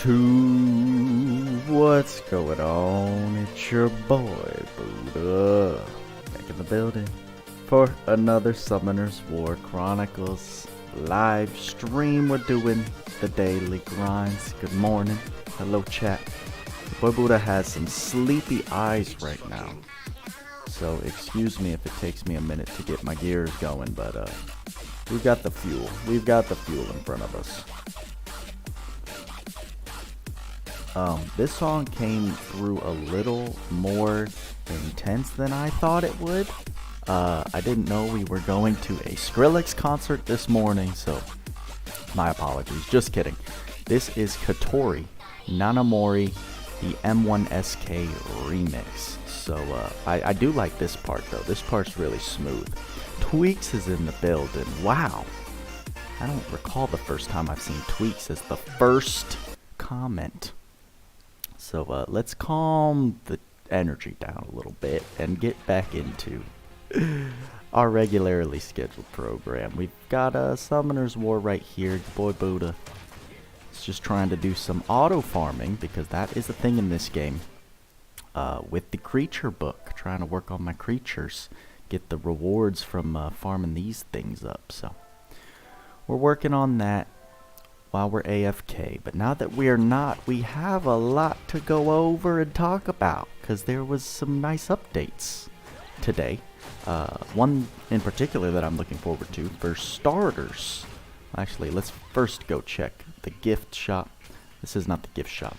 YouTube, what's going on? It's your boy Buddha, back in the building for another Summoner's War Chronicles live stream. We're doing the daily grinds. Good morning, hello chat. The boy Buddha has some sleepy eyes right now, so excuse me if it takes me a minute to get my gears going, but we've got the fuel in front of us. This song came through a little more intense than I thought it would. I didn't know we were going to a Skrillex concert this morning, so my apologies. Just kidding. This is Katori Nanamori, the M1SK remix. So I do like this part though. This part's really smooth. Tweaks is in the building. Wow. I don't recall the first time I've seen Tweaks as the first comment. So let's calm the energy down a little bit and get back into our regularly scheduled program. We've got a Summoner's War right here. Boy Buddha is just trying to do some auto farming because that is a thing in this game. With the creature book, trying to work on my creatures, get the rewards from farming these things up. So we're working on that while we're AFK, but now that we are not, we have a lot to go over and talk about, because there was some nice updates today. One in particular that I'm looking forward to, for starters. Actually, let's first go check the gift shop. This is not the gift shop.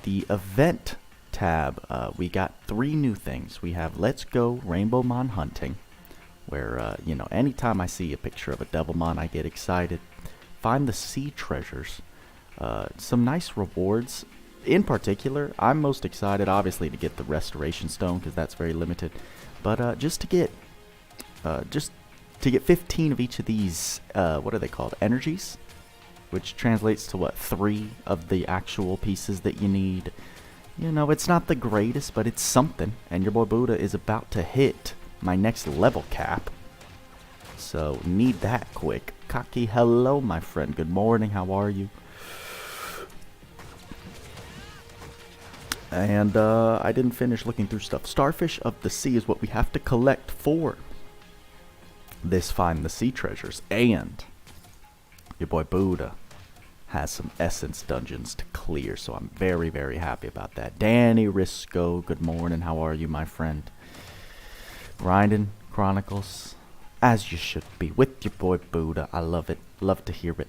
The event tab, we got 3 new things. We have Let's Go Rainbow Mon Hunting, where, you know, anytime I see a picture of a Devilmon, I get excited. Find the sea treasures. Some nice rewards. In particular, I'm most excited, obviously, to get the restoration stone because that's very limited. But just to get 15 of each of these, what are they called? Energies, which translates to what, 3 of the actual pieces that you need. You know, it's not the greatest, but it's something. And your boy Buddha is about to hit my next level cap. So, need that quick. Kaki, hello, my friend. Good morning. How are you? And, I didn't finish looking through stuff. Starfish of the Sea is what we have to collect for this Find the Sea Treasures. And your boy Buddha has some Essence dungeons to clear. So, I'm very, very happy about that. Danny Risco, good morning. How are you, my friend? Grinding Chronicles, as you should be, with your boy Buddha. I love it. Love to hear it.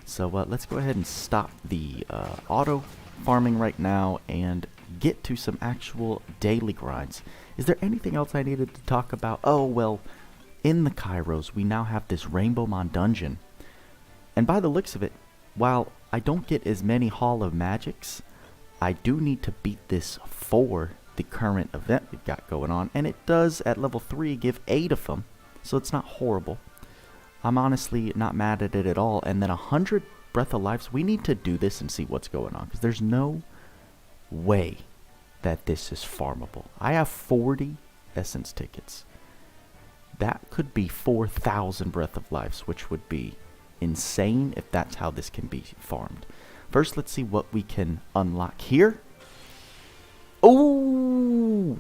So let's go ahead and stop the auto farming right now and get to some actual daily grinds. Is there anything else I needed to talk about? Oh, well, in the Kairos, we now have this Rainbow Mon dungeon. And by the looks of it, while I don't get as many Hall of Magics, I do need to beat this for the current event we've got going on. And it does, at level 3, give 8 of them. So it's not horrible. I'm honestly not mad at it at all. And then 100 Breath of Lives. We need to do this and see what's going on, because there's no way that this is farmable. I have 40 Essence tickets. That could be 4,000 Breath of Lives, which would be insane if that's how this can be farmed. First, let's see what we can unlock here. Oh!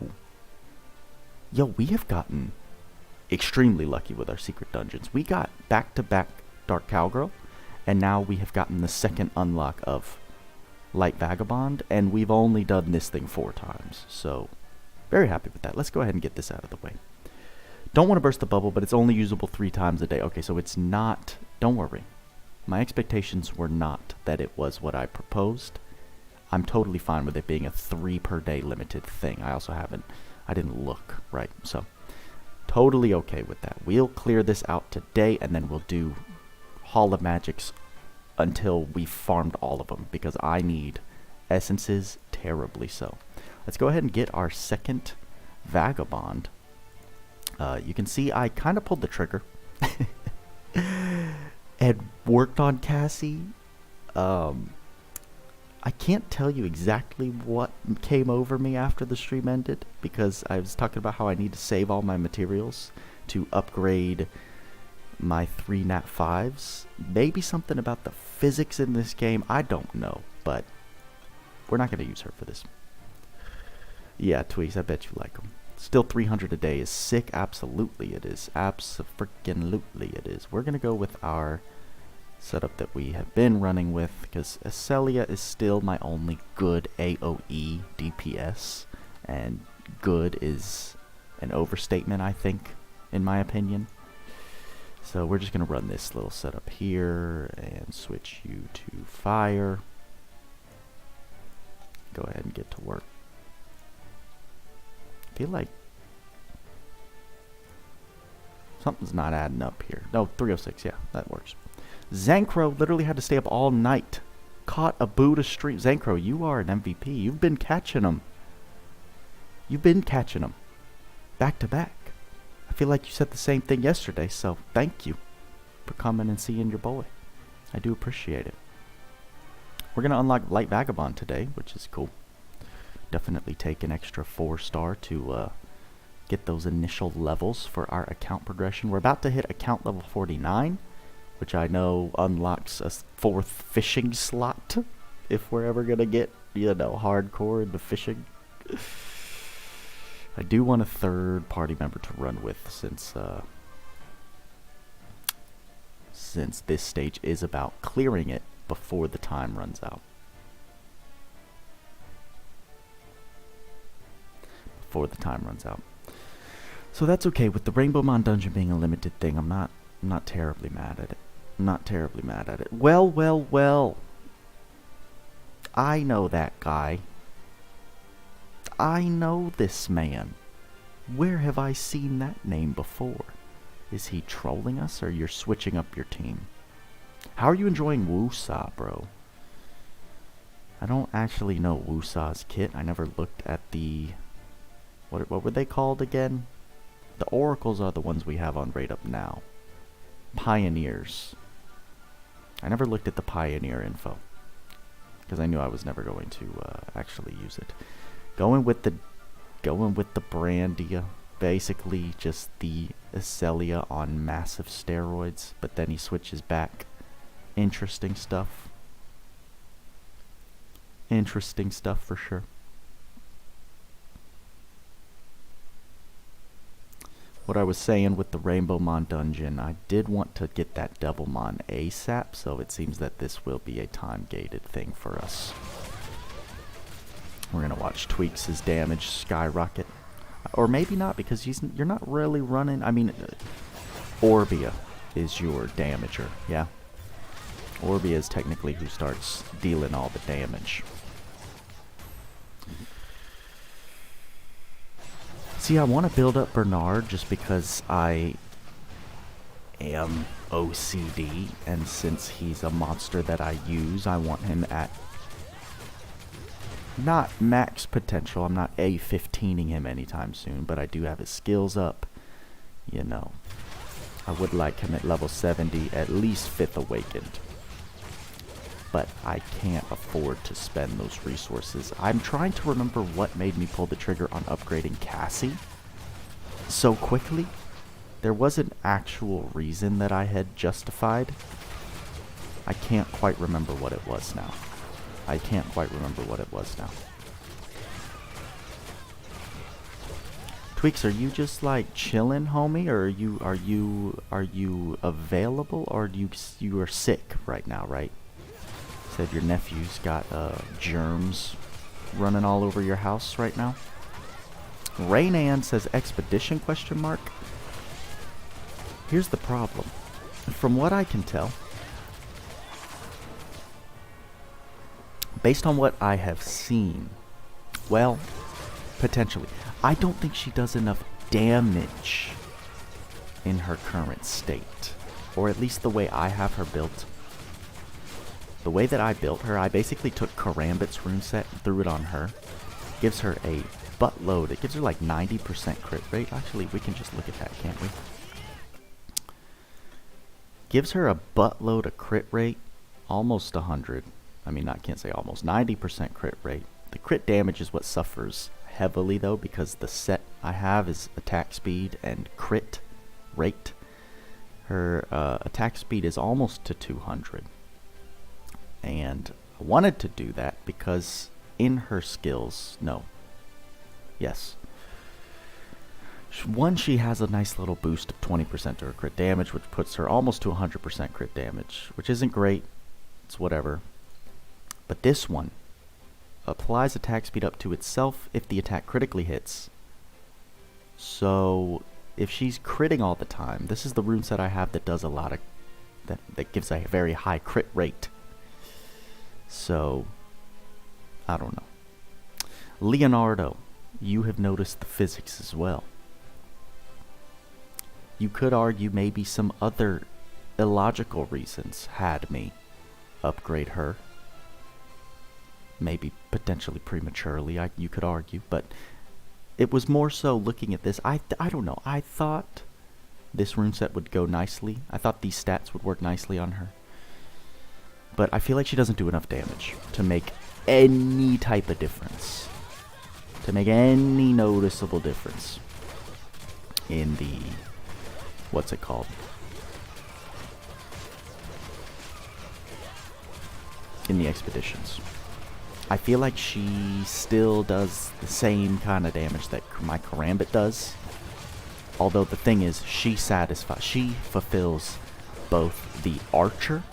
Yo, we have gotten extremely lucky with our secret dungeons. We got back-to-back Dark Cowgirl, and now we have gotten the second unlock of Light Vagabond, and we've only done this thing 4 times. So, very happy with that. Let's go ahead and get this out of the way. Don't want to burst the bubble, but it's only usable 3 times a day. Okay, so it's not, don't worry. My expectations were not that it was what I proposed. I'm totally fine with it being a 3 per day limited thing. I didn't look right, so totally okay with that. We'll clear this out today, and then we'll do Hall of Magics until we've farmed all of them, because I need essences terribly so. Let's go ahead and get our second Vagabond. You can see I kind of pulled the trigger and worked on Cassie. I can't tell you exactly what came over me after the stream ended, because I was talking about how I need to save all my materials to upgrade my 3 nat 5s. Maybe something about the physics in this game, I don't know. but we're not going to use her for this. Yeah, Tweaks, I bet you like them. Still 300 a day is sick. Absolutely it is. Abso-freaking-lutely it is. We're going to go with our setup that we have been running with, because Acelia is still my only good AoE DPS, and good is an overstatement, I think, in my opinion. So we're just going to run this little setup here and switch you to fire. Go ahead and get to work. I feel like something's not adding up here. No, 306, yeah, that works. Zankro literally had to stay up all night. Caught a Buddha stream. Zankro, you are an MVP. You've been catching them. You've been catching them. Back to back. I feel like you said the same thing yesterday, so thank you for coming and seeing your boy. I do appreciate it. We're going to unlock Light Vagabond today, which is cool. Definitely take an extra 4-star to get those initial levels for our account progression. We're about to hit account level 49. Which I know unlocks a 4th fishing slot if we're ever gonna get, you know, hardcore into fishing. I do want a 3rd party member to run with, since this stage is about clearing it before the time runs out. So that's okay. With the Rainbow Mon dungeon being a limited thing, I'm not terribly mad at it. Well. I know that guy. I know this man. Where have I seen that name before? Is he trolling us, or you're switching up your team? How are you enjoying Wusa, bro? I don't actually know Wusa's kit. I never looked at the... What were they called again? The Oracles are the ones we have on Raid Up Now. Pioneers. I never looked at the Pioneer info, because I knew I was never going to actually use it. Going with the Brandia, basically just the Acelia on massive steroids, but then he switches back. Interesting stuff. Interesting stuff for sure. What I was saying with the Rainbow Mon dungeon, I did want to get that Devil Mon ASAP, so it seems that this will be a time-gated thing for us. We're going to watch Tweaks' damage skyrocket. Or maybe not, because you're not really running... I mean, Orbia is your damager, yeah? Orbia is technically who starts dealing all the damage. See, I want to build up Bernard just because I am OCD, and since he's a monster that I use, I want him at not max potential. I'm not A15ing him anytime soon, but I do have his skills up. You know, I would like him at level 70, at least 5th awakened. But I can't afford to spend those resources. I'm trying to remember what made me pull the trigger on upgrading Cassie so quickly. There was an actual reason that I had justified. I can't quite remember what it was now. Tweaks, are you just like chilling, homie, or are you available, or you are sick right now, right? Said your nephew's got germs running all over your house right now. Raynan says expedition question mark. Here's the problem. From what I can tell, based on what I have seen, well, potentially, I don't think she does enough damage in her current state, or at least the way I have her built. The way that I built her, I basically took Karambit's runeset and threw it on her. Gives her a buttload. It gives her like 90% crit rate. Actually, we can just look at that, can't we? Gives her a buttload of crit rate. Almost 100. I mean, I can't say almost. 90% crit rate. The crit damage is what suffers heavily, though, because the set I have is attack speed and crit rate. Her attack speed is almost to 200. And I wanted to do that because in her skills, yes. One, she has a nice little boost of 20% to her crit damage, which puts her almost to 100% crit damage, which isn't great. It's whatever. But this one applies attack speed up to itself if the attack critically hits. So if she's critting all the time, this is the rune set I have that does a lot of that gives a very high crit rate. So I don't know. Leonardo, you have noticed the physics as well. You could argue maybe some other illogical reasons had me upgrade her. Maybe potentially prematurely, you could argue, but it was more so looking at this. I don't know. I thought this rune set would go nicely. I thought these stats would work nicely on her. But I feel like she doesn't do enough damage to make any type of difference. To make any noticeable difference in the, what's it called? In the expeditions. I feel like she still does the same kind of damage that my Karambit does. Although the thing is, she fulfills both the archer,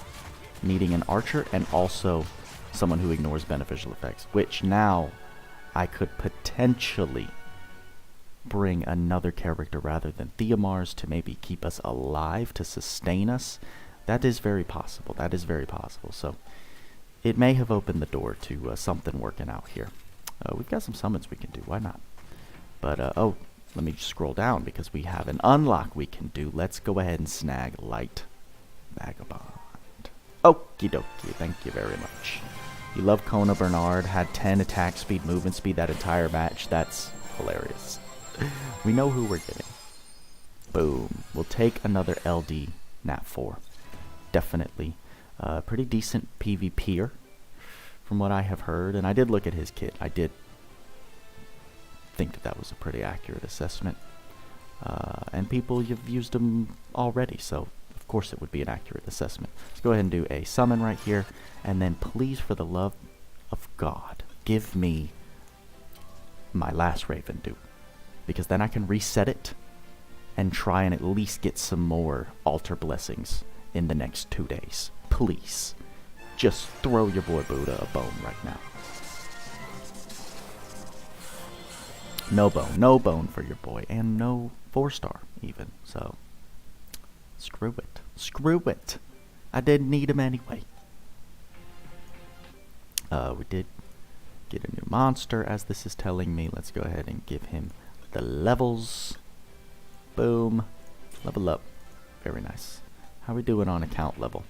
needing an archer, and also someone who ignores beneficial effects. Which now, I could potentially bring another character rather than Theomars to maybe keep us alive, to sustain us. That is very possible. That is very possible. So it may have opened the door to something working out here. We've got some summons we can do. Why not? But, oh, let me just scroll down because we have an unlock we can do. Let's go ahead and snag Light Vagabond. Okie dokie. Thank you very much. You love Kona Bernard. Had 10 attack speed, movement speed that entire match. That's hilarious. We know who we're getting. Boom. We'll take another LD Nat 4. Definitely. Pretty decent PvPer from what I have heard. And I did look at his kit. I did think that that was a pretty accurate assessment. And people, you've used him already. So, of course, it would be an accurate assessment. Let's go ahead and do a summon right here. And then, please, for the love of God, give me my last Raven dupe. Because then I can reset it and try and at least get some more altar blessings in the next 2 days. Please, just throw your boy Buddha a bone right now. No bone for your boy, and no 4-star even, so screw it. I didn't need him anyway. We did get a new monster, as this is telling me. Let's go ahead and give him the levels. Boom. Level up. Very nice. How are we doing on account level?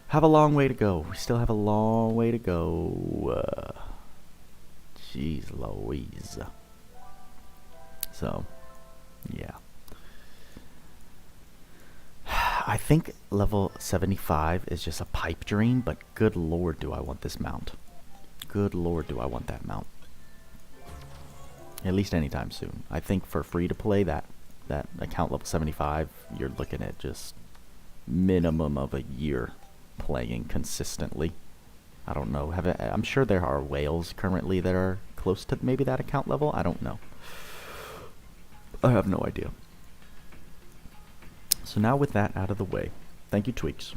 Have a long way to go. We still have a long way to go. Jeez Louise. So, yeah. I think level 75 is just a pipe dream, but good lord do I want this mount. Good lord do I want that mount. At least anytime soon. I think for free to play that account level 75, you're looking at just minimum of a year playing consistently. I don't know. I'm sure there are whales currently that are close to maybe that account level. I don't know. I have no idea. So now with that out of the way, thank you, Tweaks.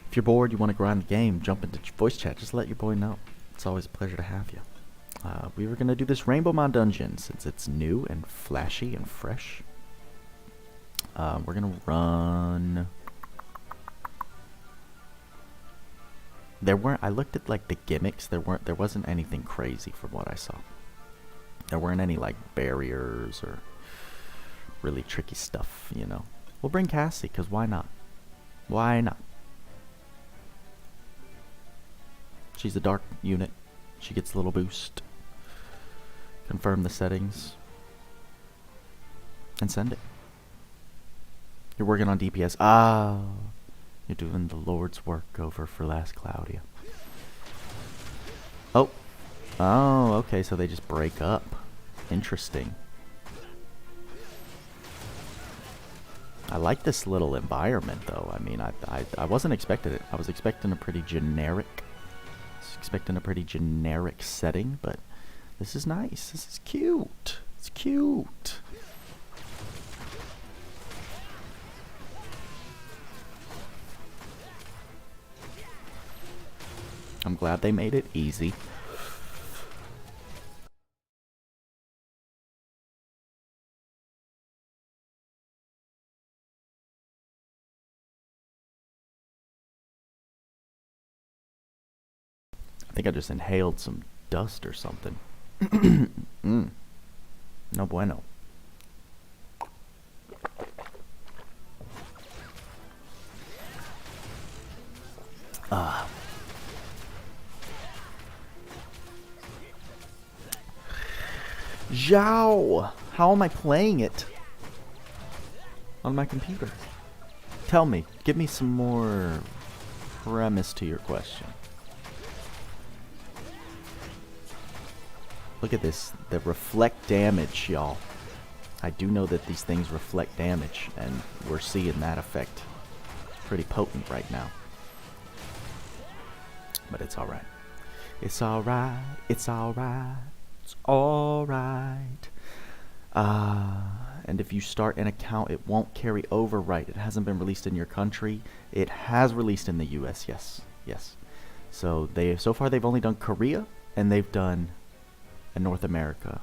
If you're bored, you want to grind the game, jump into voice chat, just let your boy know. It's always a pleasure to have you. We were going to do this Rainbow Mon dungeon since it's new and flashy and fresh. We're going to run... I looked at like the gimmicks, there wasn't anything crazy from what I saw. There weren't any like barriers or really tricky stuff, you know. We'll bring Cassie, because why not? Why not? She's a dark unit. She gets a little boost. Confirm the settings. And send it. You're working on DPS. Ah, you're doing the Lord's work over for Last Claudia. Oh. Oh, okay, so they just break up. Interesting. I like this little environment, though. I mean, I wasn't expecting it. I was expecting a pretty generic, setting, but this is nice. This is cute. It's cute. I'm glad they made it easy. I think I just inhaled some dust or something. No bueno. Zhao! How am I playing it on my computer? Tell me. Give me some more premise to your question. Look at this. The reflect damage, y'all. I do know that these things reflect damage, and we're seeing that effect pretty potent right now. But it's alright. It's alright. It's alright. It's alright. And if you start an account, it won't carry over, right? It hasn't been released in your country. It has released in the US, yes. Yes. So far they've only done Korea, and they've done North America.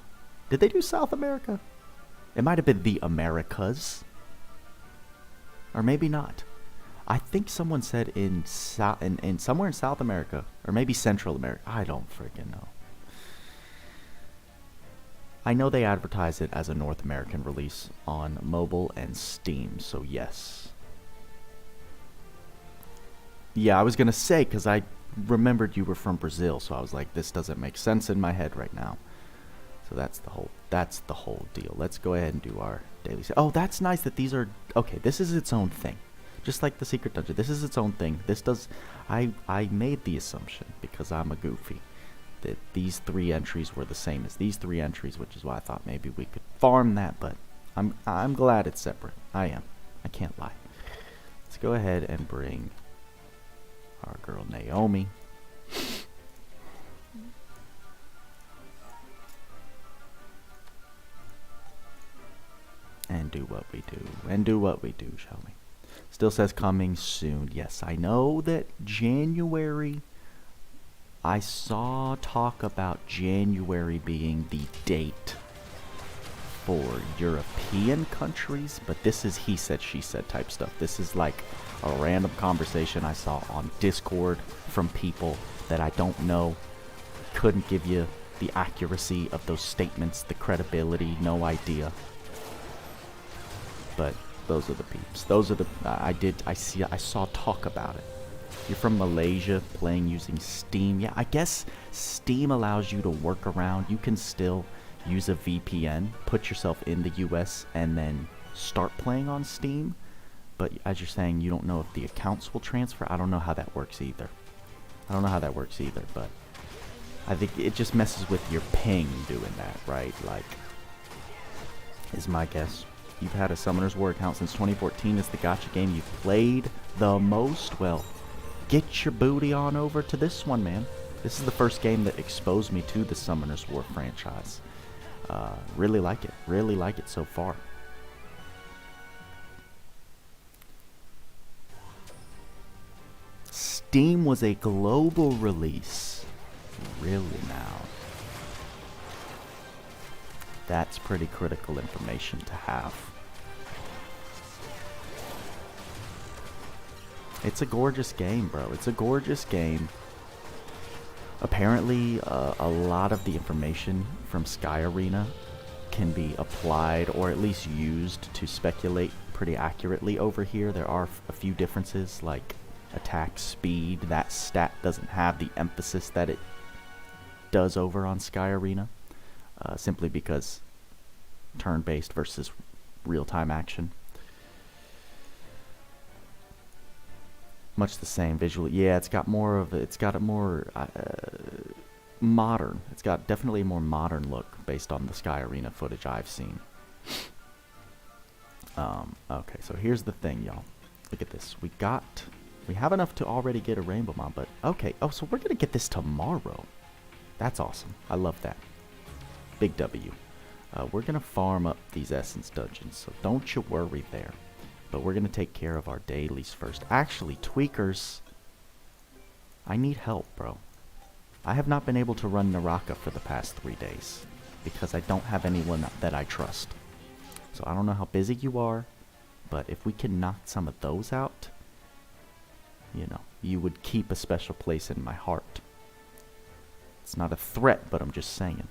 Did they do South America? It might have been the Americas. Or maybe not. I think someone said in somewhere in South America, or maybe Central America. I don't freaking know. I know they advertise it as a North American release on mobile and Steam, so yes. Yeah, I was gonna say, because I remembered you were from Brazil, so I was like, this doesn't make sense in my head right now. So that's the whole deal. Let's go ahead and do our daily. Oh, that's nice that these are okay. This is its own thing, just like the secret dungeon. This is its own thing. This does. I made the assumption because I'm a goofy that these 3 entries were the same as these 3 entries, which is why I thought maybe we could farm that. But I'm glad it's separate. I am. I can't lie. Let's go ahead and bring our girl Naomi. And do what we do. And do what we do, shall we? Still says coming soon. Yes, I know that January. I saw talk about January being the date for European countries, but this is he said, she said type stuff. This is like a random conversation I saw on Discord from people that I don't know. Couldn't give you the accuracy of those statements, the credibility, no idea. But those are the peeps. Those are the I saw talk about it. You're from Malaysia, playing using Steam. Yeah, I guess Steam allows you to work around. You can still use a VPN, put yourself in the US, and then start playing on Steam. But as you're saying, you don't know if the accounts will transfer. I don't know how that works either. But I think it just messes with your ping doing that, right? Like, is my guess. You've had a Summoner's War account since 2014. It's the gacha game you've played the most. Well, get your booty on over to this one, man. This is the first game that exposed me to the Summoner's War franchise. Really like it. Really like it so far. Steam was a global release. Really now. That's pretty critical information to have. It's a gorgeous game, bro. It's a gorgeous game. Apparently, a lot of the information from Sky Arena can be applied or at least used to speculate pretty accurately over here. There are a few differences, like attack speed. That stat doesn't have the emphasis that it does over on Sky Arena, simply because turn-based versus real-time action. Much the same visually. Yeah, it's got a more modern. It's got definitely a more modern look based on the Sky Arena footage I've seen. Okay, so here's the thing, y'all. Look at this. We have enough to already get a rainbow mom, but okay. Oh, so we're gonna get this tomorrow. That's awesome. I love that. Big W. We're gonna farm up these essence dungeons, so don't you worry there. But we're gonna take care of our dailies first. Actually, tweakers, I need help, bro. I have not been able to run Naraka for the past 3 days because I don't have anyone that I trust. So I don't know how busy you are, but if we can knock some of those out, you know, you would keep a special place in my heart. It's not a threat, but I'm just saying.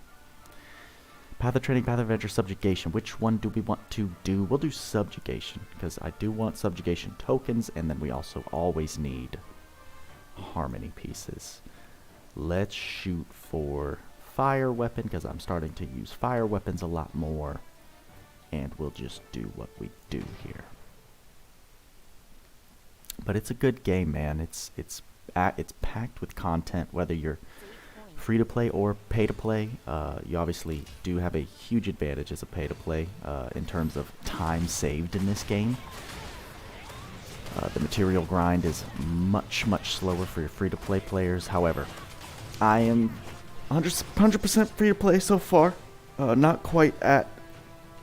Path of Training, Path of Adventure, Subjugation. Which one do we want to do? We'll do Subjugation, because I do want Subjugation tokens, and then we also always need Harmony pieces. Let's shoot for Fire Weapon, because I'm starting to use Fire Weapons a lot more. And we'll just do what we do here. But it's a good game, man. It's packed with content, whether you're free to play or pay to play. You obviously do have a huge advantage as a pay to play in terms of time saved in this game. The material grind is much slower for your free to play players. However, I am 100% free to play so far. Not quite at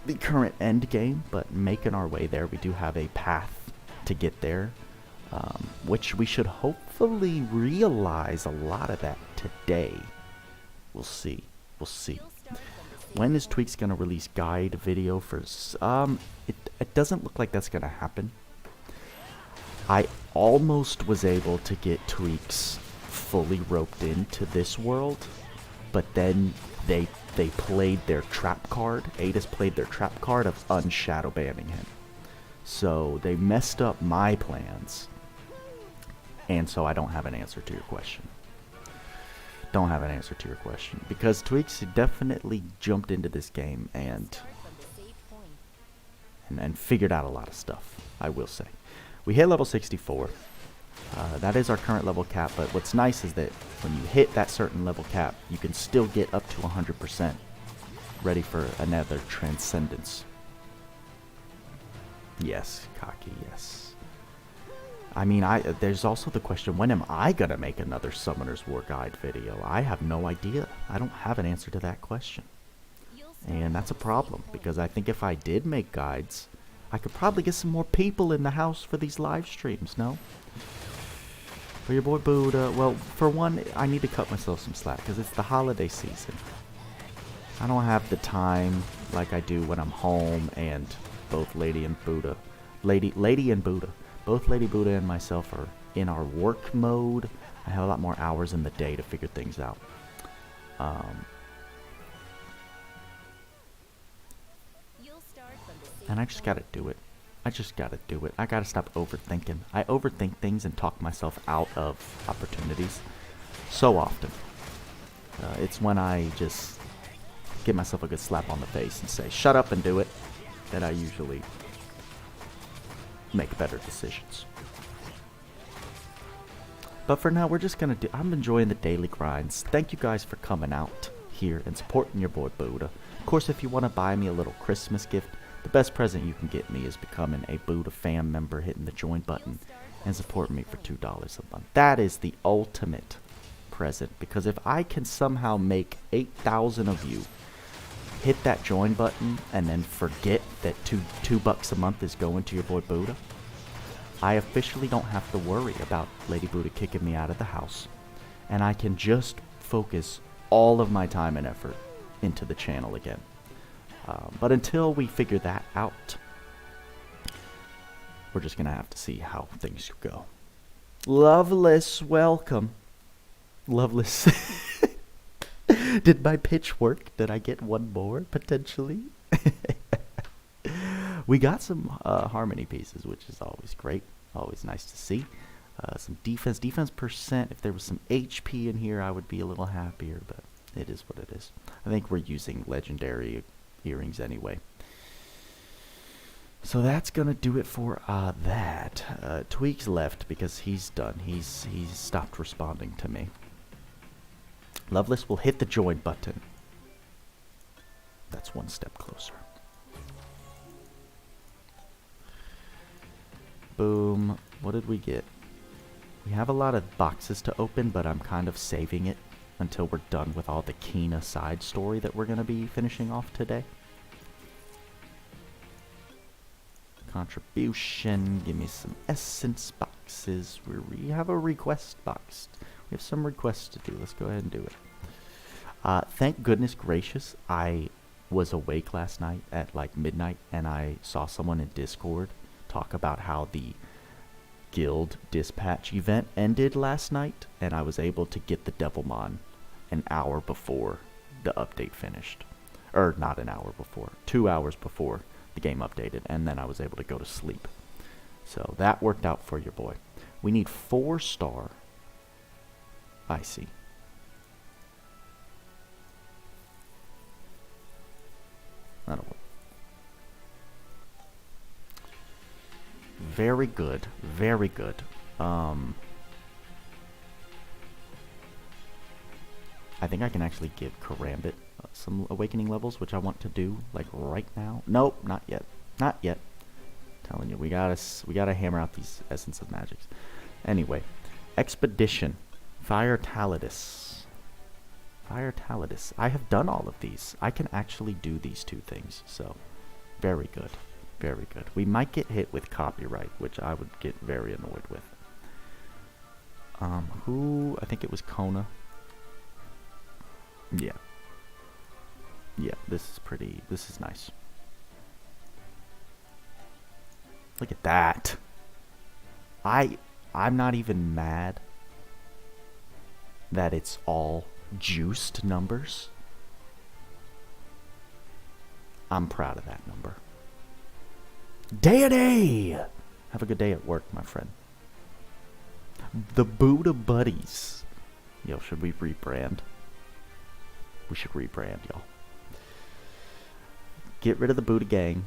the current end game, but making our way there. We do have a path to get there, which we should hopefully realize a lot of that today. We'll see. We'll see. When is Tweaks gonna release guide video for? It doesn't look like that's gonna happen. I almost was able to get Tweaks fully roped into this world, but then they played their trap card. Ada's played their trap card of unshadow banning him. So they messed up my plans. And so I don't have an answer to your question. Don't have an answer to your question. Because Tweaks definitely jumped into this game and figured out a lot of stuff, I will say. We hit level 64. That is our current level cap, but what's nice is that when you hit that certain level cap, you can still get up to 100% ready for another Transcendence. Yes, cocky, yes. I mean, there's also the question, when am I gonna make another Summoner's War Guide video? I have no idea. I don't have an answer to that question. And that's a problem, because I think if I did make guides, I could probably get some more people in the house for these live streams, no? For your boy Buddha, well, for one, I need to cut myself some slack because it's the holiday season. I don't have the time like I do when I'm home, and both Lady and Buddha, both Lady Buddha and myself are in our work mode. I have a lot more hours in the day to figure things out. And I just gotta do it. I just gotta do it. I gotta stop overthinking. I overthink things and talk myself out of opportunities so often. It's when I just give myself a good slap on the face and say, shut up and do it, that I usually make better decisions. But for now, we're just gonna do, I'm enjoying the daily grinds. Thank you guys for coming out here and supporting your boy Buddha. Of course, if you want to buy me a little Christmas gift, the best present you can get me is becoming a Buddha fam member, hitting the join button, and supporting me for $2 a month. That is the ultimate present, because if I can somehow make 8,000 of you hit that join button and then forget that $2 a month is going to your boy Buddha, I officially don't have to worry about Lady Buddha kicking me out of the house, and I can just focus all of my time and effort into the channel again. But until we figure that out, we're just going to have to see how things go. Loveless, welcome. Loveless. Did my pitch work? Did I get one more, potentially? We got some harmony pieces, which is always great. Always nice to see. Some defense percent. If there was some HP in here, I would be a little happier, but it is what it is. I think we're using legendary earrings anyway. So that's gonna do it for that. Tweaks left because he's done. He's stopped responding to me. Loveless will hit the join button. That's one step closer. Boom. What did we get? We have a lot of boxes to open, but I'm kind of saving it until we're done with all the Kina side story that we're going to be finishing off today. Contribution. Give me some essence boxes. We have a request box. We have some requests to do. Let's go ahead and do it. Thank goodness gracious, I was awake last night at like midnight, and I saw someone in Discord talk about how the guild dispatch event ended last night, and I was able to get the Devilmon an hour before the update finished. Or not an hour before, 2 hours before the game updated, and then I was able to go to sleep. So that worked out for your boy. We need 4-star. I see. That'll work. Very good. Very good. I think I can actually give Karambit some awakening levels, which I want to do like right now. Nope, not yet. Not yet. Telling you, we gotta hammer out these Essence of Magics. Anyway, Expedition. Fire Talidus. Fire Talidus. I have done all of these. I can actually do these 2 things, so very good. Very good. We might get hit with copyright, which I would get very annoyed with. Who? I think it was Kona. Yeah. Yeah, this is nice. Look at that. I'm not even mad that it's all juiced numbers. I'm proud of that number. Day! Have a good day at work, my friend. The Buddha Buddies. Yo, should we rebrand? We should rebrand, y'all. Get rid of the Buddha Gang.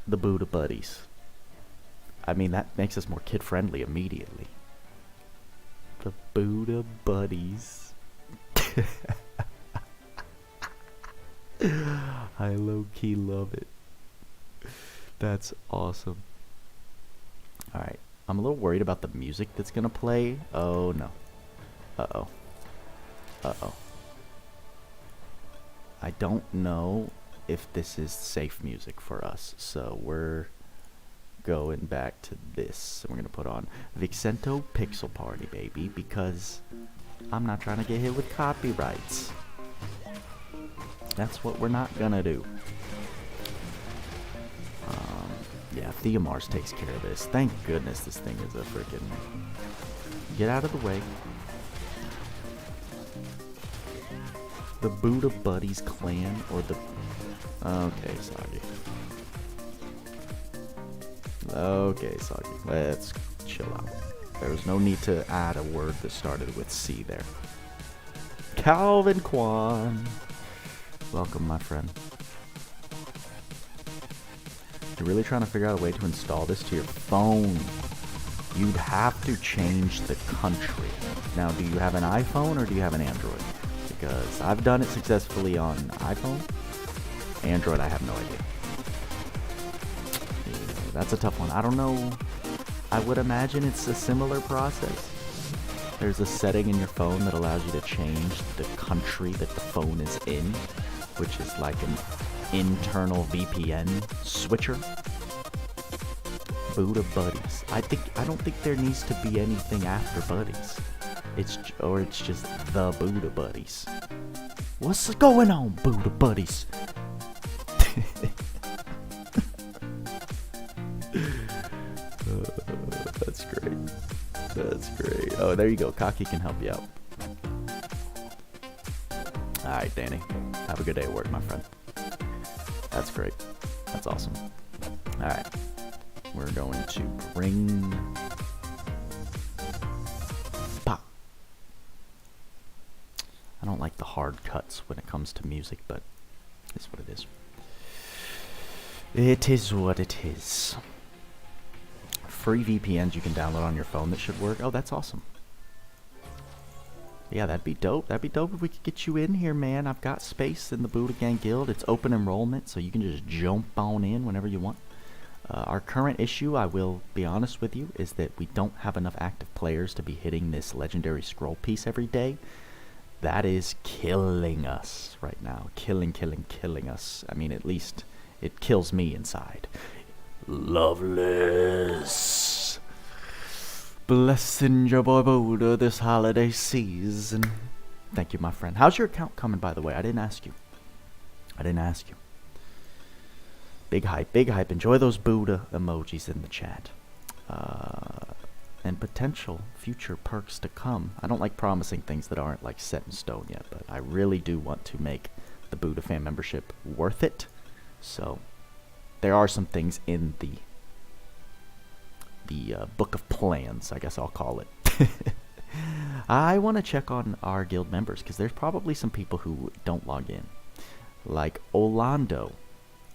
The Buddha Buddies. I mean, that makes us more kid-friendly immediately. The Buddha Buddies. I low-key love it. That's awesome. Alright. I'm a little worried about the music that's gonna play. Oh, no. Uh-oh. Uh-oh. I don't know if this is safe music for us, so we're going back to this. We're gonna put on Vixento Pixel Party, baby, because I'm not trying to get hit with copyrights. That's what we're not gonna do. Yeah, Theomars takes care of this. Thank goodness this thing is a freaking... Get out of the way. The Buddha Buddies clan, or the... Okay, Soggy. Okay, Soggy. Let's chill out. There was no need to add a word that started with C there. Calvin Kwan. Welcome, my friend. You're really trying to figure out a way to install this to your phone. You'd have to change the country. Now, do you have an iPhone or do you have an Android? Because I've done it successfully on iPhone. Android, I have no idea. Yeah, that's a tough one. I don't know. I would imagine it's a similar process. There's a setting in your phone that allows you to change the country that the phone is in, which is like an internal VPN switcher. Buddha Buddies. I don't think there needs to be anything after Buddies. It's just the Buddha Buddies. What's going on, Buddha Buddies? That's great. That's great. Oh, there you go. Kaki can help you out. Alright, Danny. Have a good day at work, my friend. That's great. That's awesome. Alright. We're going to bring... Pop. I don't like the hard cuts when it comes to music, but it's what it is. It is what it is. Free VPNs you can download on your phone that should work. Oh, that's awesome. Yeah, that'd be dope. That'd be dope if we could get you in here, man. I've got space in the Buddha Gang Guild. It's open enrollment, so you can just jump on in whenever you want. Our current issue, I will be honest with you, is that we don't have enough active players to be hitting this legendary scroll piece every day. That is killing us right now. Killing us. I mean, at least it kills me inside. Loveless. Blessing your boy Buddha this holiday season. Thank you, my friend. How's your account coming, by the way? I didn't ask you. Big hype, big hype. Enjoy those Buddha emojis in the chat. And potential future perks to come. I don't like promising things that aren't like set in stone yet, but I really do want to make the Buddha fan membership worth it. So there are some things in the book of plans, I guess I'll call it. I want to check on our guild members because there's probably some people who don't log in. Like Orlando.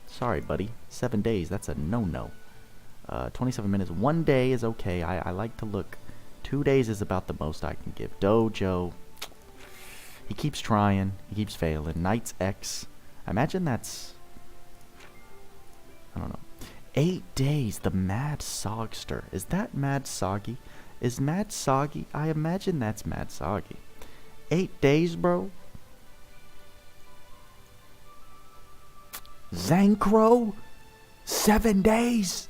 Sorry, buddy. 7 days. That's a no-no. 27 minutes. 1 day is okay. I like to look. 2 days is about the most I can give. Dojo. He keeps trying. He keeps failing. Knights X. I imagine that's... I don't know. 8 days. The Mad Sogster. Is that Mad Soggy? Is Mad Soggy? I imagine that's Mad Soggy. 8 days, bro? Zancro? 7 days?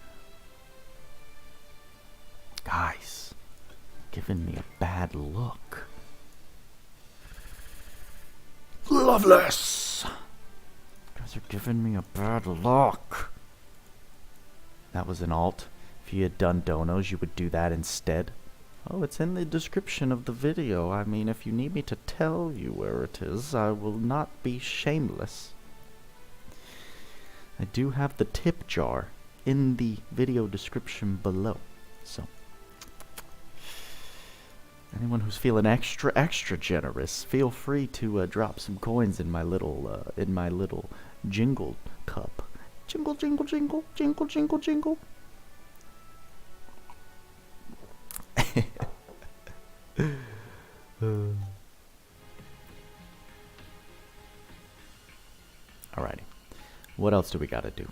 Guys, giving me a bad look. Loveless! You guys are giving me a bad look. That was an alt. If you had done donos, you would do that instead. Oh, it's in the description of the video. I mean, if you need me to tell you where it is, I will not be shameless. I do have the tip jar in the video description below. So, anyone who's feeling extra generous, feel free to drop some coins in my little jingle cup. Jingle, jingle, jingle, jingle, jingle, jingle. Alrighty. What else do we gotta do?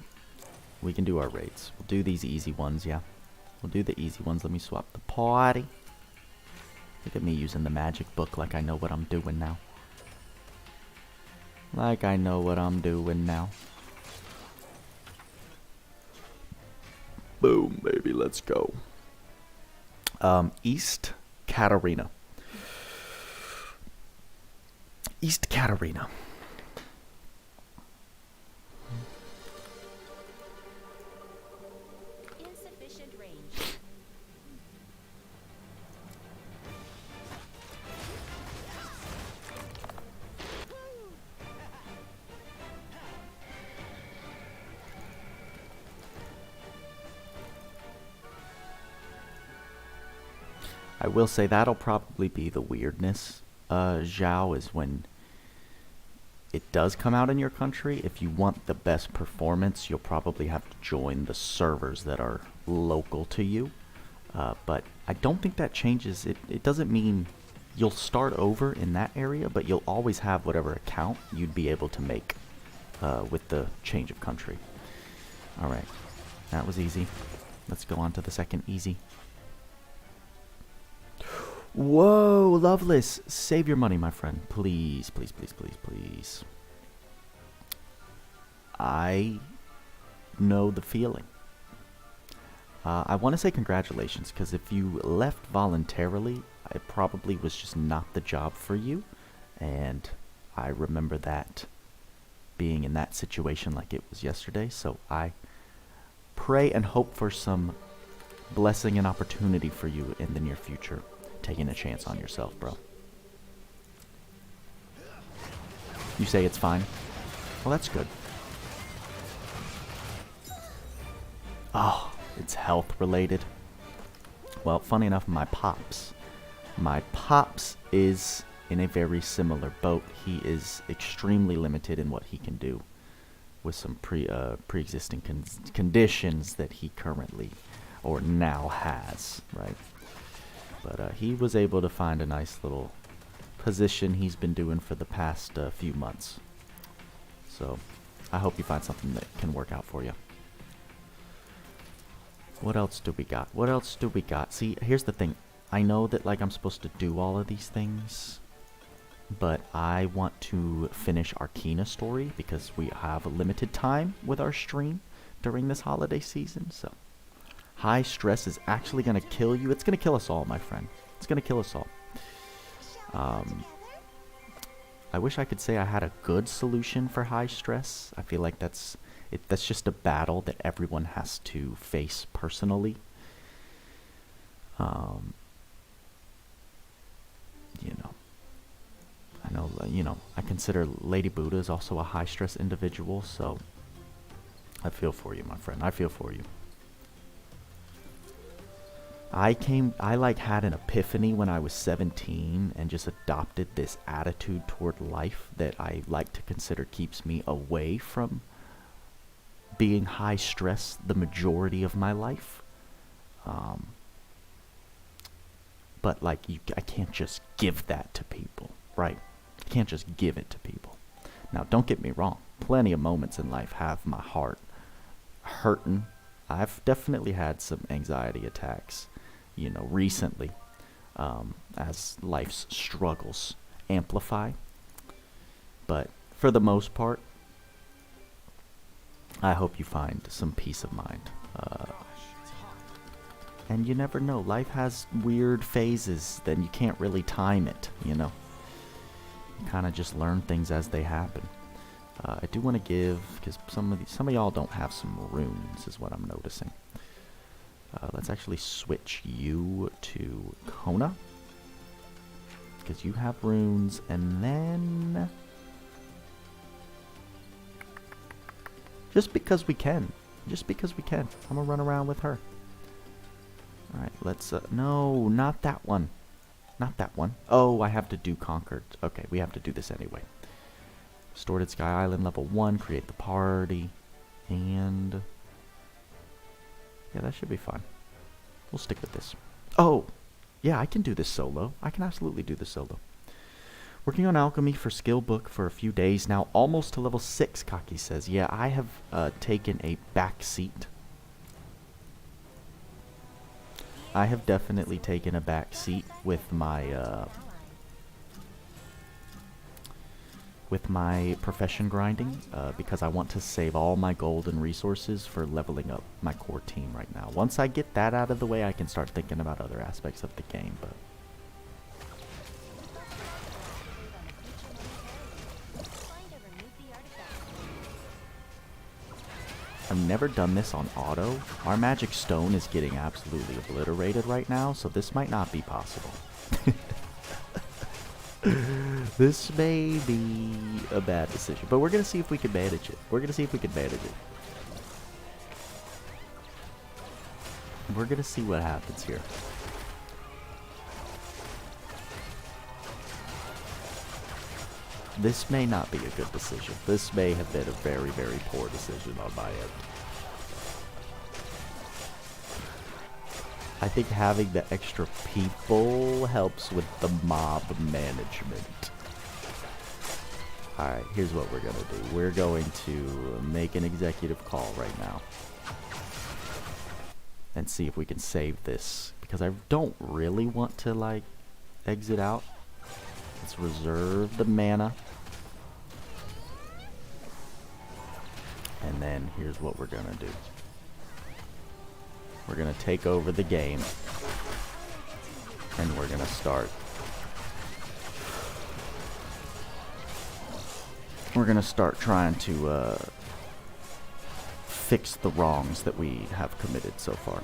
We can do our raids. We'll do these easy ones, yeah? We'll do the easy ones. Let me swap the party. Look at me using the magic book like I know what I'm doing now. Like I know what I'm doing now. Boom, baby, let's go. East Katarina. East Katarina. Insufficient range. I will say that'll probably be the weirdness. Zhao is when it does come out in your country. If you want the best performance, you'll probably have to join the servers that are local to you. But I don't think that changes. It doesn't mean you'll start over in that area, but you'll always have whatever account you'd be able to make with the change of country. Alright, that was easy. Let's go on to the second easy. Whoa, Loveless, save your money, my friend. Please, please, please, please, please. I know the feeling. I want to say congratulations, because if you left voluntarily, it probably was just not the job for you. And I remember that being in that situation like it was yesterday. So I pray and hope for some blessing and opportunity for you in the near future. Taking a chance on yourself, bro. You say it's fine? Well, that's good. Oh, it's health related. Well, funny enough, my pops is in a very similar boat. He is extremely limited in what he can do with some pre-existing conditions that he currently or now has, right? But he was able to find a nice little position he's been doing for the past few months. So I hope you find something that can work out for you. What else do we got? What else do we got? See, here's the thing. I know that like I'm supposed to do all of these things, but I want to finish Arcana story because we have a limited time with our stream during this holiday season. So high stress is actually going to kill you. It's going to kill us all, my friend. It's going to kill us all. I wish I could say I had a good solution for high stress. I feel like that's just a battle that everyone has to face personally. You know, I know, you know, I consider Lady Buddha is also a high stress individual, so I feel for you, my friend. I feel for you. I like had an epiphany when I was 17 and just adopted this attitude toward life that I like to consider keeps me away from being high stress the majority of my life. But like I can't just give that to people, right? I can't just give it to people. Now, don't get me wrong. Plenty of moments in life have my heart hurting. I've definitely had some anxiety attacks, you know, recently, as life's struggles amplify. But for the most part, I hope you find some peace of mind. And you never know. Life has weird phases, then you can't really time it, you know. You kind of just learn things as they happen. I do want to give, because some of y'all don't have some runes, is what I'm noticing. Let's actually switch you to Kona, because you have runes, and then just because we can, I'm gonna run around with her. All right, let's. No, not that one. Not that one. Oh, I have to do Conquered. Okay, we have to do this anyway. Distorted Sky Island level 1, create the party, and yeah, that should be fun. We'll stick with this. Oh, yeah, I can do this solo. I can absolutely do this solo. Working on alchemy for skill book for a few days now, almost to level 6, Kaki says. Yeah, I have taken a back seat. I have definitely taken a back seat with my profession grinding, because I want to save all my gold and resources for leveling up my core team right now. Once I get that out of the way, I can start thinking about other aspects of the game. But I've never done this on auto. Our magic stone is getting absolutely obliterated right now, so this might not be possible. This may be a bad decision, but we're going to see if we can manage it. We're going to see what happens here. This may not be a good decision. This may have been a very, very poor decision on my end. I think having the extra people helps with the mob management. Alright, here's what we're going to do. We're going to make an executive call right now. And see if we can save this. Because I don't really want to, like, exit out. Let's reserve the mana. And then here's what we're going to do. We're going to take over the game. And we're going to start. We're going to start trying to fix the wrongs that we have committed so far.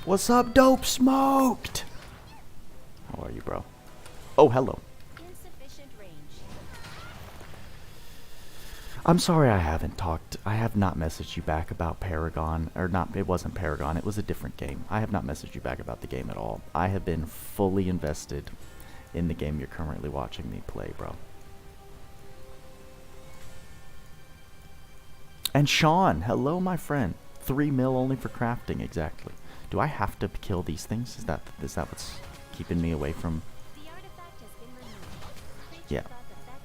What's up, Dope Smoked? How are you, bro? Oh, hello. Insufficient range. I'm sorry I haven't talked. I have not messaged you back about Paragon. Or not, it wasn't Paragon. It was a different game. I have not messaged you back about the game at all. I have been fully invested in the game you're currently watching me play, bro. And Sean, hello, my friend. 3 mil only for crafting, exactly. Do I have to kill these things? Is that what's keeping me away from... Yeah.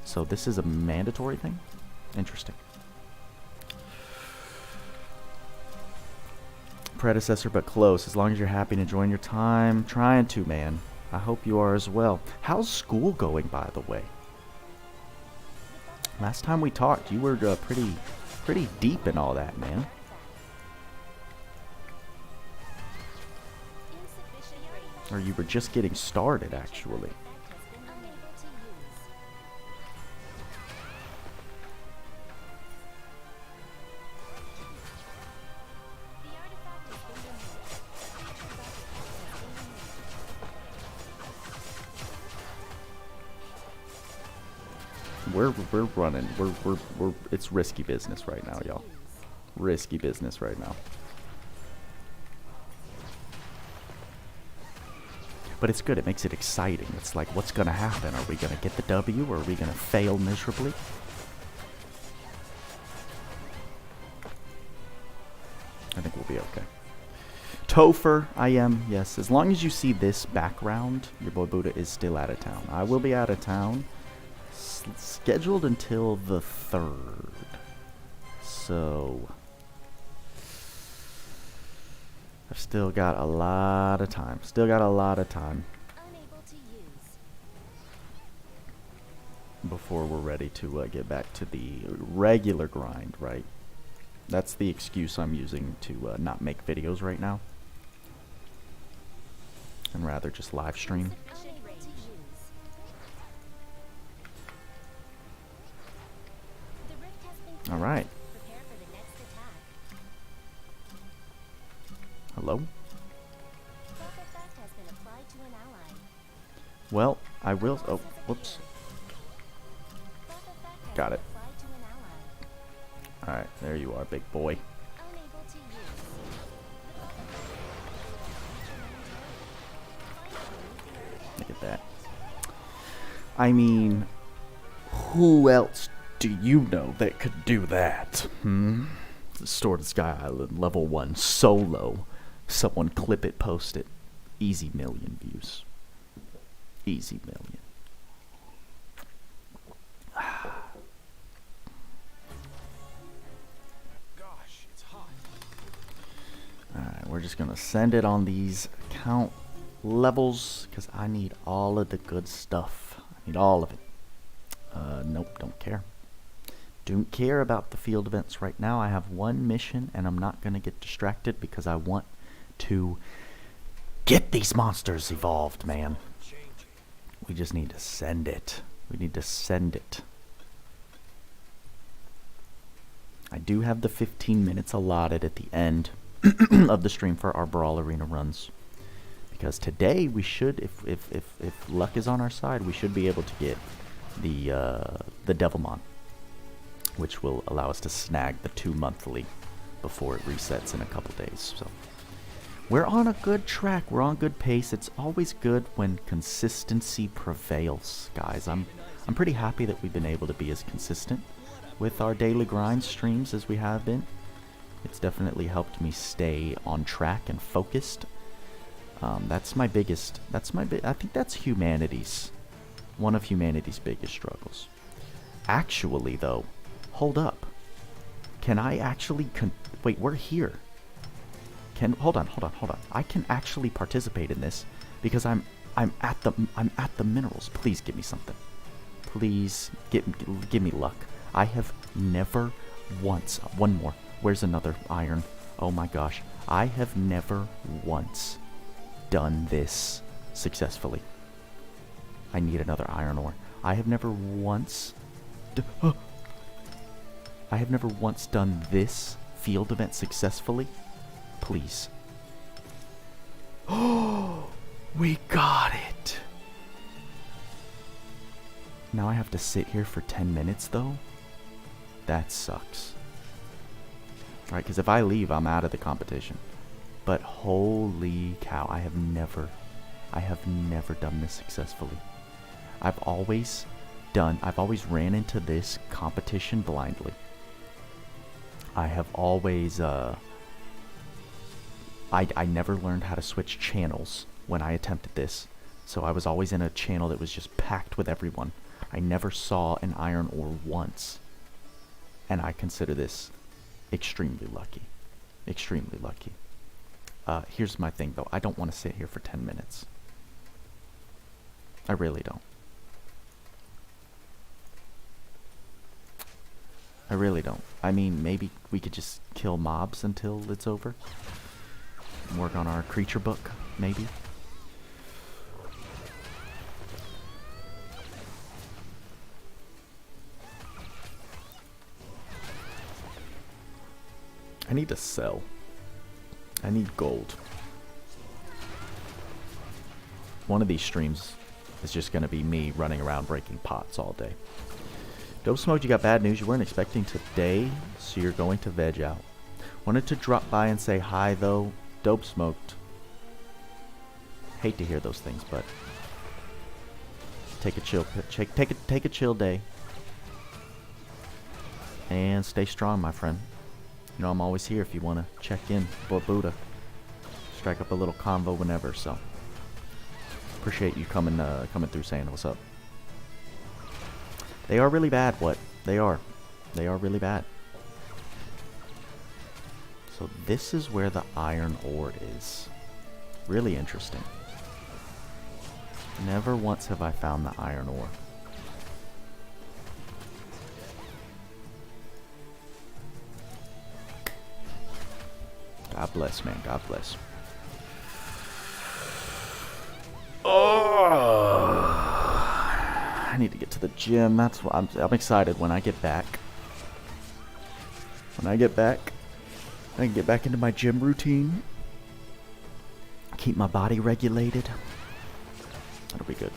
So this is a mandatory thing? Interesting. Predecessor, but close. As long as you're happy and enjoying your time. Trying to, man. I hope you are as well. How's school going, by the way? Last time we talked, you were pretty deep in all that, man. Or you were just getting started, actually. We're running. We're it's risky business right now, y'all. Risky business right now. But it's good. It makes it exciting. It's like, what's going to happen? Are we going to get the W, or are we going to fail miserably? I think we'll be okay. Topher, I am, yes. As long as you see this background, your boy Buddha is still out of town. I will be out of town. Scheduled until the 3rd. So... I've still got a lot of time. Before we're ready to get back to the regular grind, right? That's the excuse I'm using to not make videos right now. And rather just live stream. Alright. Hello? Well, I will... Oh, whoops. Got it. Alright, there you are, big boy. Look at that. I mean, who else do you know that could do that? Sword Sky Island, level 1, solo. Someone clip it, post it. Easy million views. Easy million. Gosh, it's hot. Alright, we're just gonna send it on these count levels because I need all of the good stuff. I need all of it. Nope, don't care. Don't care about the field events right now. I have one mission and I'm not gonna get distracted because I want to get these monsters evolved, man. We just need to send it. We need to send it. I do have the 15 minutes allotted at the end of the stream for our Brawl Arena runs. Because today we should, if luck is on our side, we should be able to get the Devilmon, which will allow us to snag the 2 monthly before it resets in a couple days. So we're on a good track. We're on good pace. It's always good when consistency prevails, guys. I'm pretty happy that we've been able to be as consistent with our daily grind streams as we have been. It's definitely helped me stay on track and focused. That's my biggest. I think that's humanity's. One of humanity's biggest struggles. Actually, though, hold up. Can I actually wait, we're here. Hold on. I can actually participate in this because I'm at the minerals. Please give me something. Please give me luck. I have never once. One more. Where's another iron? Oh my gosh. I have never once done this successfully. I need another iron ore. I have never once done this field event successfully. Please. Oh, we got it. Now I have to sit here for 10 minutes though. That sucks. Right, because if I leave, I'm out of the competition. But holy cow, I have never done this successfully. I've always ran into this competition blindly. I have always I never learned how to switch channels when I attempted this. So I was always in a channel that was just packed with everyone. I never saw an iron ore once. And I consider this extremely lucky. Extremely lucky. Here's my thing though. I don't want to sit here for 10 minutes. I really don't. I really don't. I mean, maybe we could just kill mobs until it's over. Work on our creature book, maybe. I need to sell. I need gold. One of these streams is just going to be me running around breaking pots all day. Dope Smoked, you got bad news. You weren't expecting today, so you're going to veg out. Wanted to drop by and say hi, though. Dope Smoked. Hate to hear those things, but take a chill, take a chill day, and stay strong, my friend. You know I'm always here if you want to check in. Buddha. Strike up a little convo whenever. So appreciate you coming through saying what's up. They are really bad. What? They are really bad. So this is where the iron ore is. Really interesting. Never once have I found the iron ore. God bless, man. God bless. Oh, I need to get to the gym. That's what I'm excited when I get back. When I get back, I can get back into my gym routine. Keep my body regulated. That'll be good.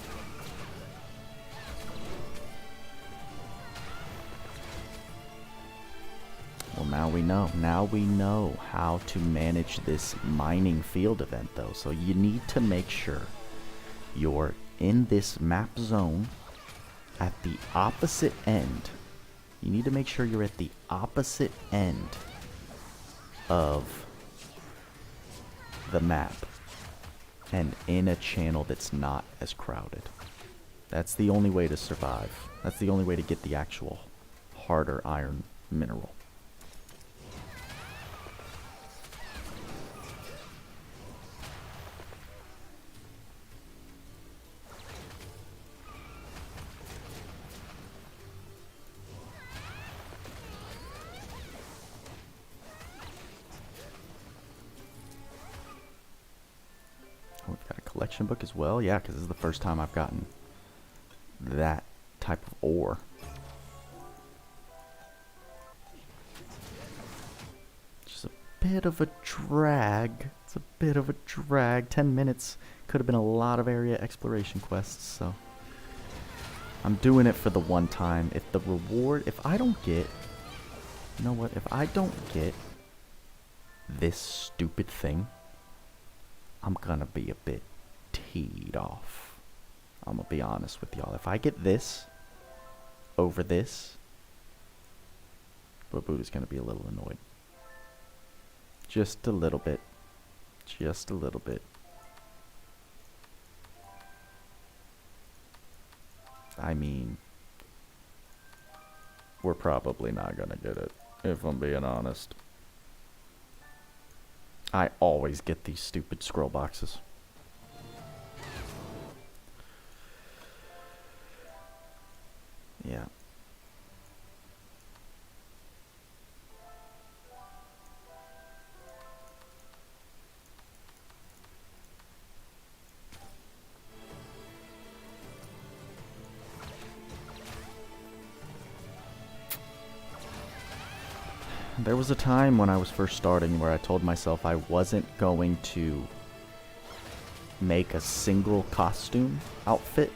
Well, now we know. Now we know how to manage this mining field event, though. So you need to make sure you're in this map zone at the opposite end. You need to make sure you're at the opposite end of the map and in a channel that's not as crowded. That's the only way to survive. That's the only way to get the actual harder iron mineral. Collection book as well, yeah, because this is the first time I've gotten that type of ore. Just a bit of a drag. It's a bit of a drag. 10 minutes could have been a lot of area exploration quests, so I'm doing it for the one time. If the reward, if I don't get, you know what, if I don't get this stupid thing, I'm gonna be a bit teed off. I'm gonna be honest with y'all. If I get this over this, Buddha's gonna be a little annoyed. Just a little bit. Just a little bit. I mean, we're probably not gonna get it, if I'm being honest. I always get these stupid scroll boxes. Yeah. There was a time when I was first starting where I told myself I wasn't going to make a single costume outfit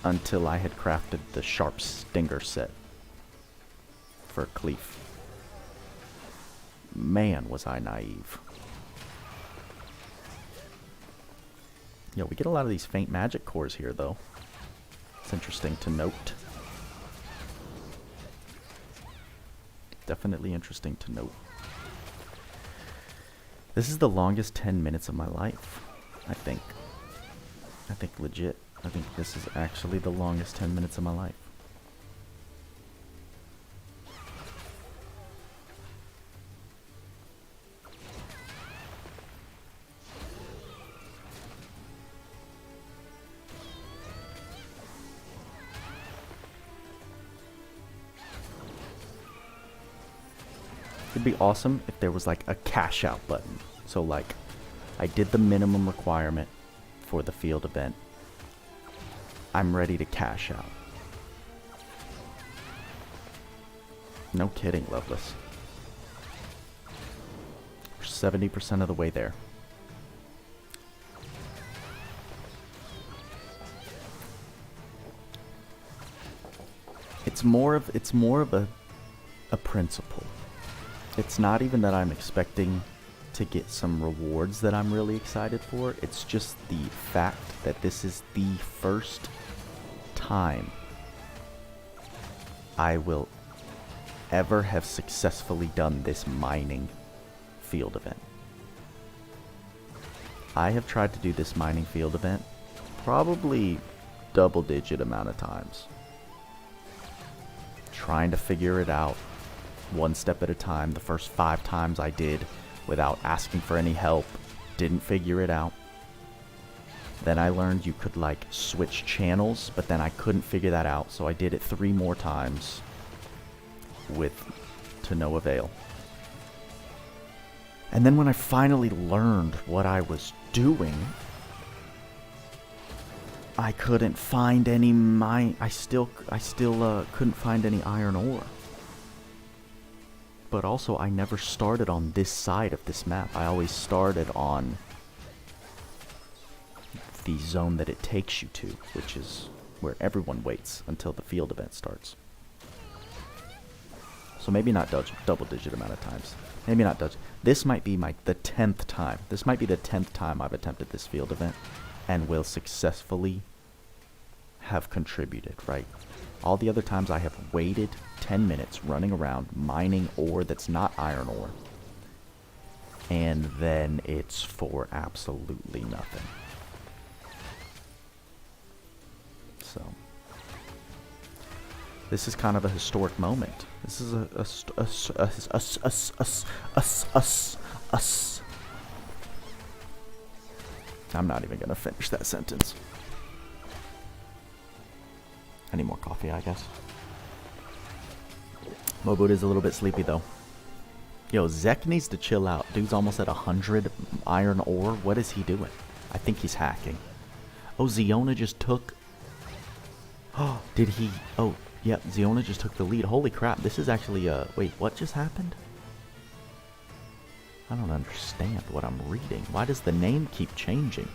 until I had crafted the Sharp Stinger set for Cleef. Man, was I naive. Yo, we get a lot of these faint magic cores here, though. It's interesting to note. Definitely interesting to note. This is the longest 10 minutes of my life, I think. I think legit. I think this is actually the longest 10 minutes of my life. It'd be awesome if there was like a cash out button. So like, I did the minimum requirement for the field event. I'm ready to cash out. No kidding, Loveless. We're 70% of the way there. It's more of a principle. It's not even that I'm expecting to get some rewards that I'm really excited for. It's just the fact that this is the first time I will ever have successfully done this mining field event. I have tried to do this mining field event probably double-digit amount of times. Trying to figure it out one step at a time. The first 5 times I did without asking for any help, didn't figure it out. Then I learned you could like switch channels, but then I couldn't figure that out, so I did it 3 more times to no avail. And then when I finally learned what I was doing, I couldn't find any I still couldn't find any iron ore. But also, I never started on this side of this map. I always started on the zone that it takes you to, which is where everyone waits until the field event starts. So maybe not double-digit amount of times. Maybe not Dutch. This might be the 10th time. This might be the 10th time I've attempted this field event and will successfully have contributed, right? All the other times I have waited 10 minutes running around mining ore that's not iron ore. And then it's for absolutely nothing. So this is kind of a historic moment. This is us. I'm not even gonna finish that sentence. I need more coffee, I guess. Mobud is a little bit sleepy though. Yo, Zek needs to chill out. Dude's almost at 100 iron ore. What is he doing? I think he's hacking. Oh, Ziona just took... Oh, did he... Oh, yep, Ziona just took the lead. Holy crap, this is actually wait, what just happened? I don't understand what I'm reading. Why does the name keep changing?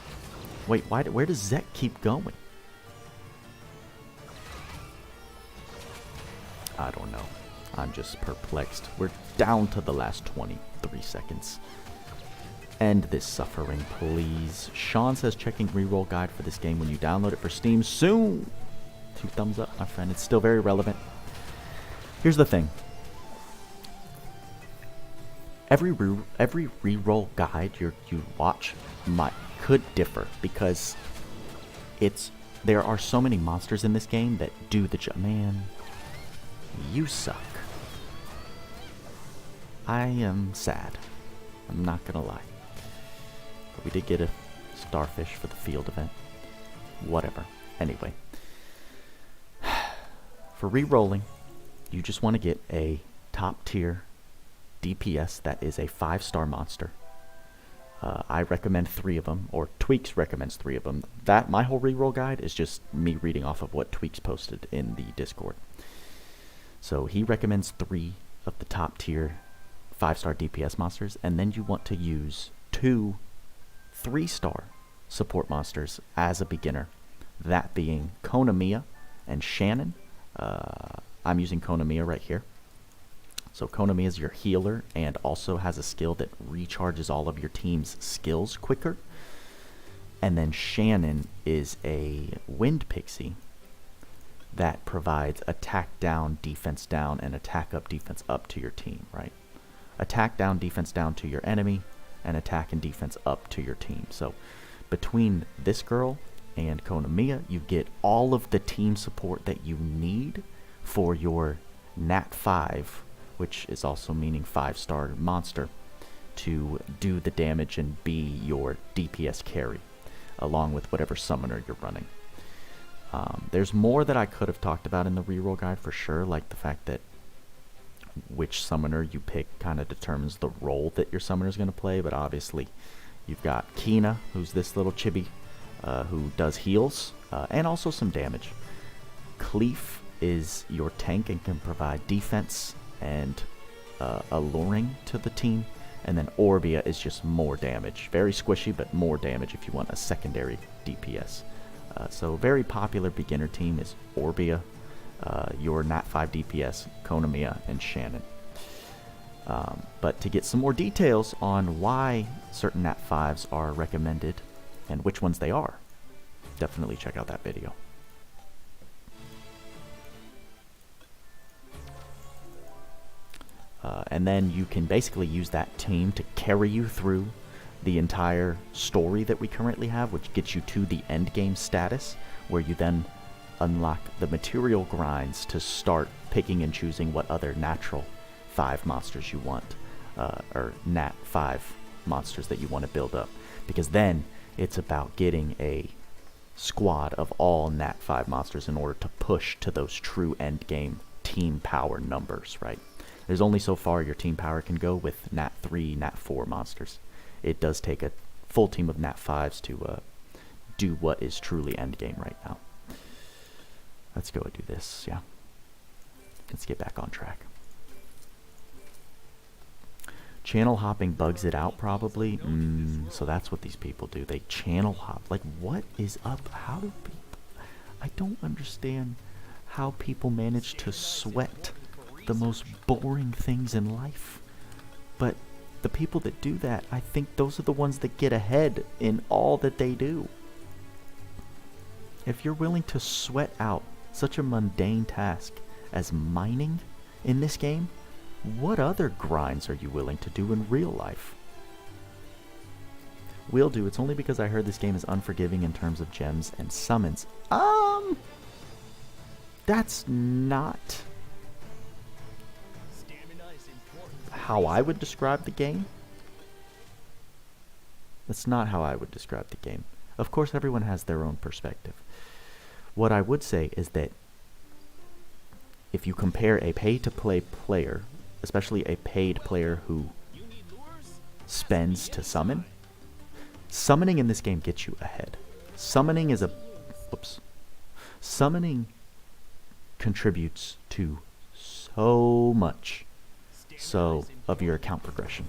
Wait, where does Zek keep going? I don't know. I'm just perplexed. We're down to the last 23 seconds. End this suffering, please. Sean says checking reroll guide for this game when you download it for Steam soon. 2 thumbs up, my friend. It's still very relevant. Here's the thing. Every reroll guide you watch could differ because there are so many monsters in this game that do the job. Man, you suck. I am sad. I'm not gonna lie. But we did get a starfish for the field event. Whatever. Anyway. For re-rolling, you just want to get a top tier DPS that is a 5-star monster. I recommend 3 of them, or Tweaks recommends 3 of them. My whole reroll guide is just me reading off of what Tweaks posted in the Discord. So he recommends 3 of the top tier 5-star DPS monsters, and then you want to use 2 3-star support monsters as a beginner. That being Konamiya and Shannon. I'm using Konamiya right here. So Konamiya is your healer and also has a skill that recharges all of your team's skills quicker. And then Shannon is a wind pixie that provides attack down, defense down, and attack up, defense up to your team, right? Attack down, defense down to your enemy. and attack and defense up to your team. So between this girl and Konamiya, you get all of the team support that you need for your Nat 5, which is also meaning 5-star monster, to do the damage and be your DPS carry, along with whatever summoner you're running. There's more that I could have talked about in the reroll guide for sure, like the fact that which summoner you pick kind of determines the role that your summoner is going to play, but obviously you've got Kina, who's this little chibi, who does heals, and also some damage. Cleef is your tank and can provide defense and alluring to the team, and then Orbia is just more damage. Very squishy, but more damage if you want a secondary DPS. So very popular beginner team is Orbia, your Nat 5 DPS, Konamiya, and Shannon. But to get some more details on why certain Nat 5s are recommended and which ones they are, definitely check out that video. And then you can basically use that team to carry you through the entire story that we currently have, which gets you to the end game status, where you then unlock the material grinds to start picking and choosing what other natural 5 monsters you want, or Nat 5 monsters that you want to build up. Because then it's about getting a squad of all Nat 5 monsters in order to push to those true end game team power numbers, right? There's only so far your team power can go with Nat 3, Nat 4 monsters. It does take a full team of Nat 5s to do what is truly endgame right now. Let's go and do this, yeah. Let's get back on track. Channel hopping bugs it out, probably. So that's what these people do. They channel hop. Like, what is up? How do people... I don't understand how people manage to sweat the most boring things in life. But the people that do that, I think those are the ones that get ahead in all that they do. If you're willing to sweat out such a mundane task as mining in this game, what other grinds are you willing to do in real life? Will do. It's only because I heard this game is unforgiving in terms of gems and summons. That's not how I would describe the game. That's not how I would describe the game. Of course, everyone has their own perspective. What I would say is that if you compare a pay-to-play player, especially a paid player who spends to summon, summoning in this game gets you ahead. Summoning is Summoning contributes to so much of your account progression.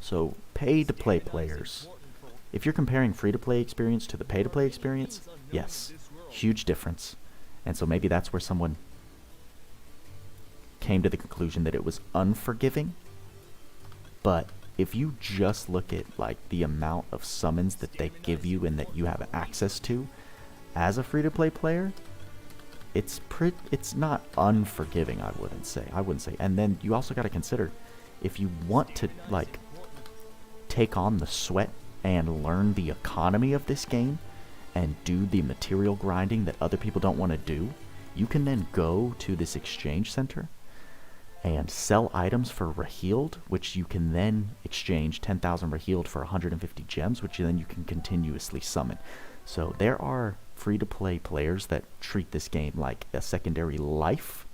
So pay-to-play players, if you're comparing free-to-play experience to the pay-to-play experience, yes, huge difference. And so maybe that's where someone came to the conclusion that it was unforgiving. But if you just look at like the amount of summons that they give you and that you have access to as a free-to-play player, it's not unforgiving, I wouldn't say. And then you also got to consider, if you want to like take on the sweat and learn the economy of this game and do the material grinding that other people don't want to do, you can then go to this exchange center and sell items for Rahil, which you can then exchange 10,000 Rahil for 150 gems, which then you can continuously summon. So there are free-to-play players that treat this game like a secondary life,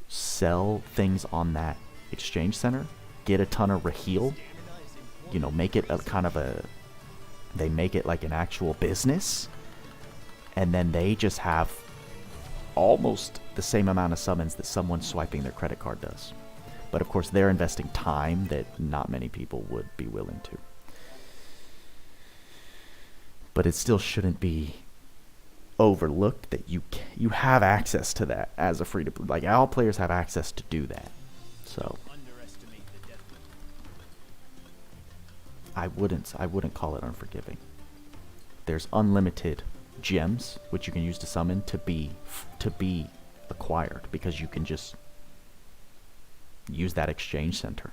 sell things on that exchange center, get a ton of Rahil, make it they make it like an actual business, and then they just have almost the same amount of summons that someone swiping their credit card does. But of course they're investing time that not many people would be willing to. But it still shouldn't be overlooked that you have access to that as a free-to-play. Like, all players have access to do that. So I wouldn't call it unforgiving. There's unlimited gems which you can use to summon to be acquired, because you can just use that exchange center.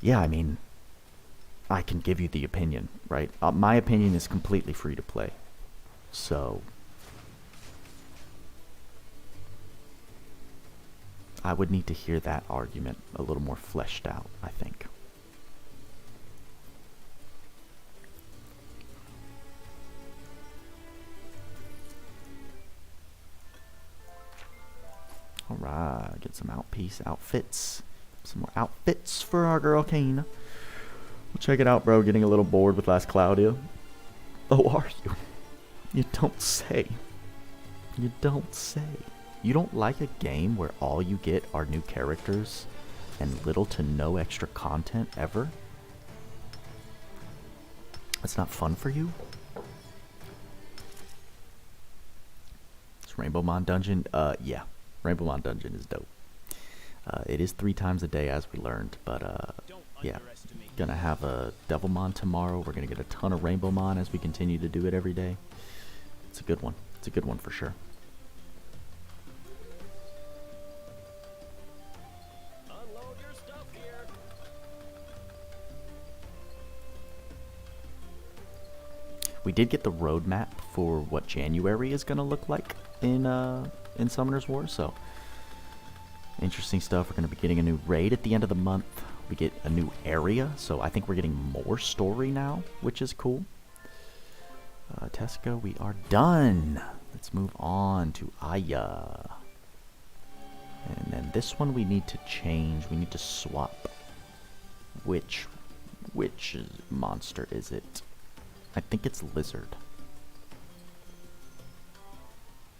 yeah, I mean, I can give you the opinion, right? My opinion is completely free to play. So I would need to hear that argument a little more fleshed out, I think. Alright, get some outfits. Some more outfits for our girl Kane. Well, check it out, bro. Getting a little bored with Last Claudia. Oh, are you? You don't say. You don't say. You don't like a game where all you get are new characters and little to no extra content ever? That's not fun for you? It's Rainbow Mon Dungeon? Yeah. Rainbow Mon Dungeon is dope. It is 3 times a day as we learned, but yeah. Gonna have a Devilmon tomorrow. We're gonna get a ton of Rainbowmon as we continue to do it every day. It's a good one. It's a good one for sure. Unload your stuff here. We did get the roadmap for what January is gonna look like in Summoner's War, so interesting stuff. We're gonna be getting a new raid at the end of the month. We get a new area, so I think we're getting more story now, which is cool. Tesco, we are done. Let's move on to Aya. And then this one we need to change. We need to swap. Which monster is it? I think it's Lizard.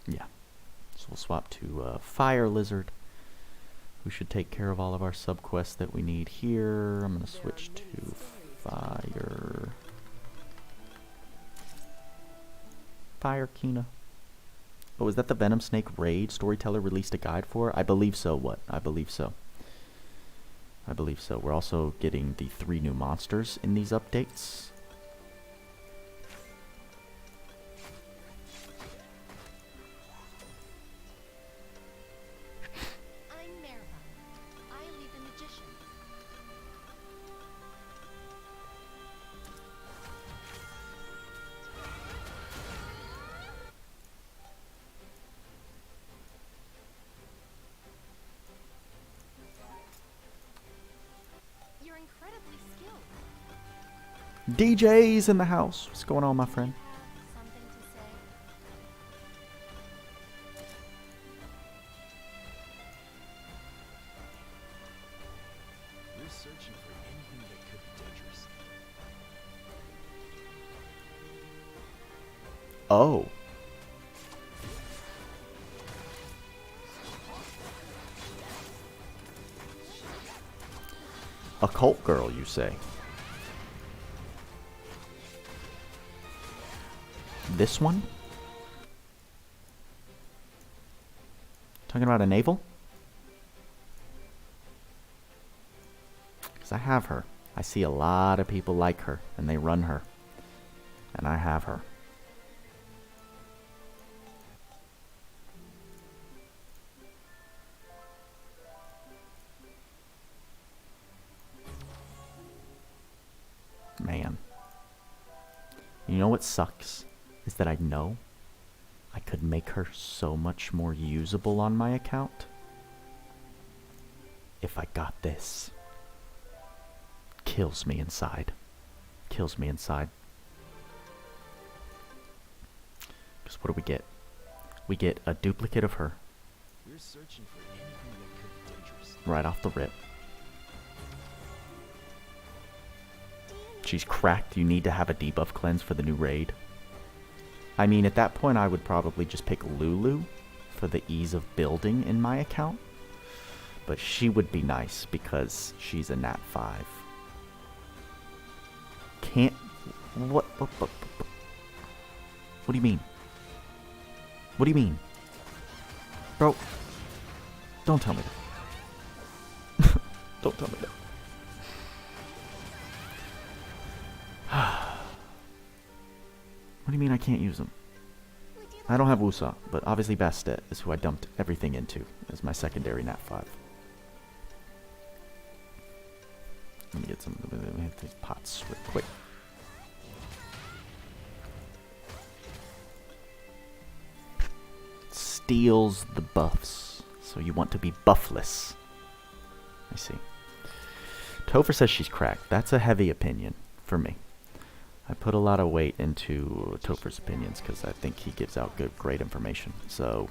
Yeah. So we'll swap to Fire Lizard. We should take care of all of our subquests that we need here. I'm going to switch to Fire. Fire Kina. Oh, is that the Venom Snake raid Storyteller released a guide for? I believe so. What? I believe so. I believe so. We're also getting the 3 new monsters in these updates. DJ's in the house. What's going on, my friend? Something to say? We're searching for anything that could be dangerous. Oh. A cult girl, you say? This one? Talking about a naval? Because I have her. I see a lot of people like her, and they run her. And I have her. Man. You know what sucks? Is that I know I could make her so much more usable on my account if I got this. Kills me inside. Kills me inside. Because what do we get? We get a duplicate of her. We're searching for anything that could be dangerous. Right off the rip. She's cracked. You need to have a debuff cleanse for the new raid. I mean, at that point, I would probably just pick Lulu for the ease of building in my account. But she would be nice because she's a Nat 5. Can't... What do you mean? What do you mean? Bro, don't tell me that. Don't tell me that. What do you mean I can't use them? I don't have Wusa, but obviously Bastet is who I dumped everything into as my secondary Nat 5. Let me get some. Let me hit these pots real quick. Steals the buffs. So you want to be buffless. I see. Topher says she's cracked. That's a heavy opinion for me. I put a lot of weight into Topher's opinions because I think he gives out great information. So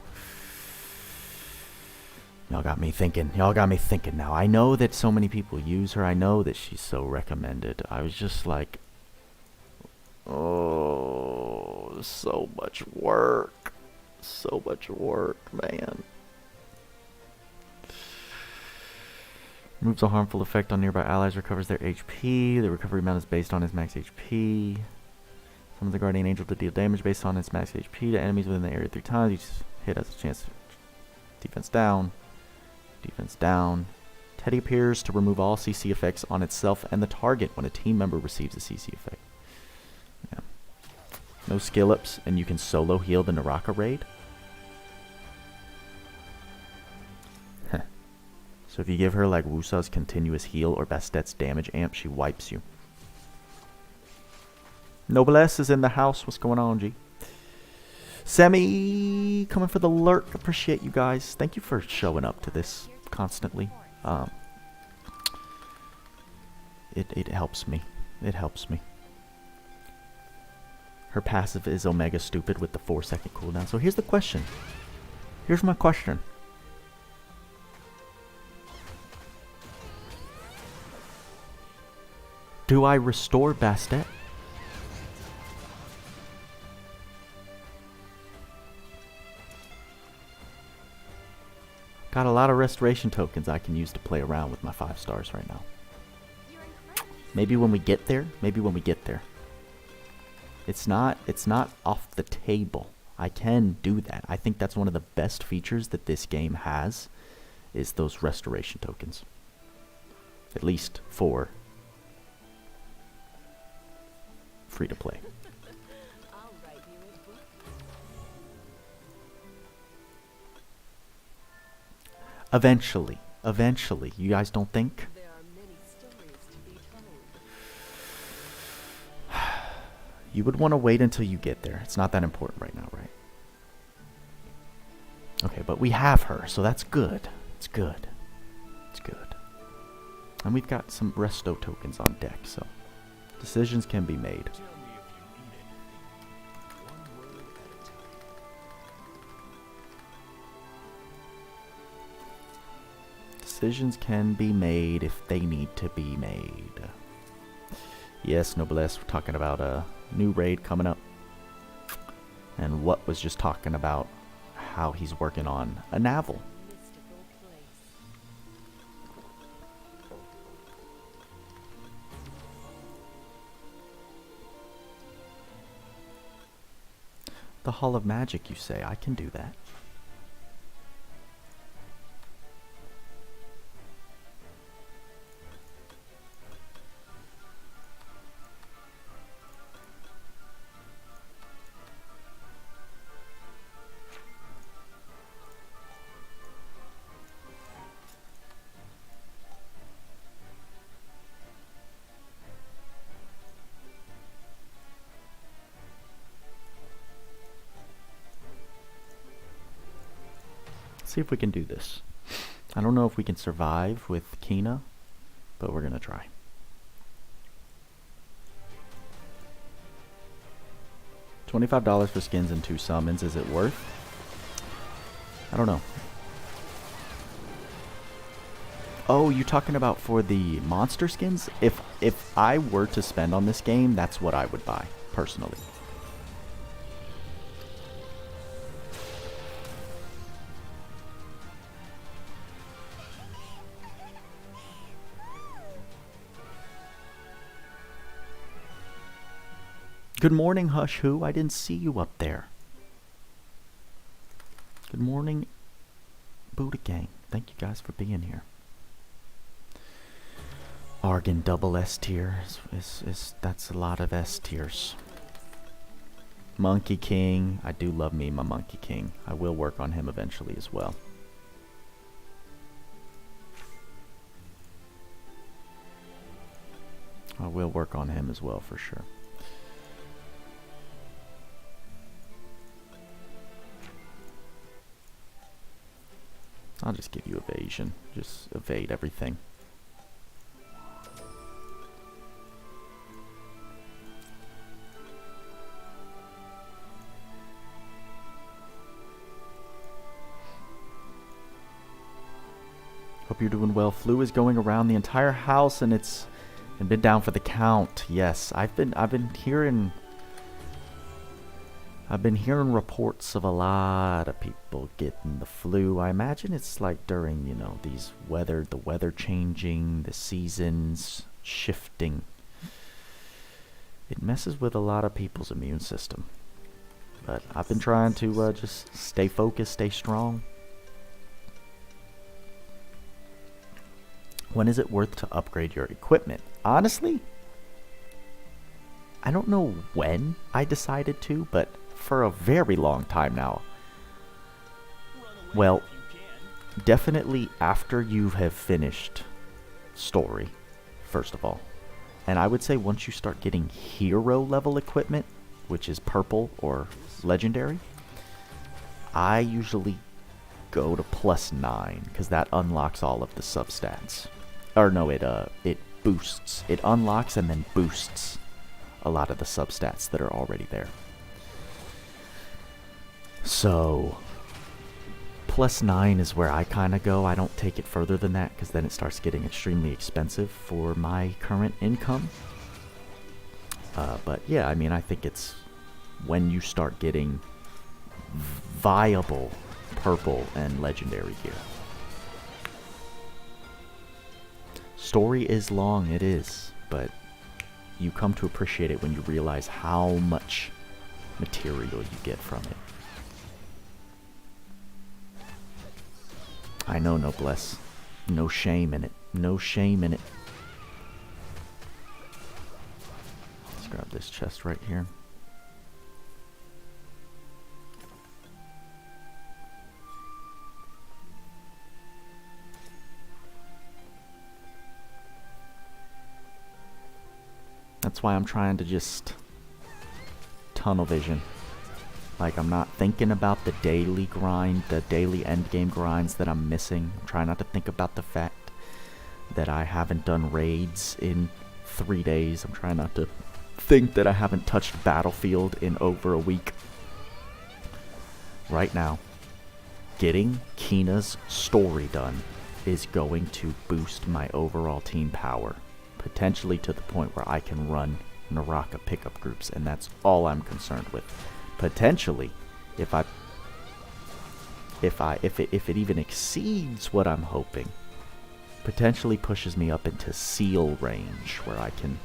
y'all got me thinking. Y'all got me thinking now. I know that so many people use her. I know that she's so recommended. I was just like, oh, so much work. So much work, man. Removes a harmful effect on nearby allies, recovers their HP. The recovery amount is based on his max HP. Summons the Guardian Angel to deal damage based on its max HP to enemies within the area 3 times. Each hit has a chance to defense down. Defense down. Teddy appears to remove all CC effects on itself and the target when a team member receives a CC effect. Yeah. No skill ups, and you can solo heal the Naraka raid. So if you give her like Wusa's continuous heal or Bastet's damage amp, she wipes you. Noblesse is in the house. What's going on, G? Semi coming for the lurk. Appreciate you guys. Thank you for showing up to this constantly. It helps me. It helps me. Her passive is Omega Stupid with the 4-second cooldown. So here's the question. Here's my question. Do I restore Bastet? Got a lot of restoration tokens I can use to play around with my 5 stars right now. Maybe when we get there. Maybe when we get there. It's not off the table. I can do that. I think that's one of the best features that this game has, is those restoration tokens. At least for free to play. Eventually. Eventually. You guys don't think? There are many stories to be told. You would want to wait until you get there. It's not that important right now, right? Okay, but we have her, so that's good. It's good. It's good. And we've got some resto tokens on deck, so decisions can be made. Tell me if you need anything. One word at a time. Decisions can be made if they need to be made. Yes, Noblesse, we're talking about a new raid coming up. And what was just talking about how he's working on a navel. Mystical place. The Hall of Magic, you say? I can do that. See if we can do this. I don't know if we can survive with Kina, but we're gonna try. $25 for skins and 2 summons. Is it worth? I don't know. Oh, you talking about for the monster skins? If I were to spend on this game, that's what I would buy personally. Good morning, Hush Who. I didn't see you up there. Good morning, Buddha Gang. Thank you guys for being here. Argon double S tier. That's a lot of S tiers. Monkey King. I do love me my Monkey King. I will work on him eventually as well. I will work on him as well for sure. I'll just give you evasion. Just evade everything. Hope you're doing well. Flu is going around the entire house and it's been down for the count. Yes, I've been hearing reports of a lot of people getting the flu. I imagine it's like during, you know, the weather changing, the seasons shifting. It messes with a lot of people's immune system. But I've been trying to just stay focused, stay strong. When is it worth to upgrade your equipment? Honestly, I don't know when I decided to, but for a very long time now. Well, definitely after you have finished story, first of all. And I would say once you start getting hero level equipment, which is purple or legendary, I usually go to +9 because that unlocks all of the substats. Or no, it boosts. It unlocks and then boosts a lot of the substats that are already there. So +9 is where I kind of go. I don't take it further than that because then it starts getting extremely expensive for my current income. But yeah, I mean, I think it's when you start getting viable purple and legendary gear. Story is long, it is, but you come to appreciate it when you realize how much material you get from it. I know, Noblesse. No shame in it. No shame in it. Let's grab this chest right here. That's why I'm trying to just tunnel vision. Like, I'm not thinking about the daily grind, the daily endgame grinds that I'm missing. I'm trying not to think about the fact that I haven't done raids in 3 days. I'm trying not to think that I haven't touched Battlefield in over a week. Right now, getting Kina's story done is going to boost my overall team power. Potentially to the point where I can run Naraka pickup groups, and that's all I'm concerned with. Potentially, if it even exceeds what I'm hoping, potentially pushes me up into seal range where I can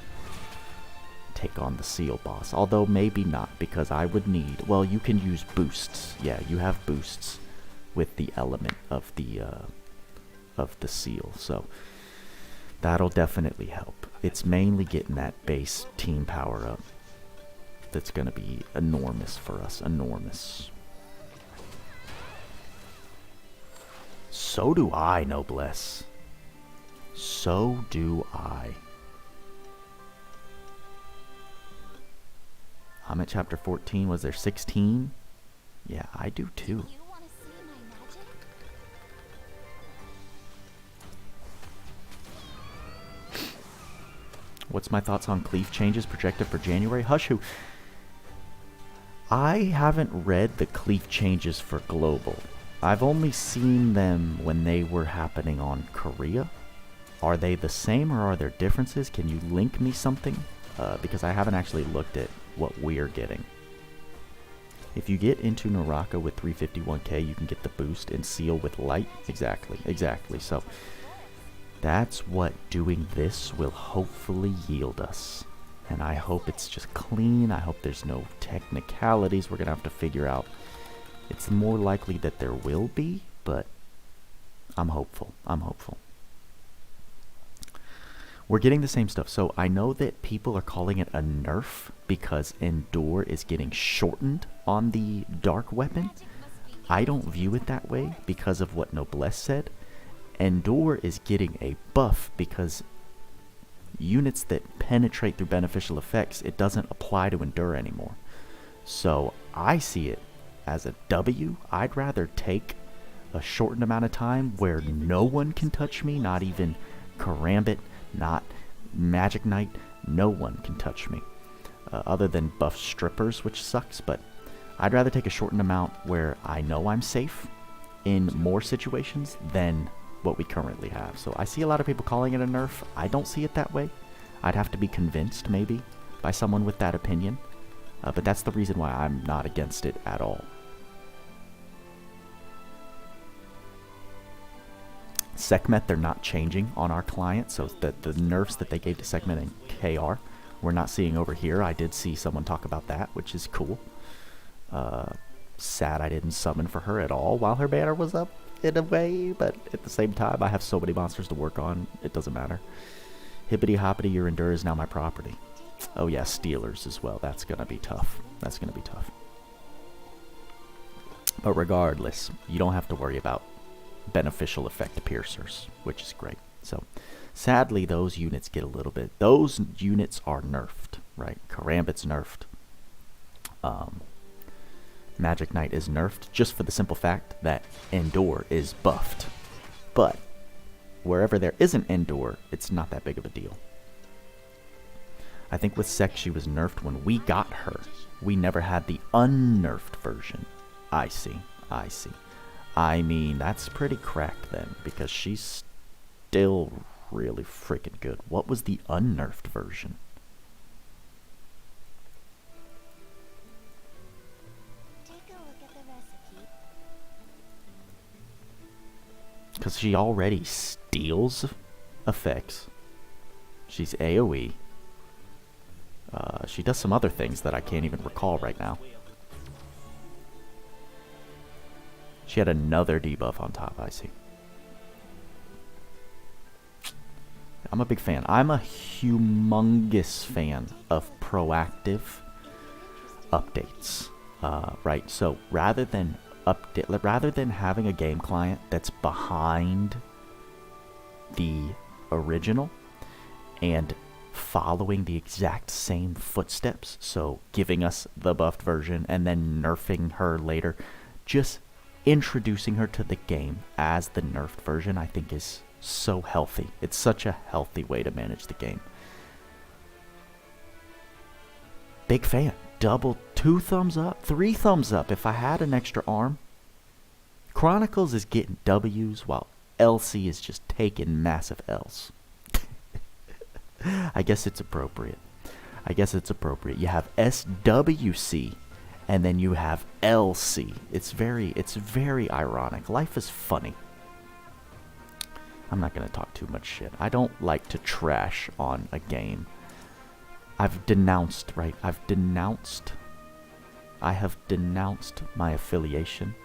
take on the seal boss. Although maybe not, because I would need, well, you can use boosts. Yeah, you have boosts with the element of the seal, so that'll definitely help. It's mainly getting that base team power up that's going to be enormous for us. Enormous. So do I, Noblesse. So do I. I'm at chapter 14. Was there 16? Yeah, I do too. What's my thoughts on cleave changes projected for January? Hush who. I haven't read the cleave changes for global. I've only seen them when they were happening on Korea. Are they the same or are there differences? Can you link me something? Because I haven't actually looked at what we're getting. If you get into Naraka with 351k, you can get the boost and seal with light. Exactly. So that's what doing this will hopefully yield us. And I hope it's just clean. I hope there's no technicalities we're going to have to figure out. It's more likely that there will be, but I'm hopeful. We're getting the same stuff. So I know that people are calling it a nerf because Endure is getting shortened on the dark weapon. I don't view it that way because of what Noblesse said. Endure is getting a buff because units that penetrate through beneficial effects, it doesn't apply to endure anymore. So I see it as a W. I'd rather take a shortened amount of time where no one can touch me, not even Karambit, not Magic Knight, no one can touch me. Other than buff strippers, which sucks, but I'd rather take a shortened amount where I know I'm safe in more situations than what we currently have. So I see a lot of people calling it a nerf. I don't see it that way. I'd have to be convinced, maybe, by someone with that opinion. But that's the reason why I'm not against it at all. Sekhmet, they're not changing on our client, so the nerfs that they gave to Sekhmet and KR, we're not seeing over here. I did see someone talk about that, which is cool. Sad I didn't summon for her at all while her banner was up, in a way, but at the same time, I have so many monsters to work on, it doesn't matter. Hippity hoppity, your endure is now my property. Oh yeah, Steelers as well. That's gonna be tough. That's gonna be tough. But regardless, you don't have to worry about beneficial effect piercers, which is great. So sadly, those units get a little bit. Those units are nerfed, right? Karambit's nerfed. Magic Knight is nerfed just for the simple fact that Endure is buffed. But wherever there isn't Endure, it's not that big of a deal. I think with Sek, she was nerfed when we got her. We never had the unnerfed version. I see. I see. I mean, that's pretty cracked then, because she's still really freaking good. What was the unnerfed version? Take a look at the recipe. Because she already steals effects. She's AoE. She does some other things that I can't even recall right now. She had another debuff on top, I see. I'm a big fan. I'm a humongous fan of proactive updates. Right, so rather than having a game client that's behind the original and following the exact same footsteps, so giving us the buffed version and then nerfing her later, just introducing her to the game as the nerfed version, I think is so healthy. It's such a healthy way to manage the game. Big fan. Double, 2 thumbs up, 3 thumbs up if I had an extra arm. Chronicles is getting W's while LC is just taking massive L's. I guess it's appropriate. I guess it's appropriate. You have SWC and then you have LC. It's very ironic. Life is funny. I'm not going to talk too much shit. I don't like to trash on a game. I've denounced, right? I have denounced my affiliation.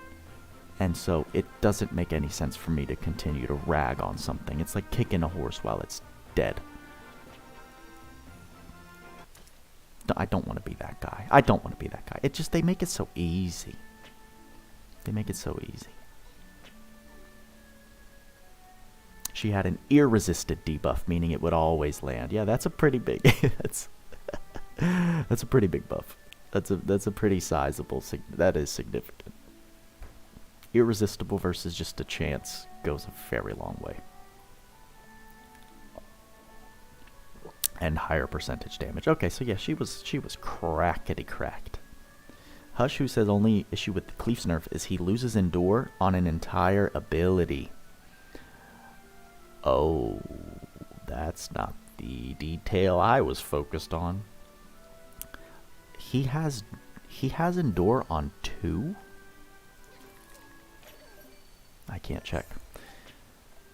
And so it doesn't make any sense for me to continue to rag on something. It's like kicking a horse while it's dead. I don't want to be that guy. I don't want to be that guy. It just, they make it so easy. They make it so easy. She had an irresisted debuff, meaning it would always land. Yeah, that's a pretty big. That's a pretty big buff. That's a pretty sizable. That is significant. Irresistible versus just a chance goes a very long way. And higher percentage damage. Okay, so yeah, she was crackety cracked. Hush, who says only issue with the Cleef's nerf is he loses Endure on an entire ability. Oh, that's not the detail I was focused on. He has Endure on 2? I can't check.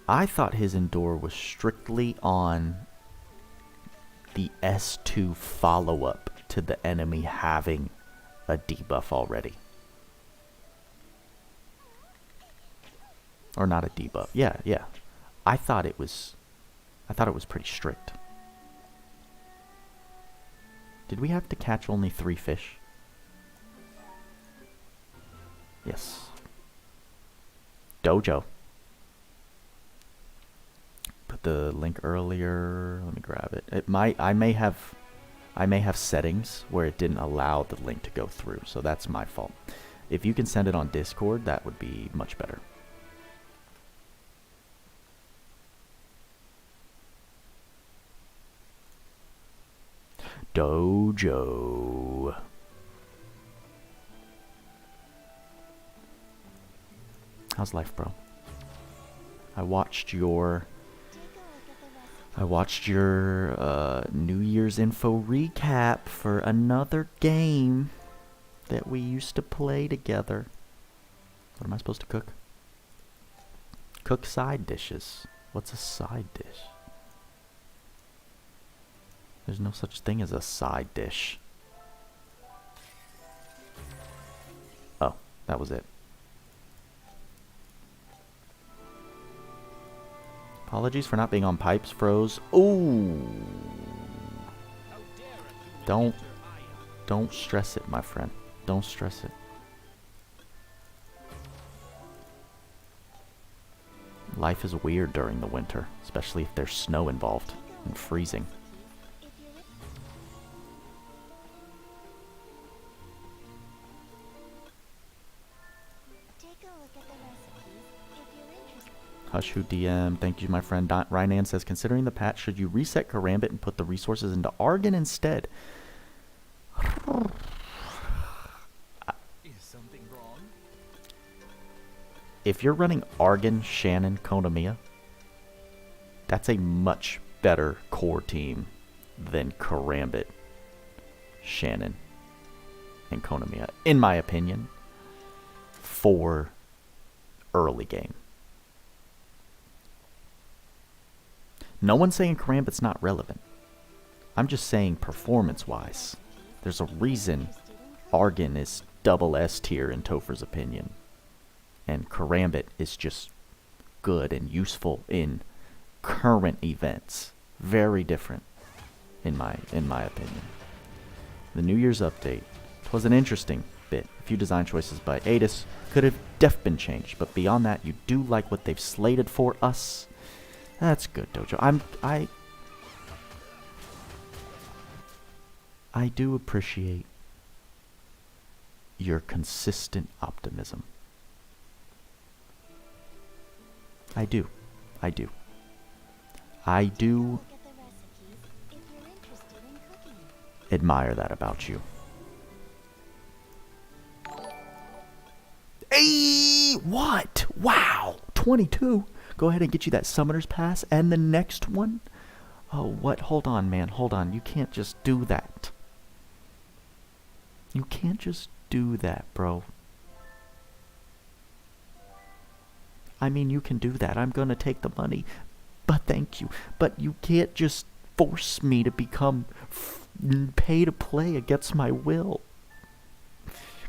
I thought his Endure was strictly on the S2 follow-up to the enemy having a debuff already. Or not a debuff. Yeah. I thought it was pretty strict. Did we have to catch only 3 fish? Yes. Dojo. the link earlier. Let me grab it. It might. I may have settings where it didn't allow the link to go through, so that's my fault. If you can send it on Discord, that would be much better. Dojo. How's life, bro? I watched your New Year's info recap for another game that we used to play together. What am I supposed to cook? Cook side dishes. What's a side dish? There's no such thing as a side dish. Oh, that was it. Apologies for not being on pipes, froze. Ooh. Don't stress it, my friend. Don't stress it. Life is weird during the winter, especially if there's snow involved and freezing. Hush who DM, thank you my friend. Rynan says, considering the patch, should you reset Karambit and put the resources into Argon instead? Is something wrong? If you're running Argon, Shannon, Konamiya, that's a much better core team than Karambit, Shannon, and Konamiya, in my opinion, for early game. No one's saying Karambit's not relevant. I'm just saying performance-wise. There's a reason Argon is double S tier in Topher's opinion. And Karambit is just good and useful in current events. Very different, in my opinion. The New Year's update. It was an interesting bit. A few design choices by Adis could have been changed, but beyond that, you do like what they've slated for us. That's good, Dojo. I do appreciate your consistent optimism. I do. I do admire that about you. Hey, what? Wow, 22. Go ahead and get you that Summoner's Pass and the next one. Oh, what? Hold on, man. Hold on. You can't just do that. You can't just do that, bro. I mean, you can do that. I'm gonna take the money. But thank you. But you can't just force me to become pay to play against my will.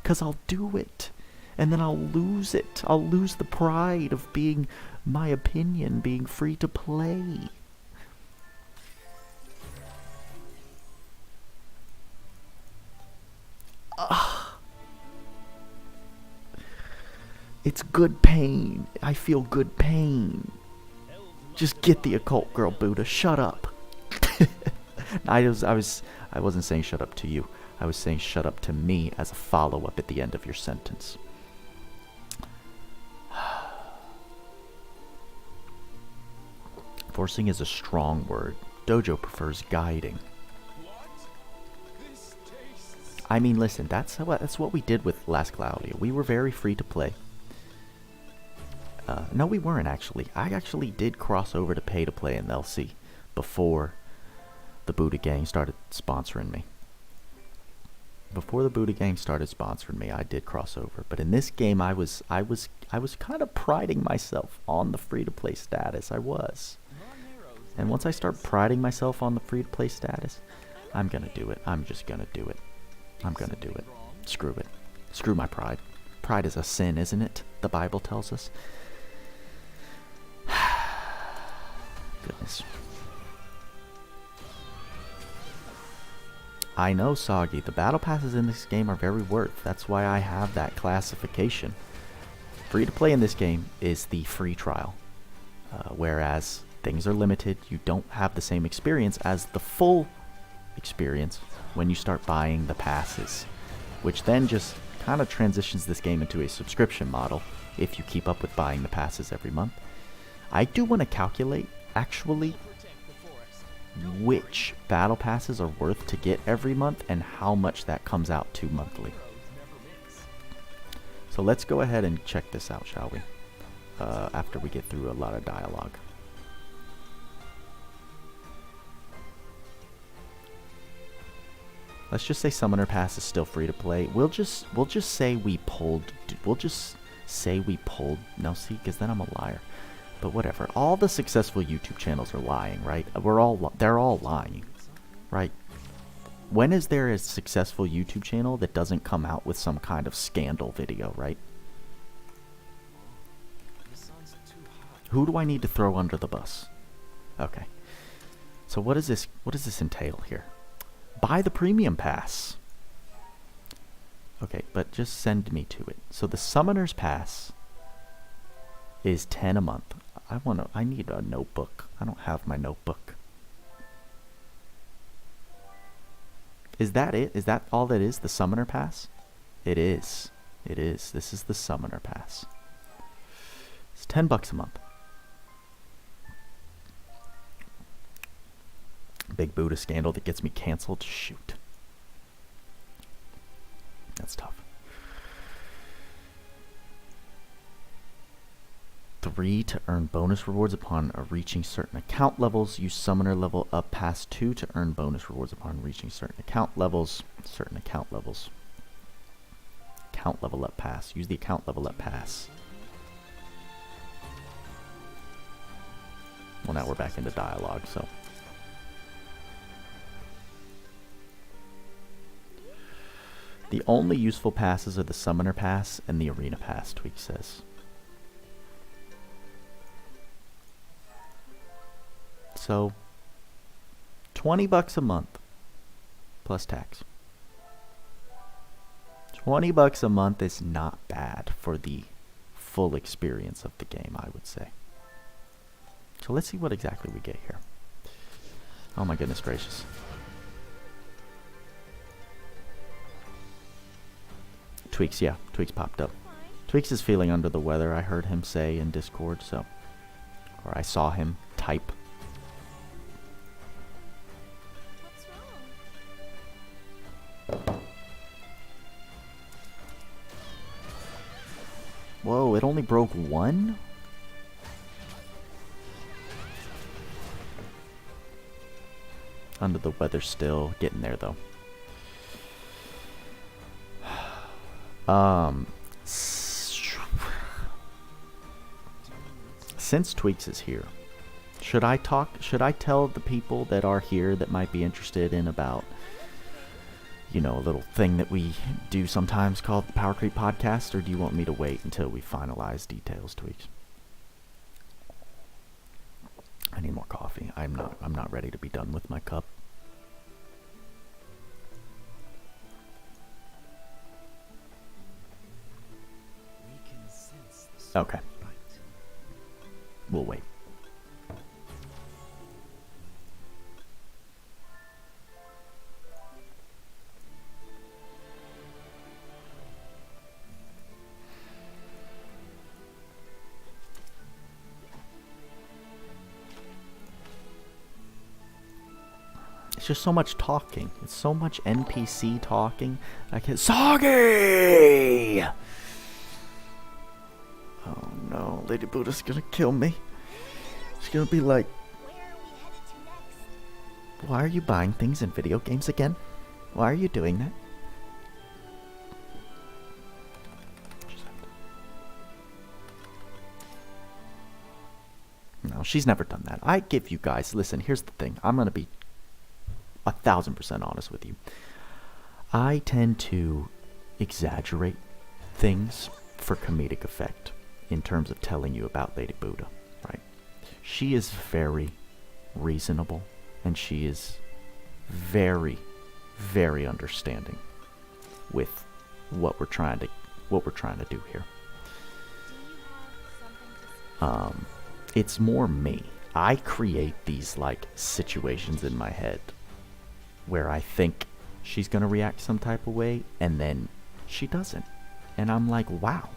'Cause I'll do it. And then I'll lose it. I'll lose the pride of being my opinion, being free to play. It's good pain. I feel good pain. Just get the occult girl, Buddha. Shut up. I wasn't saying shut up to you. I was saying shut up to me as a follow-up at the end of your sentence. Forcing is a strong word. Dojo prefers guiding. I mean, listen, that's what we did with Last Claudia. We were very free to play. No, we weren't actually. I actually did cross over to pay to play in LC before the Buddha Gang started sponsoring me. Before the Buddha Gang started sponsoring me, I did cross over. But in this game, I was kind of priding myself on the free to play status. I was. And once I start priding myself on the free to play status, I'm gonna do it. I'm just gonna do it. I'm gonna do it. Screw it. Screw my pride. Pride is a sin, isn't it? The Bible tells us. Goodness. I know, Soggy. The battle passes in this game are very worth. That's why I have that classification. Free to play in this game is the free trial. Whereas things are limited. You don't have the same experience as the full experience when you start buying the passes, which then just kind of transitions this game into a subscription model if you keep up with buying the passes every month. I do want to calculate, actually, which battle passes are worth to get every month and how much that comes out to monthly. So let's go ahead and check this out, shall we? After we get through a lot of dialogue. Let's just say Summoner Pass is still free to play. We'll just say we pulled. No, see, because then I'm a liar. But whatever. All the successful YouTube channels are lying, right? They're all lying, right? When is there a successful YouTube channel that doesn't come out with some kind of scandal video, right? Who do I need to throw under the bus? Okay. So what does this entail here? Buy the premium pass. Okay, but just send me to it. So the Summoner's Pass is 10 a month. I need a notebook. I don't have my notebook. Is that it? Is that all that is? The Summoner Pass? It is. It is. This is the Summoner Pass. It's $10 a month. Big Buddha scandal that gets me canceled. Shoot. That's tough. 3 to earn bonus rewards upon reaching certain account levels. Use Summoner Level Up Pass 2 to earn bonus rewards upon reaching certain account levels. Account Level Up Pass. Use the Account Level Up Pass. Well, now we're back into dialogue, so. The only useful passes are the Summoner Pass and the Arena Pass, Tweak says. So, $20 a month plus tax. $20 a month is not bad for the full experience of the game, I would say. So let's see what exactly we get here. Oh my goodness gracious. Tweaks, yeah, Tweaks popped up. Tweaks is feeling under the weather, I heard him say in Discord, so. Or I saw him type. What's wrong? Whoa, it only broke 1? Under the weather still. Getting there, though. Since Tweaks is here, should I tell the people that are here that might be interested in about, you know, a little thing that we do sometimes called the Power Creep Podcast, or do you want me to wait until we finalize details, Tweaks? I need more coffee. I'm not ready to be done with my cup. Okay. We'll wait. It's just so much talking. It's so much NPC talking. I can't. Soggy! Oh no, Lady Buddha's gonna kill me. She's gonna be like, Where are we headed to next? why are you buying things in video games again? Why are you doing that? No, she's never done that. I give you guys, listen, here's the thing. I'm gonna be 1000% honest with you. I tend to exaggerate things for comedic effect in terms of telling you about Lady Buddha, right? She is very reasonable, and she is very, very understanding with what we're trying to do here. Do you have something to say? It's more me. I create these like situations in my head where I think she's gonna react some type of way, and then she doesn't, and I'm like, wow.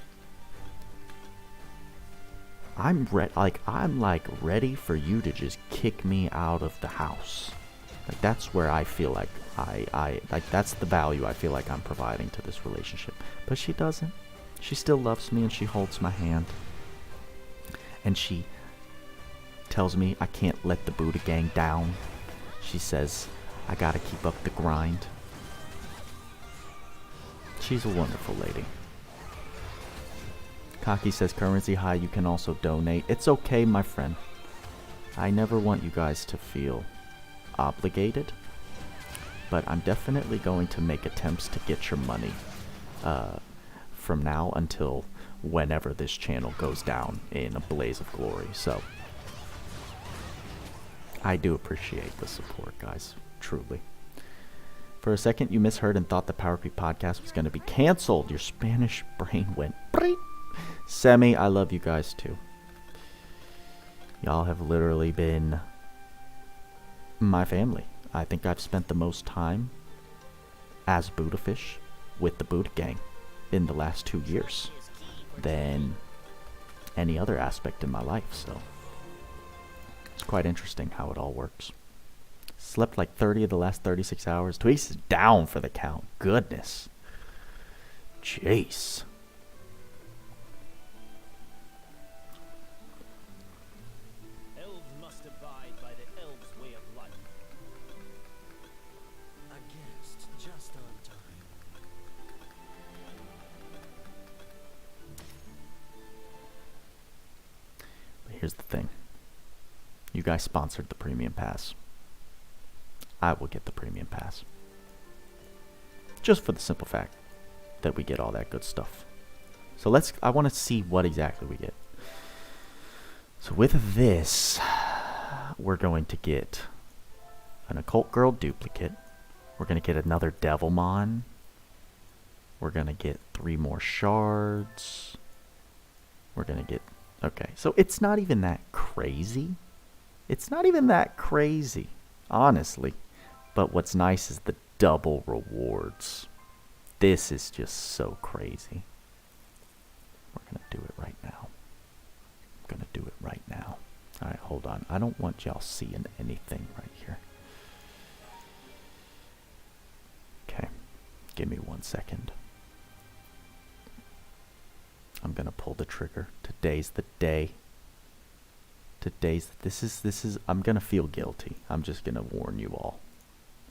I'm ready for you to just kick me out of the house. Like that's where I feel like I like that's the value I feel like I'm providing to this relationship. But she doesn't. She still loves me and she holds my hand. And she tells me I can't let the Buddha gang down. She says I gotta keep up the grind. She's a wonderful lady. Kaki says currency high, you can also donate. It's okay, my friend. I never want you guys to feel obligated, but I'm definitely going to make attempts to get your money from now until whenever this channel goes down in a blaze of glory. So I do appreciate the support, guys, truly. For a second you misheard and thought the Power Creep podcast was going to be canceled. Your Spanish brain went breep. Semi, I love you guys too. Y'all have literally been my family. I think I've spent the most time as Buddha Fish with the Buddha Gang in the last 2 years than any other aspect in my life, so it's quite interesting how it all works. Slept like 30 of the last 36 hours. Tweaks is down for the count. Goodness. Jeez. Elves must abide by the elves' way of life. A guest just on time. But here's the thing. You guys sponsored the premium pass. I will get the premium pass. Just for the simple fact that we get all that good stuff. So I want to see what exactly we get. So with this, we're going to get an Occult Girl duplicate. We're going to get another Devilmon. We're going to get 3 more shards. We're going to get... Okay, so it's not even that crazy. It's not even that crazy, honestly. But what's nice is the double rewards. This is just so crazy. We're going to do it right now. I'm going to do it right now. Alright, hold on. I don't want y'all seeing anything right here. Okay. Give me 1 second. I'm going to pull the trigger. Today's the day. This is I'm going to feel guilty. I'm just going to warn you all.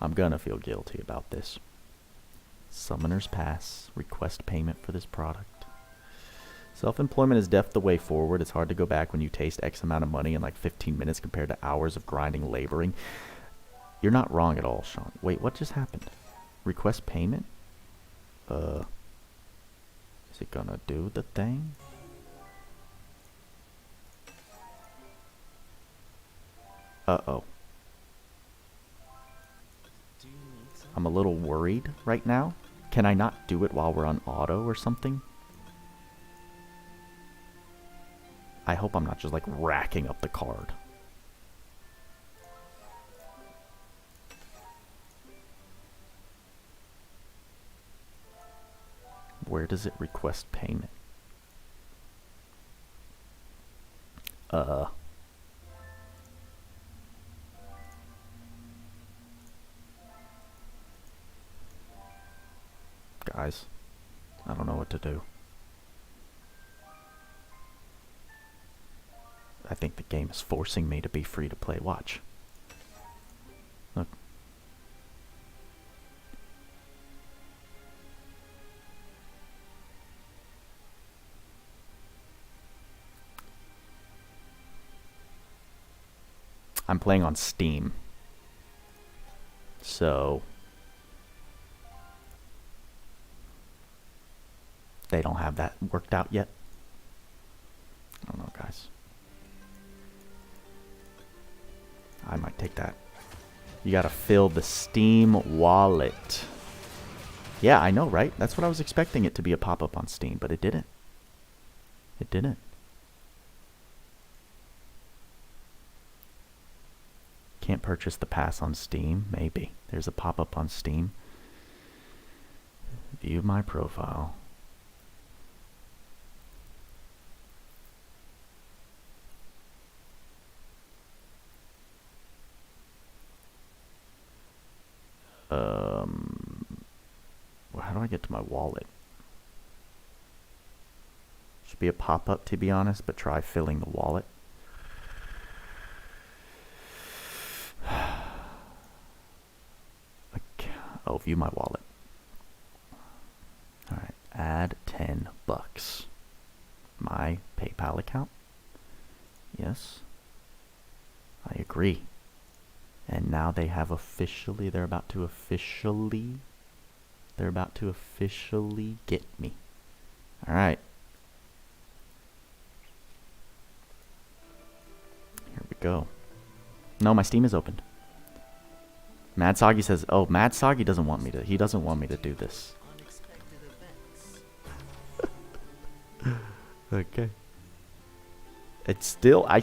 I'm going to feel guilty about this. Summoner's Pass. Request payment for this product. Self-employment is def the way forward. It's hard to go back when you taste X amount of money in like 15 minutes compared to hours of grinding, laboring. You're not wrong at all, Sean. Wait, what just happened? Request payment? Is it gonna do the thing? Uh-oh. I'm a little worried right now. Can I not do it while we're on auto or something? I hope I'm not just like racking up the card. Where does it request payment? Guys, I don't know what to do. I think the game is forcing me to be free to play. Watch. Look. I'm playing on Steam. So they don't have that worked out yet. I don't know, guys. I might take that. You gotta fill the Steam wallet. Yeah, I know, right? That's what I was expecting it to be, a pop-up on Steam, but it didn't. It didn't. Can't purchase the pass on Steam. Maybe. There's a pop-up on Steam. View my profile. Well, how do I get to my wallet? Should be a pop-up, to be honest, but try filling the wallet. Okay. Oh, view my wallet. Alright, add $10. My PayPal account. Yes. I agree. And now they have officially, they're about to officially get me. Alright. Here we go. No, my Steam is opened. Mad Soggy says, oh, Mad Soggy doesn't want me to, he doesn't want me to do this. Okay. It's still, I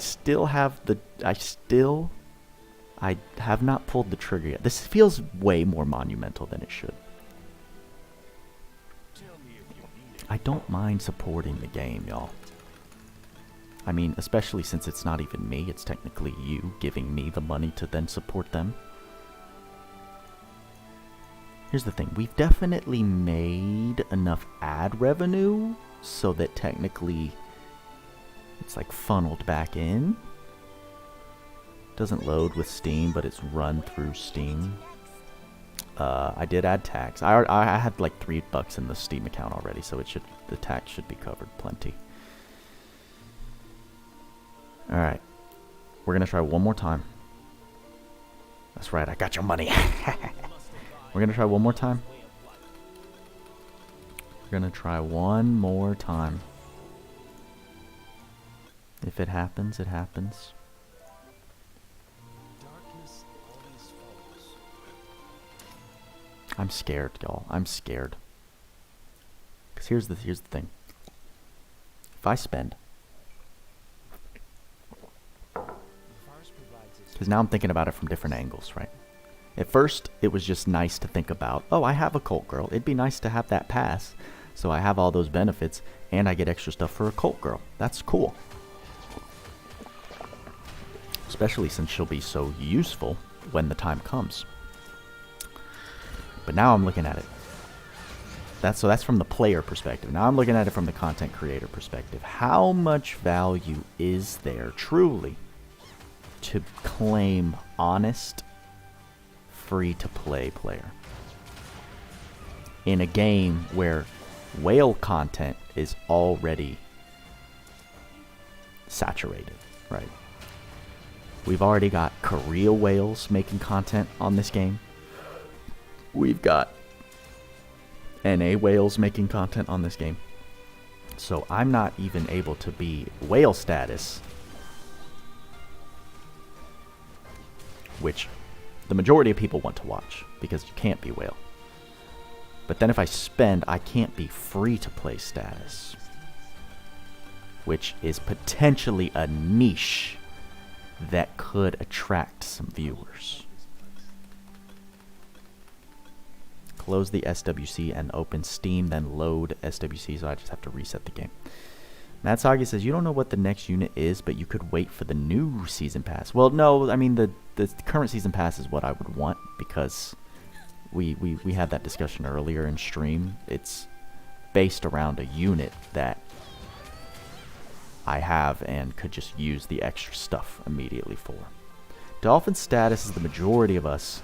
have not pulled the trigger yet. This feels way more monumental than it should. I don't mind supporting the game, y'all. I mean, especially since it's not even me, it's technically you giving me the money to then support them. Here's the thing, we've definitely made enough ad revenue so that technically it's like funneled back in. Doesn't load with Steam, but it's run through Steam. I did add tax. I had like $3 in the Steam account already, so it should, the tax should be covered plenty. All right, we're gonna try one more time. That's right, I got your money. We're gonna try one more time. We're gonna try one more time. If it happens, it happens. I'm scared, y'all. I'm scared. Cause here's the thing. If I spend, because now I'm thinking about it from different angles, right? At first, it was just nice to think about, oh, I have a cult girl. It'd be nice to have that pass, so I have all those benefits, and I get extra stuff for a cult girl. That's cool. Especially since she'll be so useful when the time comes. But now I'm looking at it. That's from the player perspective. Now I'm looking at it from the content creator perspective. How much value is there truly to claim honest, free-to-play player in a game where whale content is already saturated, right? We've already got Korea whales making content on this game. We've got NA whales making content on this game. So I'm not even able to be whale status, which the majority of people want to watch because you can't be whale. But then if I spend, I can't be free to play status, which is potentially a niche that could attract some viewers. Close the SWC and open Steam, then load SWC, so I just have to reset the game. Matt Sagi says, you don't know what the next unit is, but you could wait for the new season pass. Well, no, I mean, the current season pass is what I would want, because we had that discussion earlier in stream. It's based around a unit that I have and could just use the extra stuff immediately for. Dolphin status is the majority of us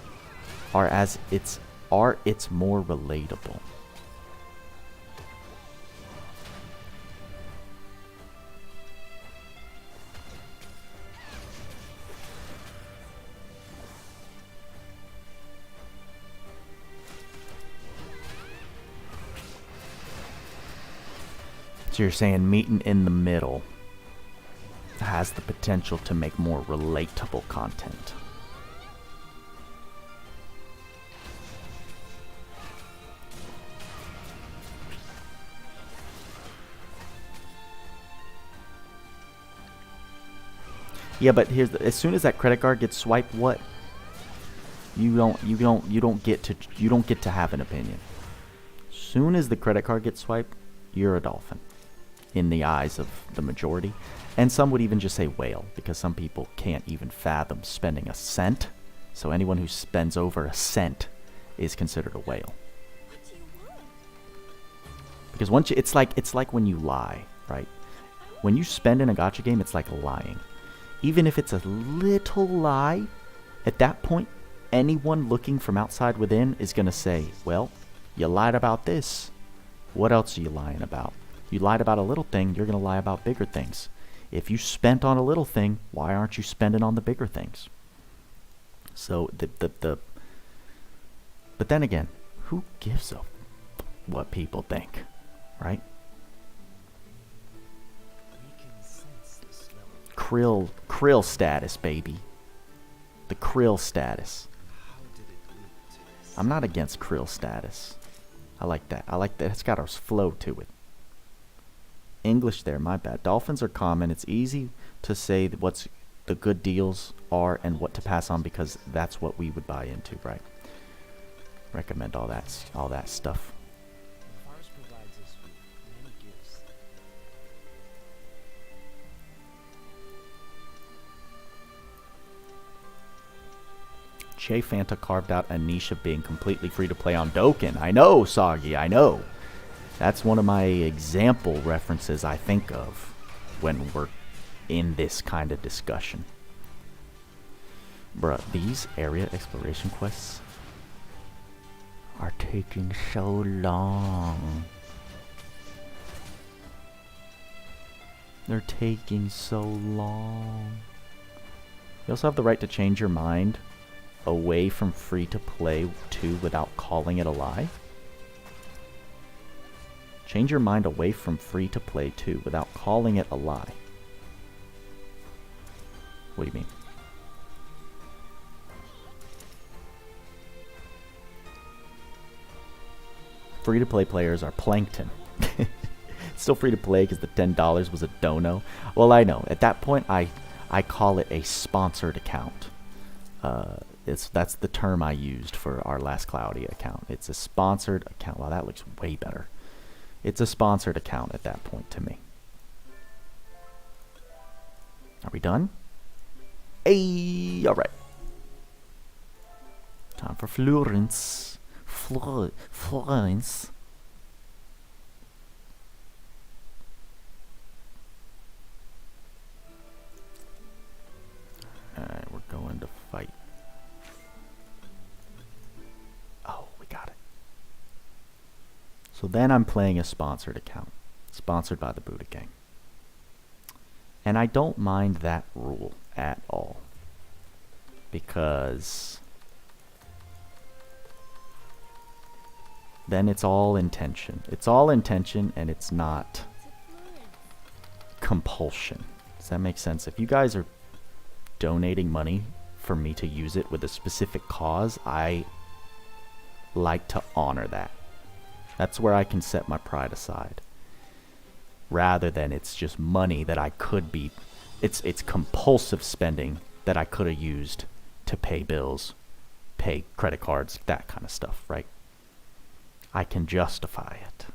are as it's more relatable. So you're saying meeting in the middle has the potential to make more relatable content. Yeah, but here's as soon as that credit card gets swiped, what? You don't get to have an opinion. Soon as the credit card gets swiped, you're a dolphin in the eyes of the majority. And some would even just say whale, because some people can't even fathom spending a cent. So anyone who spends over a cent is considered a whale. What do you want? Because it's like when you lie, right? When you spend in a gacha game, it's like lying. Even if it's a little lie, at that point, anyone looking from outside within is going to say, well, you lied about this. What else are you lying about? You lied about a little thing, you're going to lie about bigger things. If you spent on a little thing, why aren't you spending on the bigger things? So but then again, who gives a what people think, right? We can sense the smell of Krill status, baby. The krill status. how did it lead to this? I'm not against krill status. I like that. It's got a flow to it. English there, my bad. Dolphins are common. It's easy to say what's the good deals are and what to pass on because that's what we would buy into, right? Recommend all that stuff. The forest provides us with many gifts. Che Fanta carved out a niche of being completely free to play on Dokkan. I know, Soggy, I know. That's one of my example references I think of when we're in this kind of discussion. Bruh, these area exploration quests are taking so long. They're taking so long. You also have the right to change your mind away from free to play to without calling it a lie. Change your mind away from free to play to without calling it a lie. What do you mean? Free to play players are plankton. It's still free to play because the $10 was a dono. Well, I know. At that point, I call it a sponsored account. That's the term I used for our last Cloudy account. It's a sponsored account. Wow, that looks way better. It's a sponsored account at that point to me. Are we done? Hey, all right. Time for Florence. Florence. Alright, we're going to fight. Oh, we got it. So then I'm playing a sponsored account. Sponsored by the Buddha Gang. And I don't mind that rule at all. Because then it's all intention. It's all intention and it's not compulsion. Does that make sense? If you guys are donating money for me to use it with a specific cause, I like to honor that. That's where I can set my pride aside. Rather than it's just money that I could be, it's compulsive spending that I could have used to pay bills, pay credit cards, that kind of stuff, right? I can justify it.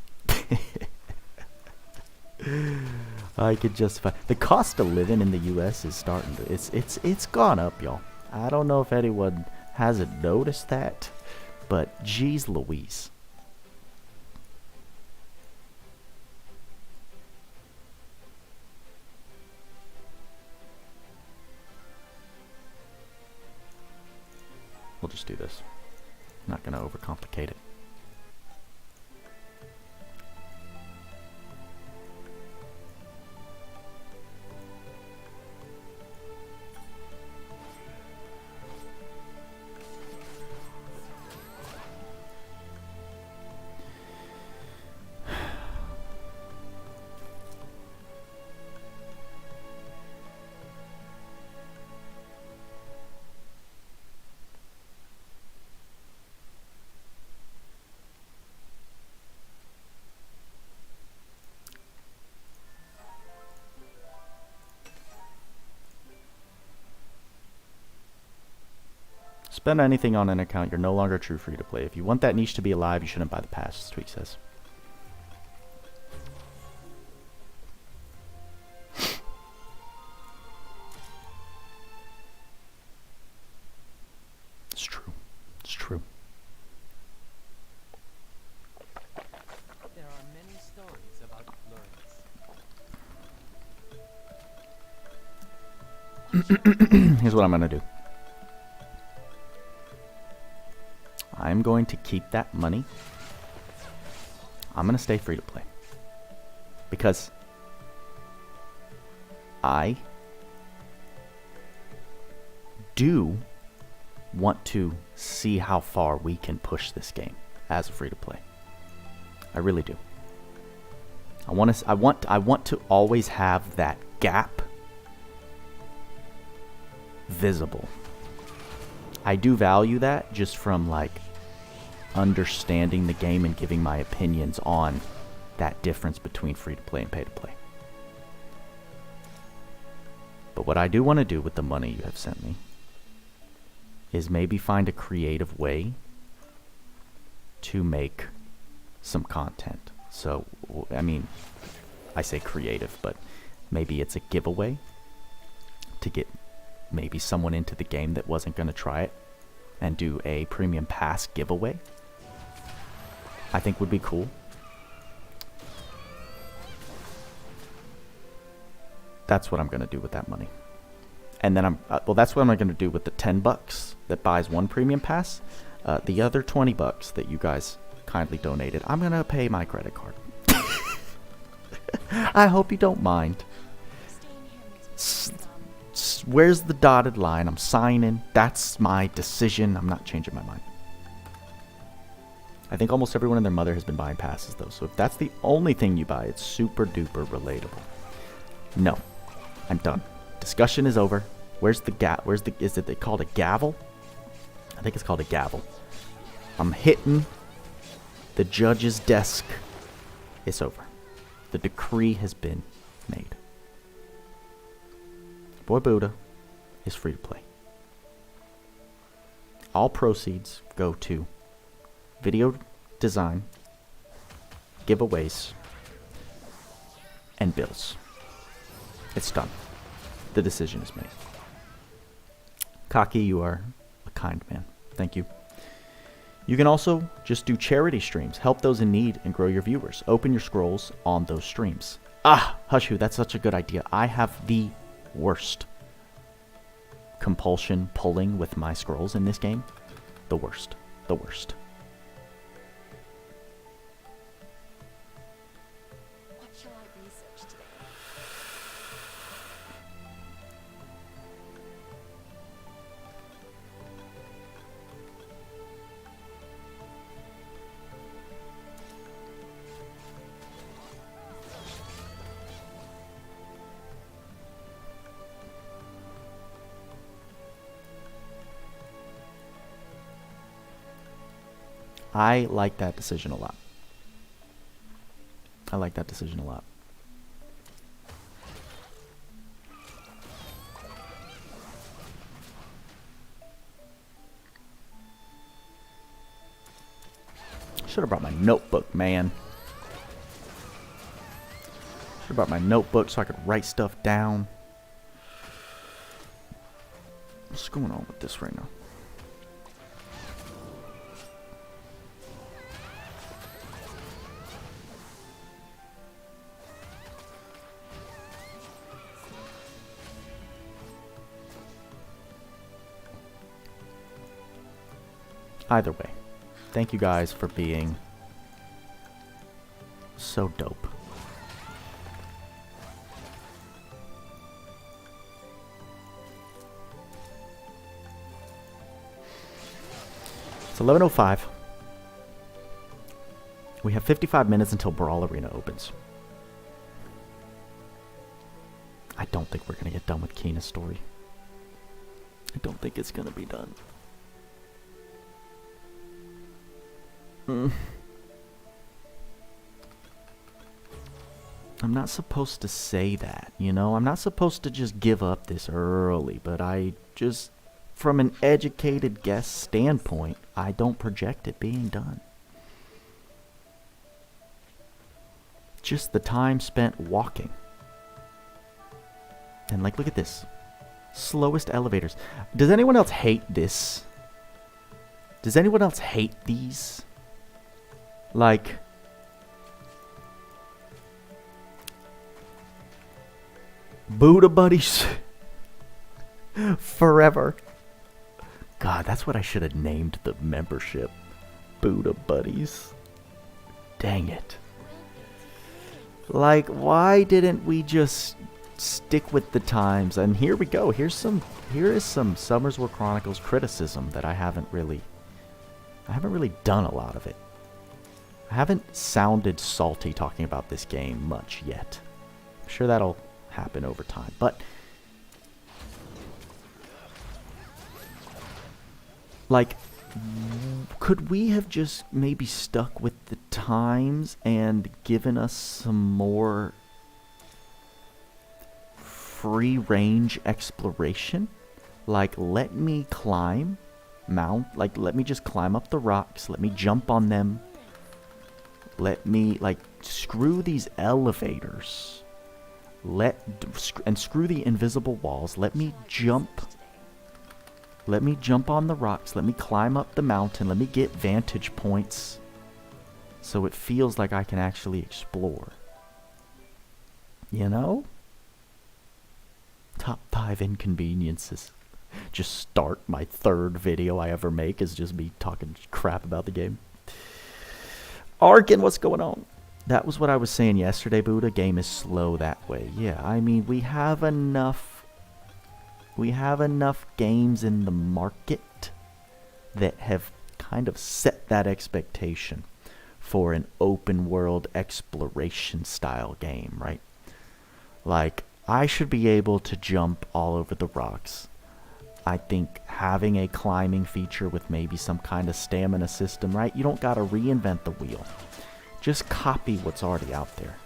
I could justify. The cost of living in the U.S. is starting to. It's gone up, y'all. I don't know if anyone hasn't noticed that, but geez Louise. We'll just do this. I'm not gonna overcomplicate it. Spend anything on an account, you're no longer true free to play. If you want that niche to be alive, you shouldn't buy the pass, Tweak says. It's true. It's true. There are many stories about blurs. Here's what I'm gonna do. I'm going to keep that money. I'm gonna stay free to play. Because I do want to see how far we can push this game as a free to play. I really do. I want to always have that gap visible. I do value that just from like understanding the game and giving my opinions on that difference between free to play and pay to play. But what I do want to do with the money you have sent me is maybe find a creative way to make some content. So, I mean, I say creative, but maybe it's a giveaway to get maybe someone into the game that wasn't going to try it and do a premium pass giveaway. I think would be cool. That's what I'm going to do with that money. And then well, that's what I'm going to do with the $10 that buys one premium pass. The other $20 that you guys kindly donated, I'm going to pay my credit card. I hope you don't mind. Where's the dotted line? I'm signing. That's my decision. I'm not changing my mind. I think almost everyone and their mother has been buying passes, though. So if that's the only thing you buy, it's super duper relatable. No. I'm done. Discussion is over. Where's the is it called a gavel? I think it's called a gavel. I'm hitting the judge's desk. It's over. The decree has been made. Boy Buddha is free to play. All proceeds go to video design, giveaways, and bills. It's done. The decision is made. Kaki, you are a kind man. Thank you. You can also just do charity streams, help those in need, and grow your viewers. Open your scrolls on those streams. Ah, Hushu, that's such a good idea. I have the worst compulsion pulling with my scrolls in this game. The worst. The worst. What shall I research today? I like that decision a lot. I like that decision a lot. Should have brought my notebook, man. Should have brought my notebook so I could write stuff down. What's going on with this right now? Either way, thank you guys for being so dope. It's 11:05. We have 55 minutes until Brawl Arena opens. I don't think we're going to get done with Keena's story. I don't think it's going to be done. I'm not supposed to say that, you know? I'm not supposed to just give up this early, but I just from an educated guess standpoint, I don't project it being done. Just the time spent walking. And like, look at this. Slowest elevators. Does anyone else hate this? Does anyone else hate these? Like, Buddha buddies forever. God, that's what I should have named the membership. Buddha buddies. Dang it. Like, why didn't we just stick with the times? And here we go. Here is some Summers War Chronicles criticism that I haven't really done a lot of it. I haven't sounded salty talking about this game much yet. I'm sure that'll happen over time. But like, could we have just maybe stuck with the times and given us some more free range exploration? Like, let me climb, like, let me just climb up the rocks, let me jump on them, let me, like, screw these elevators, and screw the invisible walls, let me jump on the rocks, let me climb up the mountain, let me get vantage points so it feels like I can actually explore. You know? Top 5 inconveniences. Just start my 3rd video I ever make is just me talking crap about the game. Arkin, what's going on? That was what I was saying yesterday, Buddha. Game is slow that way. Yeah, I mean, we have enough games in the market that have kind of set that expectation for an open world exploration style game, right? Like, I should be able to jump all over the rocks. I think having a climbing feature with maybe some kind of stamina system, right? You don't gotta reinvent the wheel. Just copy what's already out there.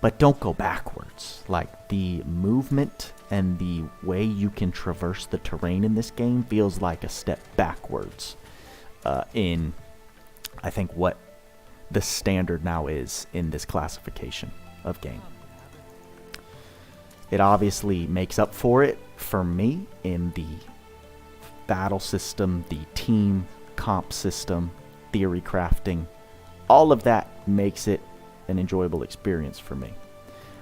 But don't go backwards. Like, the movement and the way you can traverse the terrain in this game feels like a step backwards in, I think, what the standard now is in this classification of game. It obviously makes up for it for me in the battle system, the team comp system, theory crafting. All of that makes it an enjoyable experience for me.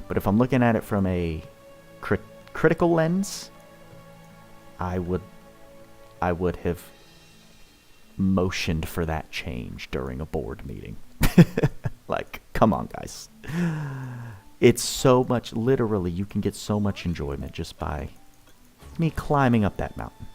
But if I'm looking at it from a critical lens, I would have motioned for that change during a board meeting. Like, come on, guys. It's so much, literally, you can get so much enjoyment just by me climbing up that mountain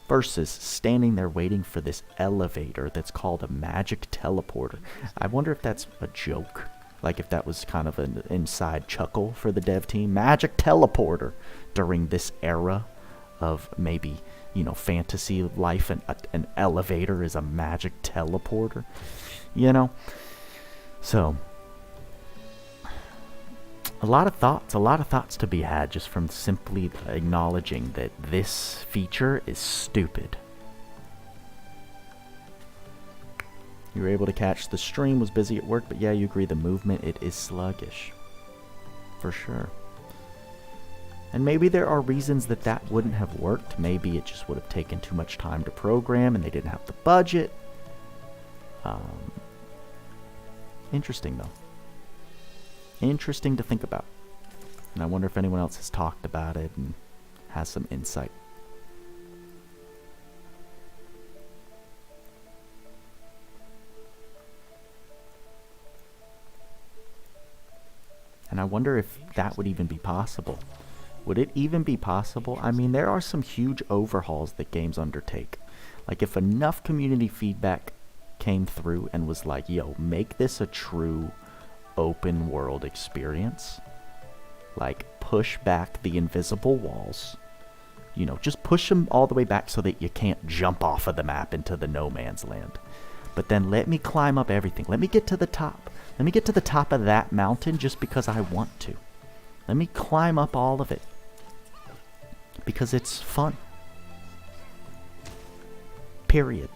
versus standing there waiting for this elevator that's called a magic teleporter. I wonder if that's a joke. Like, if that was kind of an inside chuckle for the dev team. Magic teleporter during this era of maybe, you know, fantasy life, and an elevator is a magic teleporter, you know? So, a lot of thoughts to be had just from simply acknowledging that this feature is stupid. You were able to catch the stream, was busy at work, but yeah, you agree the movement, it is sluggish. For sure. And maybe there are reasons that that wouldn't have worked. Maybe it just would have taken too much time to program and they didn't have the budget. Interesting, though. Interesting to think about. And I wonder if anyone else has talked about it and has some insight. And I wonder if that would even be possible. Would it even be possible? I mean, there are some huge overhauls that games undertake. Like, if enough community feedback came through and was like, yo, make this a true open world experience. Like, push back the invisible walls. You know, just push them all the way back so that you can't jump off of the map into the no man's land. But then let me climb up everything. Let me get to the top. Let me get to the top of that mountain just because I want to. Let me climb up all of it. Because it's fun. Period.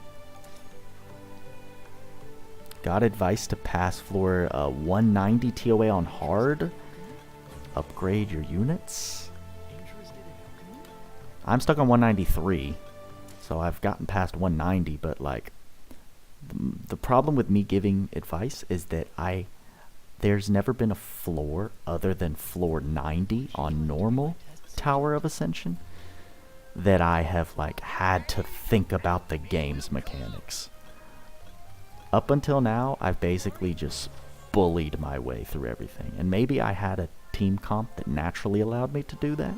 Got advice to pass floor 190 TOA on hard. Upgrade your units. I'm stuck on 193, so I've gotten past 190, but like the problem with me giving advice is that there's never been a floor other than floor 90 on normal Tower of Ascension that I have like had to think about the game's mechanics. Up until now, I've basically just bullied my way through everything, and maybe I had a team comp that naturally allowed me to do that.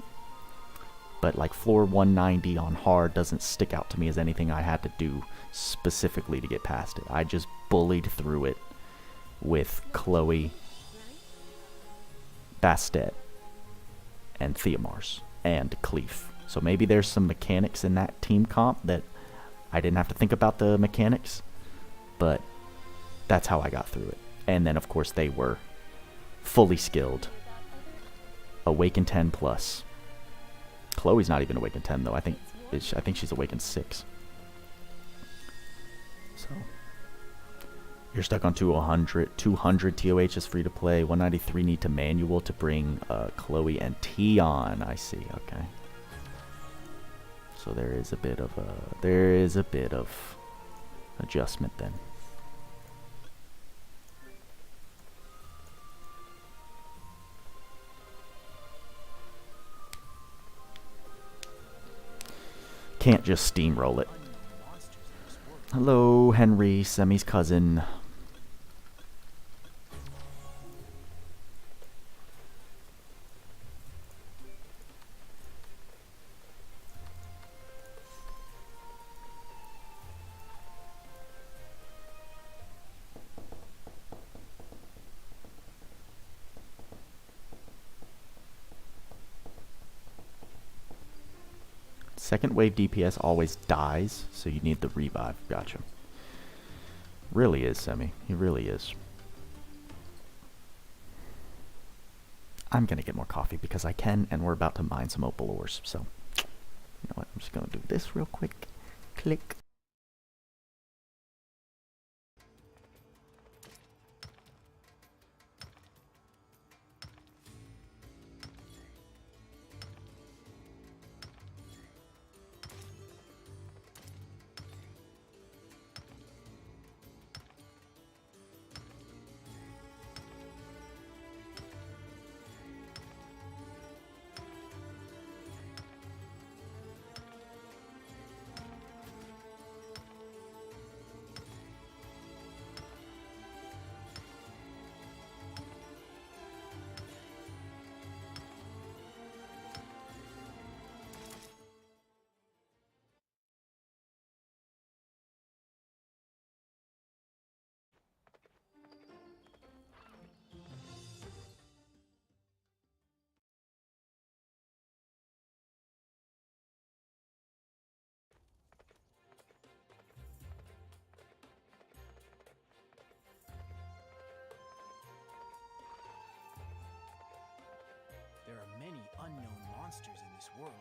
But like floor 190 on hard doesn't stick out to me as anything I had to do specifically to get past it. I just bullied through it with Chloe, Bastet, and Theomars, and Cleef. So maybe there's some mechanics in that team comp that I didn't have to think about the mechanics, but that's how I got through it. And then of course they were fully skilled. Awaken 10 plus. Chloe's not even Awaken 10 though. I think she's Awaken 6. So you're stuck on 200 TOH is free to play. 193 need to manual to bring Chloe and Tion. I see. Okay. So there is a bit of adjustment then. Can't just steamroll it. Hello, Henry, Semi's cousin. Second wave DPS always dies, so you need the revive. Gotcha. Really is, Semi. He really is. I'm gonna get more coffee because I can, and we're about to mine some opal ores. So, you know what? I'm just gonna do this real quick. Click. There are many unknown monsters in this world.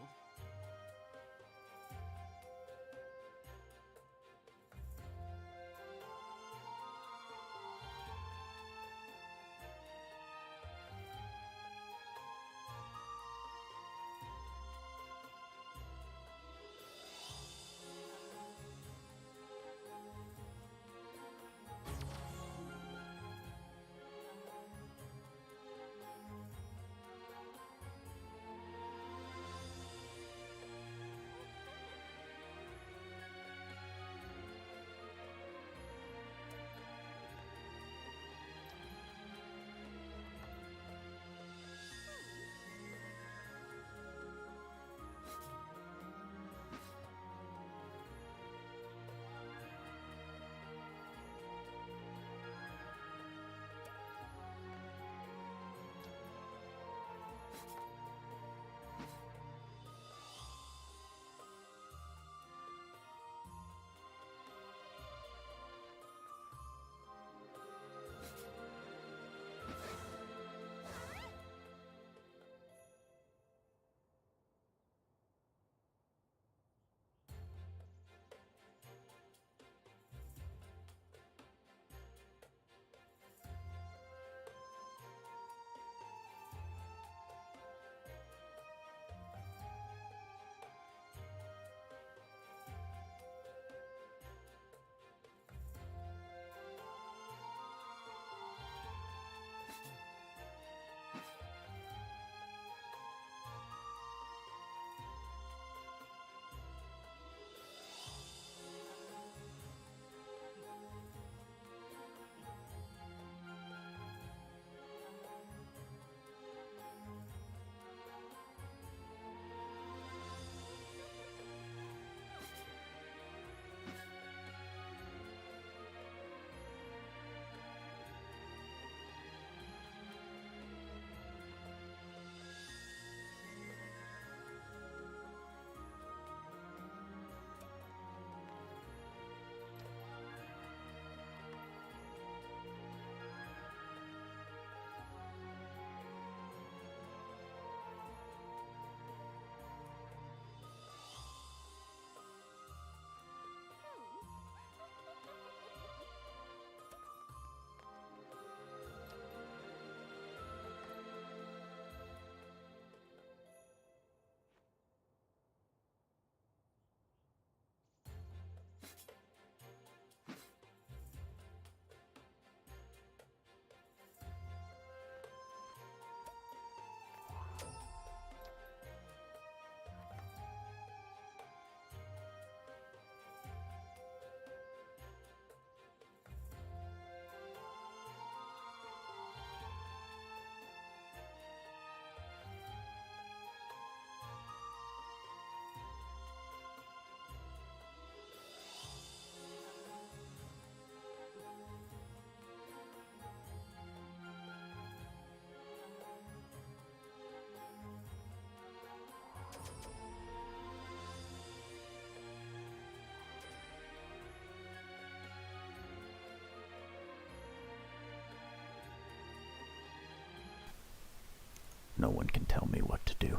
one can tell me what to do.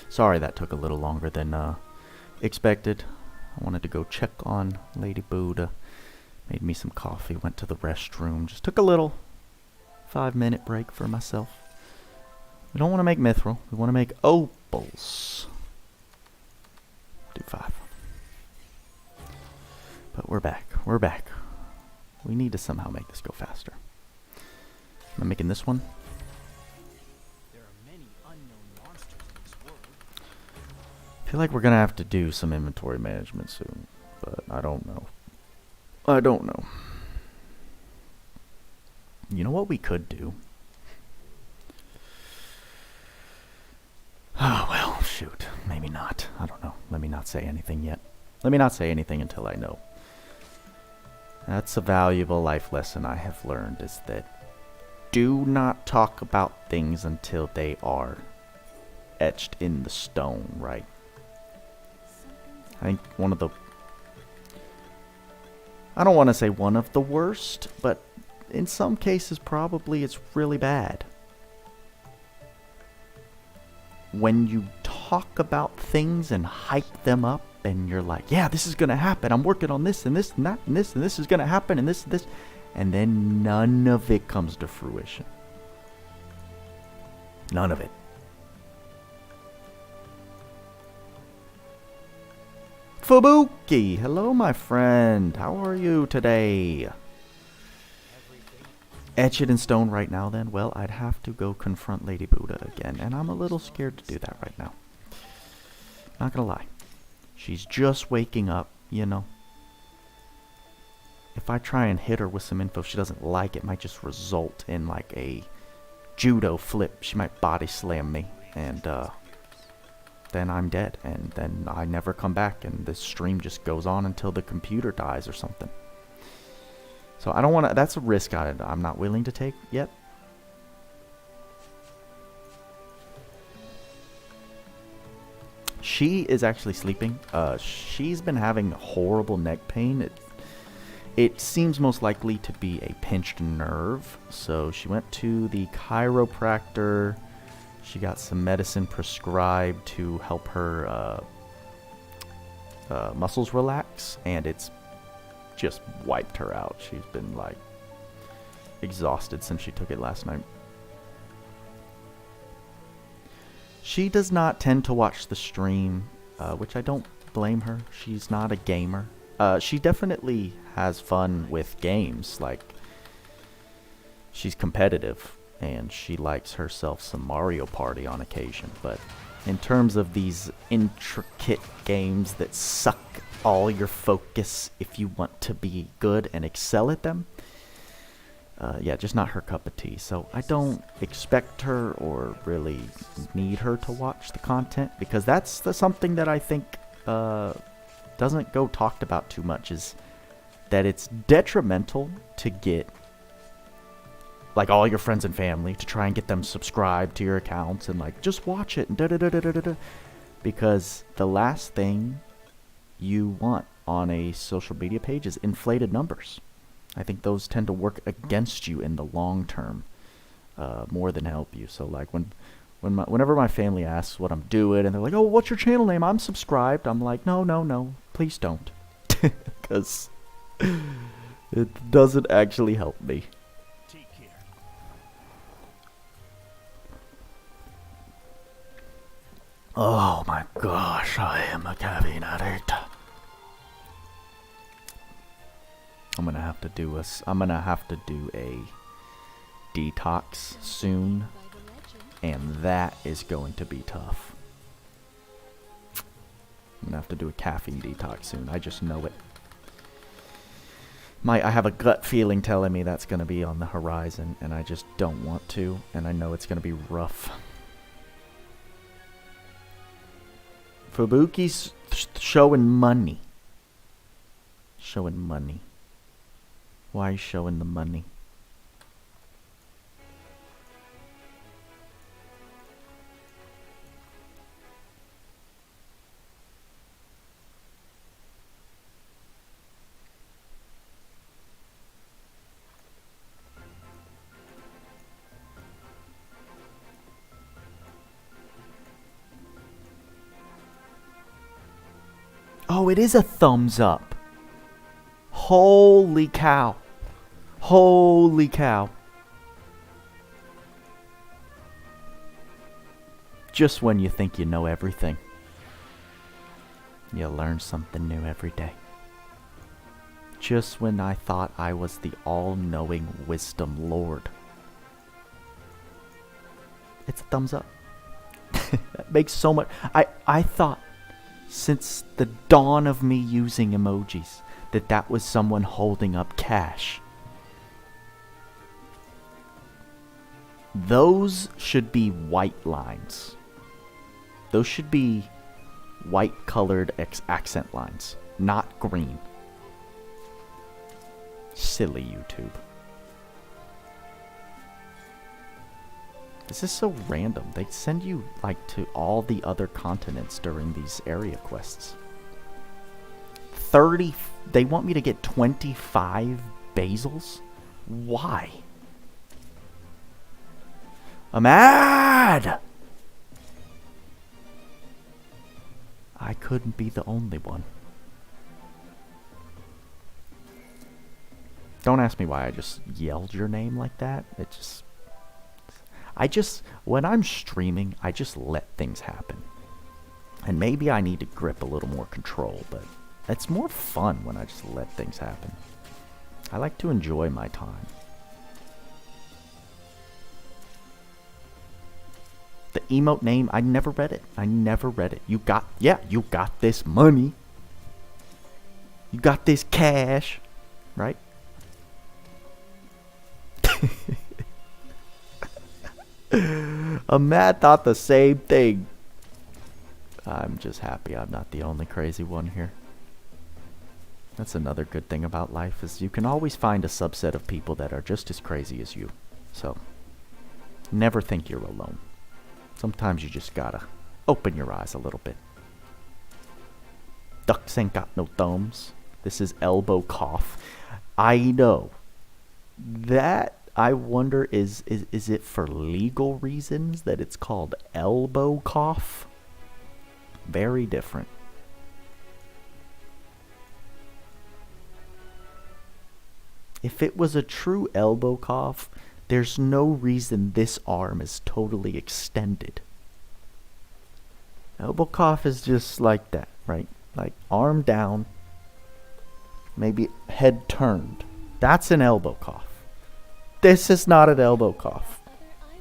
Sorry that took a little longer than expected. I wanted to go check on Lady Buddha. Made me some coffee, went to the restroom. Just took a little 5-minute break for myself. We don't want to make mithril. We want to make opals. Do 5. But we're back. We're back. We need to somehow make this go faster. Am I making this one? There are many unknown monsters in this world. I feel like we're going to have to do some inventory management soon. But I don't know. I don't know. You know what we could do? Oh, well, shoot. Maybe not. I don't know. Let me not say anything yet. Let me not say anything until I know. That's a valuable life lesson I have learned, is that do not talk about things until they are etched in the stone, right? I think one of the... I don't want to say one of the worst, but in some cases probably it's really bad. When you talk about things and hype them up and you're like, yeah, this is going to happen. I'm working on this and this and that and this is going to happen and this and this. And then none of it comes to fruition. None of it. Fubuki, hello my friend. How are you today? Etch it in stone right now then? Well, I'd have to go confront Lady Buddha again, and I'm a little scared to do that right now. Not gonna lie. She's just waking up, you know. If I try and hit her with some info she doesn't like, it might just result in like a judo flip. She might body slam me, and then I'm dead, and then I never come back, and this stream just goes on until the computer dies or something. So I don't want to, that's a risk I'm not willing to take yet. She is actually sleeping. She's been having horrible neck pain. It seems most likely to be a pinched nerve. So she went to the chiropractor. She got some medicine prescribed to help her muscles relax, and it's just wiped her out. She's been like exhausted since she took it last night. She does not tend to watch the stream, which I don't blame her. She's not a gamer. She definitely has fun with games. Like, she's competitive, and she likes herself some Mario Party on occasion. But in terms of these intricate games that suck all your focus if you want to be good and excel at them, yeah, just not her cup of tea. So I don't expect her or really need her to watch the content, because that's something that I think doesn't go talked about too much, is that it's detrimental to get like all your friends and family to try and get them subscribed to your accounts and like just watch it and da-da-da-da-da-da, because the last thing you want on a social media page is inflated numbers. I think those tend to work against you in the long term more than help you. So like whenever my family asks what I'm doing and they're like, oh, what's your channel name? I'm subscribed. I'm like, no, please don't. Because it doesn't actually help me. Take care. Oh my gosh, I am a caffeine addict. I'm gonna have to do a detox soon, By the legend, and that is going to be tough. I'm gonna have to do a caffeine detox soon. I just know it. I have a gut feeling telling me that's gonna be on the horizon, and I just don't want to, and I know it's gonna be rough. Fubuki's showing money. Showing money. Why are you showing the money? Oh, it is a thumbs up. Holy cow. Holy cow. Just when you think you know everything, you learn something new every day. Just when I thought I was the all-knowing wisdom lord, it's a thumbs up. That makes so much. I thought since the dawn of me using emojis that was someone holding up cash. Those should be white lines. Those should be white colored accent lines, not green. Silly YouTube. This is so random. They send you like to all the other continents during these area quests. 30. They want me to get 25 basils? Why? I'm mad! I couldn't be the only one. Don't ask me why I just yelled your name like that. When I'm streaming, I just let things happen. And maybe I need to grip a little more control, but it's more fun when I just let things happen. I like to enjoy my time. The emote name, I never read it. You got this money. You got this cash, right? Matt thought the same thing. I'm just happy I'm not the only crazy one here. That's another good thing about life, is you can always find a subset of people that are just as crazy as you. So, never think you're alone. Sometimes you just gotta open your eyes a little bit. Ducks ain't got no thumbs. This is elbow cough. I know. That, I wonder, is it for legal reasons that it's called elbow cough? Very different. If it was a true elbow cough, there's no reason this arm is totally extended. Elbow cough is just like that, right? Like arm down, maybe head turned. That's an elbow cough. This is not an elbow cough. Other island.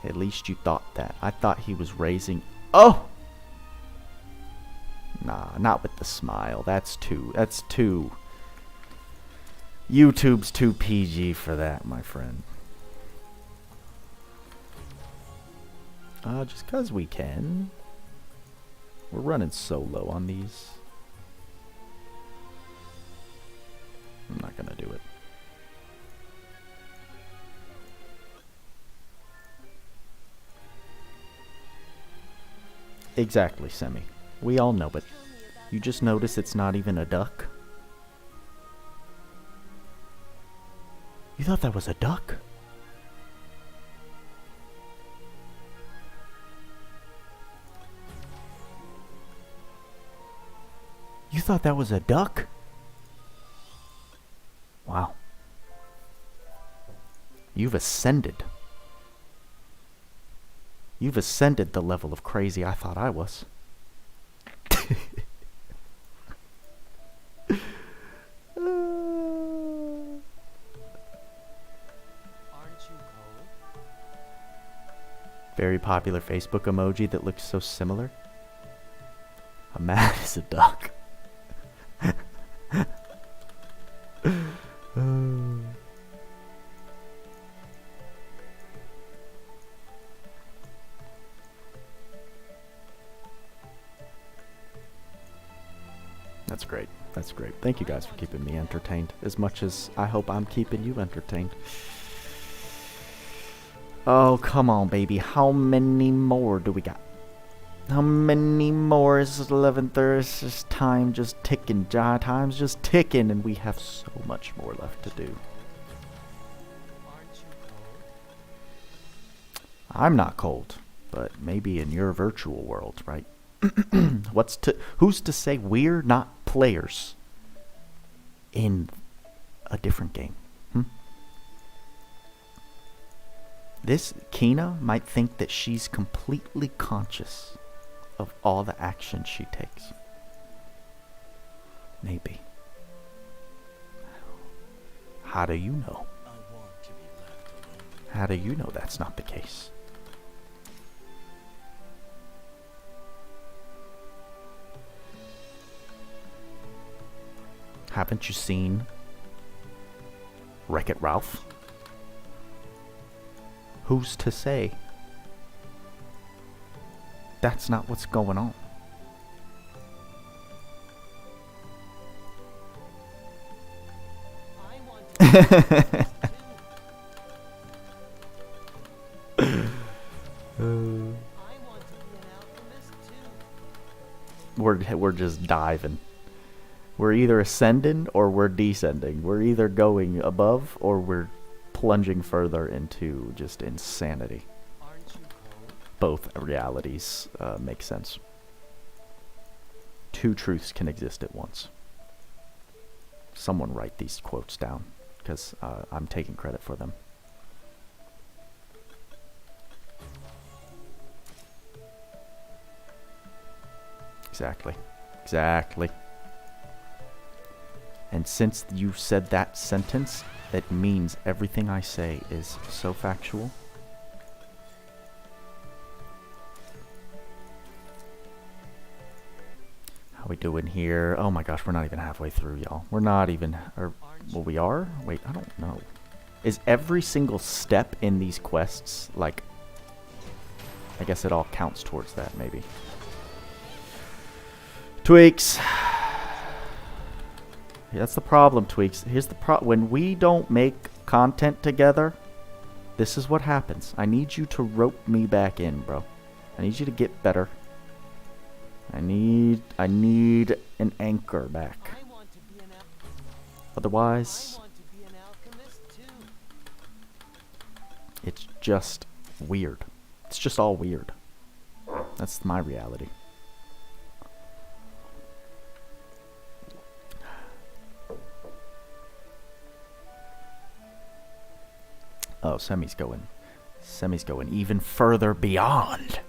At least you thought that. I thought he was raising... Oh! Nah, not with the smile. That's too... YouTube's too PG for that, my friend. Just cause we can. We're running so low on these. I'm not gonna do it. Exactly, Semi. We all know it. You just notice it's not even a duck? You thought that was a duck? You thought that was a duck? Wow. You've ascended. You've ascended the level of crazy I thought I was. Very popular Facebook emoji that looks so similar. A man is a duck. That's great. That's great. Thank you guys for keeping me entertained, as much as I hope I'm keeping you entertained. Oh, come on, baby. How many more do we got? How many more? It's 11:30. It's just time just ticking. Time's just ticking, and we have so much more left to do. I'm not cold, but maybe in your virtual world, right? Who's to say we're not players in a different game? This Kina might think that she's completely conscious of all the action she takes. Maybe. How do you know? I want to be left alone. How do you know that's not the case? Haven't you seen Wreck-It Ralph? Who's to say that's not what's going on? I want to be too. I want to be an alchemist too. We're just diving. We're either ascending or we're descending. We're either going above or we're plunging further into just insanity. Aren't you cold? Both realities make sense. Two truths can exist at once. Someone write these quotes down, because I'm taking credit for them. Exactly. Exactly. And since you said that sentence, it means everything I say is so factual. How we doing here? Oh my gosh, we're not even halfway through, y'all. We're not even... well, we are? Wait, I don't know. Is every single step in these quests, like... I guess it all counts towards that, maybe. Tweaks. That's the problem, Tweaks. Here's the problem. When we don't make content together, this is what happens. I need you to rope me back in, bro. I need you to get better. I need an anchor back. I want to be an Otherwise, I want to be an alchemist too. it's just weird. It's just all weird. That's my reality. Oh, Semi's going even further beyond.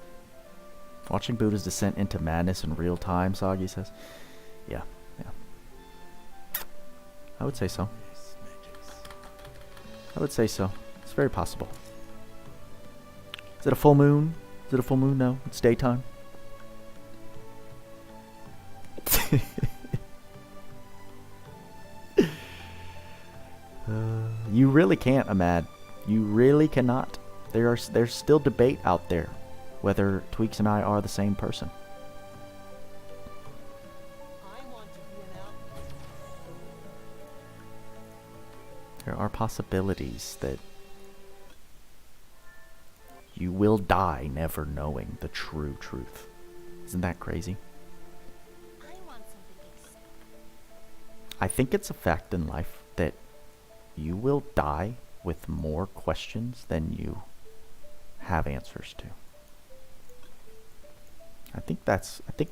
Watching Buddha's descent into madness in real time, Sagi says. Yeah. I would say so. I would say so. It's very possible. Is it a full moon? Is it a full moon? No, it's daytime. You really can't, Ahmad. You really cannot. There's still debate out there whether Tweaks and I are the same person. I want to be an alchemist. There are possibilities that you will die never knowing the true truth. Isn't that crazy? I want something I think it's a fact in life that you will die with more questions than you have answers to. I think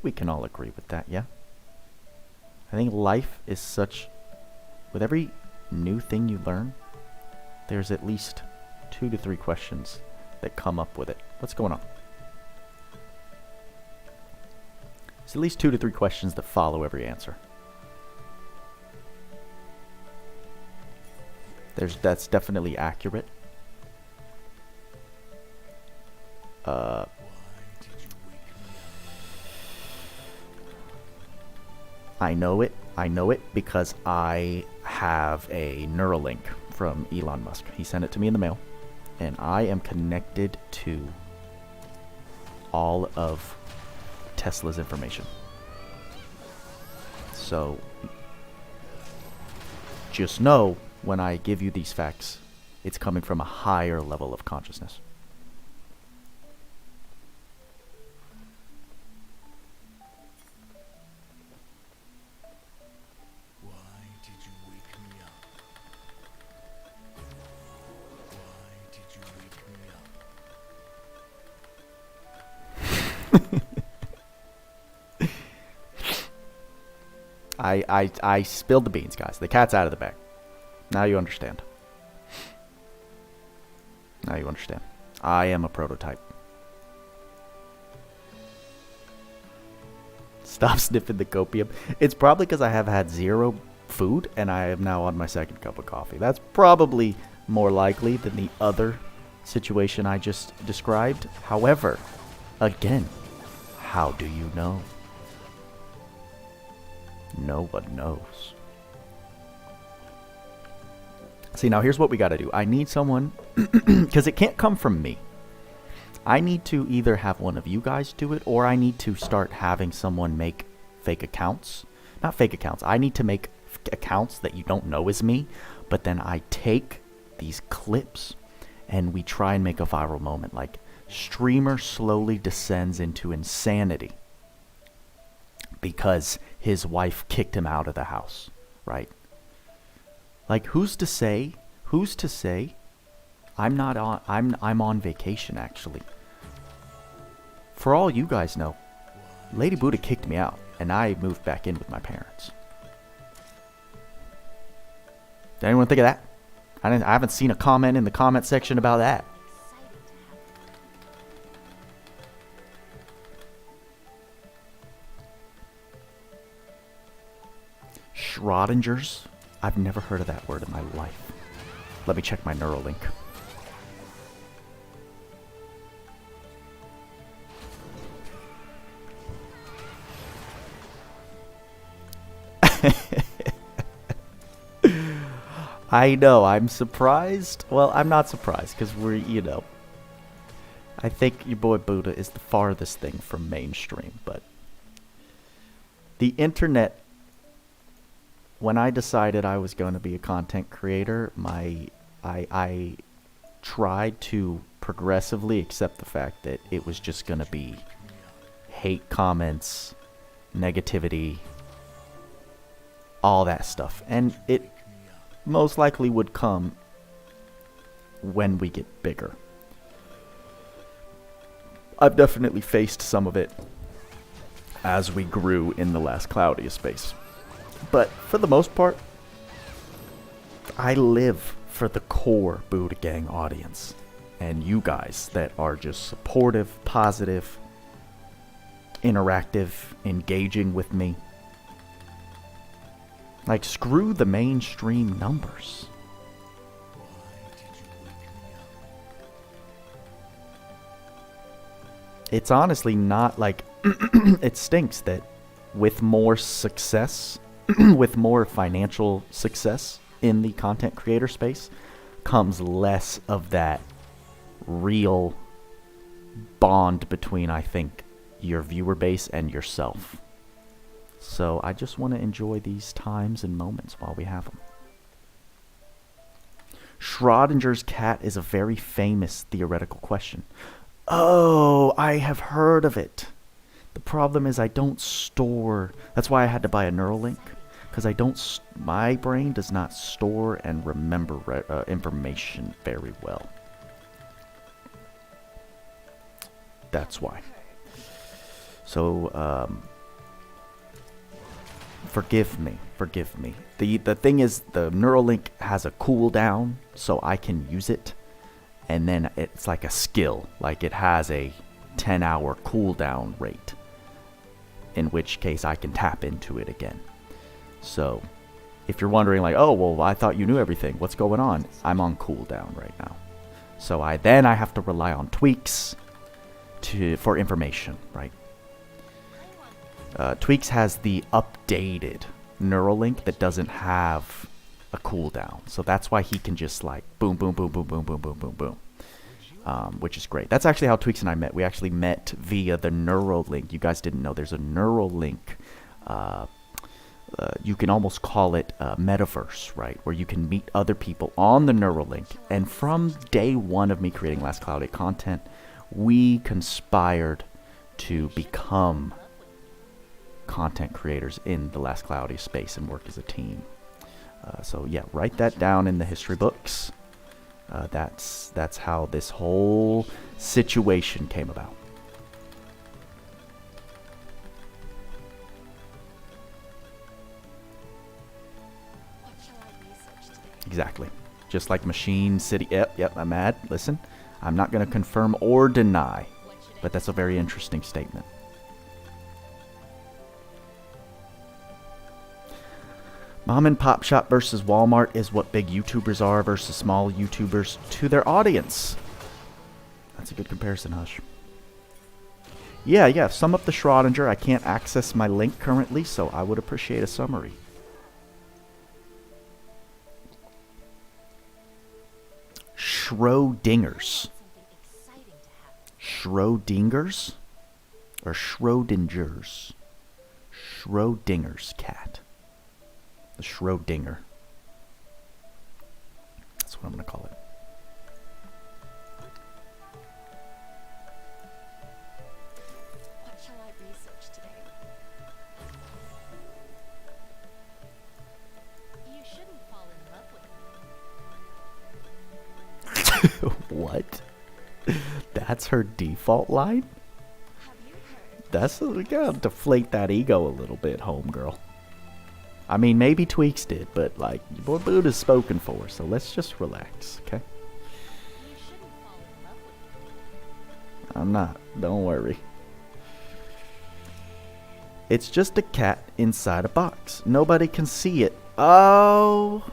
we can all agree with that, yeah? I think life is such, with every new thing you learn, there's at least 2 to 3 questions that come up with it. What's going on? There's at least 2 to 3 questions that follow every answer. That's definitely accurate. Why did you wake me up? I know it because I have a Neuralink from Elon Musk. He sent it to me in the mail, and I am connected to all of Tesla's information. So just know when I give you these facts, it's coming from a higher level of consciousness. Why did you wake me up? Why did you wake me up? I spilled the beans, guys. The cat's out of the bag. Now you understand. Now you understand. I am a prototype. Stop sniffing the copium. It's probably because I have had 0 food and I am now on my 2nd cup of coffee. That's probably more likely than the other situation I just described. However, again, how do you know? No one knows. See, now here's what we got to do. I need someone, because it can't come from me. I need to either have one of you guys do it, or I need to start having someone make fake accounts. Not fake accounts. I need to make accounts that you don't know is me, but then I take these clips and we try and make a viral moment. Like, streamer slowly descends into insanity because his wife kicked him out of the house, right? Like, who's to say I'm on vacation, actually. For all you guys know, Lady Buddha kicked me out and I moved back in with my parents. Did anyone think of that? I haven't seen a comment in the comment section about that. Schrodinger's? I've never heard of that word in my life. Let me check my Neuralink. I know, I'm surprised. Well, I'm not surprised, because we're, you know, I think your boy Buddha is the farthest thing from mainstream, but the internet, when I decided I was going to be a content creator, I tried to progressively accept the fact that it was just going to be hate comments, negativity, all that stuff. And it most likely would come when we get bigger. I've definitely faced some of it as we grew in the last cloudiest space. But for the most part, I live for the core Buddha Gang audience. And you guys that are just supportive, positive, interactive, engaging with me. Like, screw the mainstream numbers. It's honestly not like... it stinks that with more success, with more financial success in the content creator space, comes less of that real bond between, I think, your viewer base and yourself. So I just want to enjoy these times and moments while we have them. Schrodinger's cat is a very famous theoretical question. Oh, I have heard of it. The problem is I don't store... That's why I had to buy a Neuralink. Because I don't... my brain does not store and remember information very well. That's why. So, forgive me. The thing is, the Neuralink has a cooldown, so I can use it. And then it's like a skill. Like, it has a 10-hour cooldown rate. In which case, I can tap into it again. So, if you're wondering, like, oh, well, I thought you knew everything. What's going on? I'm on cooldown right now. So, I have to rely on tweaks for information, right? Tweaks has the updated Neuralink that doesn't have a cooldown. So that's why he can just like boom, boom, boom, boom, boom, boom, boom, boom, boom. Which is great. That's actually how Tweaks and I met. We actually met via the Neuralink. You guys didn't know there's a Neuralink. You can almost call it a metaverse, right? Where you can meet other people on the Neuralink. And from day one of me creating Last Cloudy content, we conspired to become content creators in the Last Cloudy space and work as a team. So yeah, write that down in the history books. That's how this whole situation came about. Exactly. Just like Machine City. Yep, I'm mad. Listen, I'm not going to confirm or deny, but that's a very interesting statement. Mom and pop shop versus Walmart is what big YouTubers are versus small YouTubers to their audience. That's a good comparison, Hush. Yeah, sum up the Schrodinger. I can't access my link currently, so I would appreciate a summary. Schrodingers. Schrodingers? Or Schrodingers? Schrodinger's cat. The Schrodinger. That's what I'm going to call it. What shall I research today? You shouldn't fall in love with me. What? That's her default line? Have you heard? That's we gotta deflate that ego a little bit, homegirl. I mean, maybe Tweaks did, but like, boy, Buddha's spoken for, so let's just relax, okay? You shouldn't fall in love with me. I'm not. Don't worry. It's just a cat inside a box. Nobody can see it. Oh.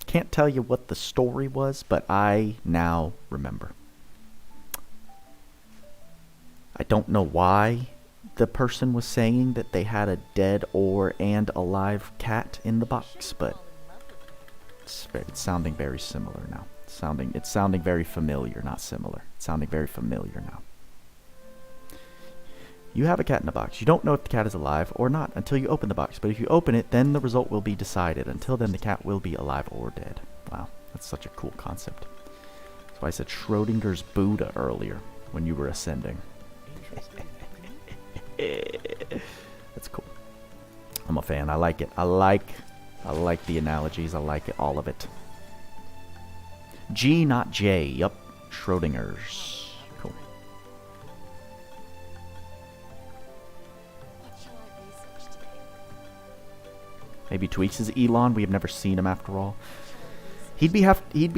Can't tell you what the story was, but I now remember. I don't know why the person was saying that they had a dead or and alive cat in the box, but it's sounding very similar now. It's sounding very familiar, not similar. It's sounding very familiar now. You have a cat in a box. You don't know if the cat is alive or not until you open the box. But if you open it, then the result will be decided. Until then, the cat will be alive or dead. Wow, that's such a cool concept. That's why I said Schrodinger's Buddha earlier when you were ascending. That's cool. I'm a fan. I like it. I like the analogies. I like it, all of it. G, not J. Yup. Schrodinger's. Cool. What shall I research today? Maybe Tweaks is Elon. We have never seen him after all. He'd be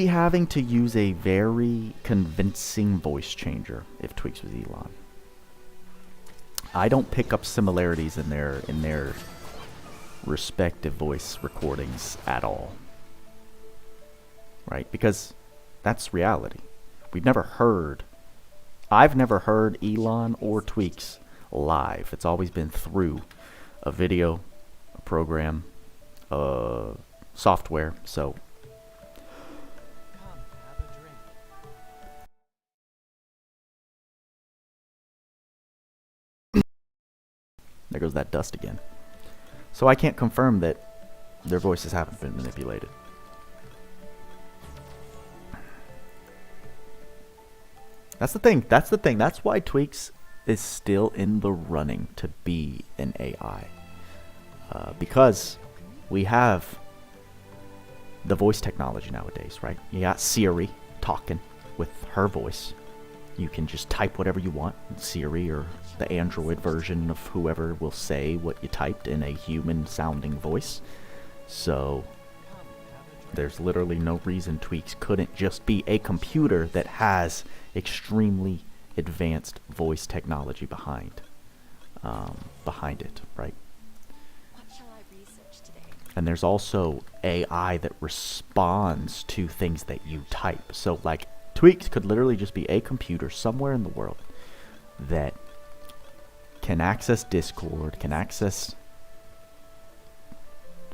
having to use a very convincing voice changer if Tweaks was Elon. I don't pick up similarities in their respective voice recordings at all. Right? Because that's reality. I've never heard Elon or Tweaks live. It's always been through a video, a program, software. So Come, have a drink. there goes that dust again. So I can't confirm that their voices haven't been manipulated. That's the thing. That's why Tweaks is still in the running to be an AI. Because we have the voice technology nowadays, right? You got Siri talking with her voice. You can just type whatever you want. Siri or the Android version of whoever will say what you typed in a human-sounding voice. So there's literally no reason Tweaks couldn't just be a computer that has extremely advanced voice technology behind it, right? What shall I research today? And there's also AI that responds to things that you type. So like Tweaks could literally just be a computer somewhere in the world that can access Discord, can access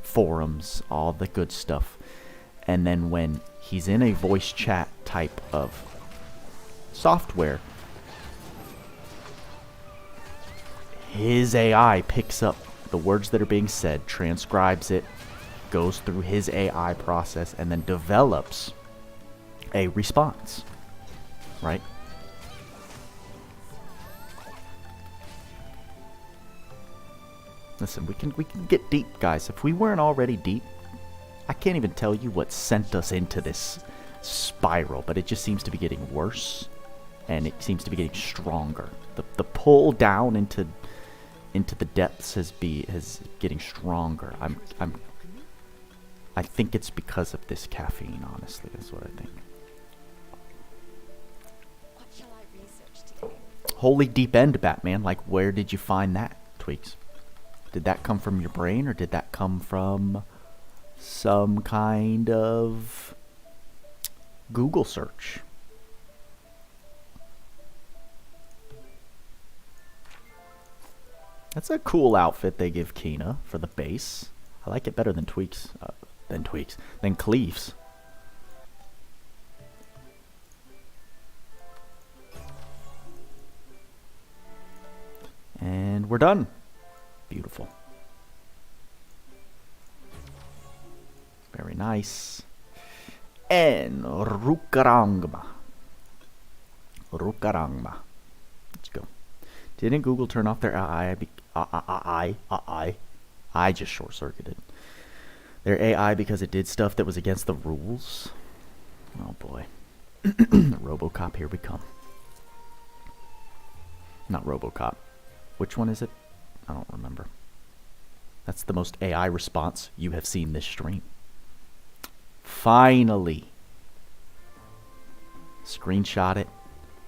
forums, all the good stuff. And then when he's in a voice chat type of software, his AI picks up the words that are being said, transcribes it, goes through his AI process, and then develops a response, right? Listen, we can get deep, guys. If we weren't already deep, I can't even tell you what sent us into this spiral, but it just seems to be getting worse and it seems to be getting stronger. The pull down into the depths is getting stronger. I think it's because of this caffeine, honestly. That's what I think. What shall I research today? Holy deep end, Batman. Like, where did you find that, Tweaks? Did that come from your brain, or did that come from some kind of Google search? That's a cool outfit they give Kina for the base. I like it better than than Cleaves. And we're done. Beautiful. Very nice. And Rukarangma. Let's go. Didn't Google turn off their I just short-circuited their AI because it did stuff that was against the rules? Oh boy. RoboCop, here we come. Not RoboCop. Which one is it? I don't remember. That's the most AI response you have seen this stream. Finally. Screenshot it.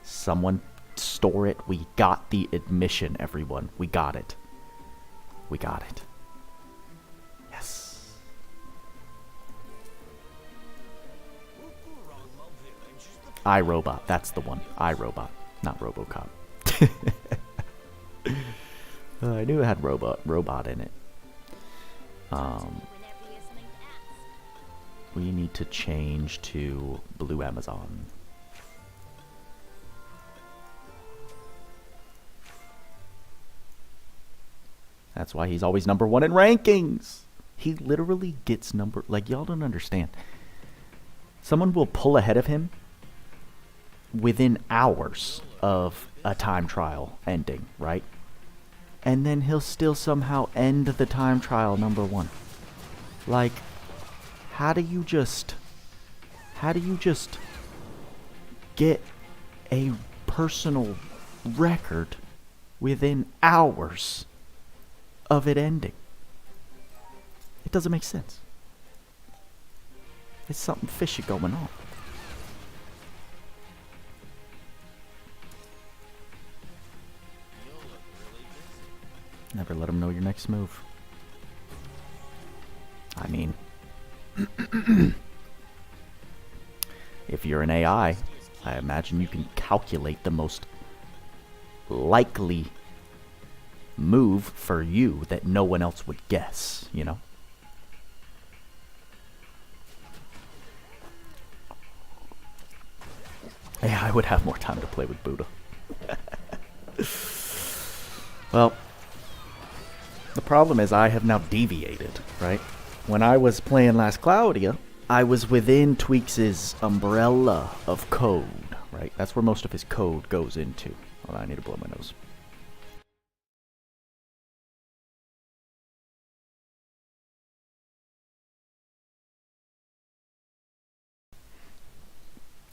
Someone store it. We got the admission, everyone. We got it. We got it. Yes. iRobot. That's the one. iRobot. Not RoboCop. I knew it had robot in it. We need to change to Blue Amazon. That's why he's always #1 in rankings. He literally gets like, y'all don't understand. Someone will pull ahead of him within hours of a time trial ending, right? And then he'll still somehow end the time trial #1. Like, how do you just get a personal record within hours of it ending? It doesn't make sense. There's something fishy going on. Never let them know your next move. I mean, if you're an AI, I imagine you can calculate the most likely move for you that no one else would guess, you know? Yeah, I would have more time to play with Buddha. Well, the problem is I have now deviated, right? When I was playing Last Claudia, I was within Tweaks' umbrella of code, right? That's where most of his code goes into. Hold on, I need to blow my nose.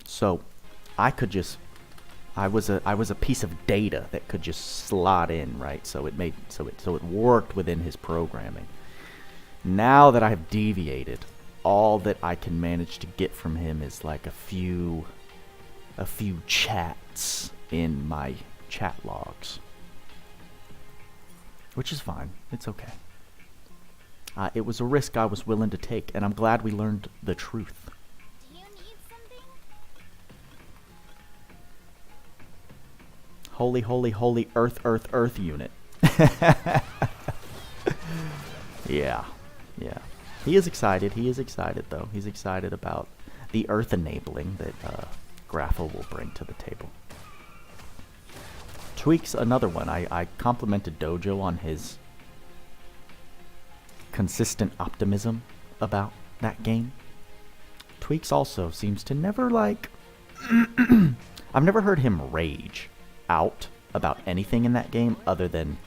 So, I could just, I was a piece of data that could just slot in, right? So it worked within his programming. Now that I have deviated, all that I can manage to get from him is like a few chats in my chat logs, which is fine. It's okay. It was a risk I was willing to take, and I'm glad we learned the truth. Do you need something? Holy, holy, holy earth, earth, earth unit. Yeah. Yeah. He is excited. He is excited, though. He's excited about the earth enabling that Graffle will bring to the table. Tweaks, another one. I complimented Dojo on his consistent optimism about that game. Tweaks also seems to never, like... I've never heard him rage out about anything in that game other than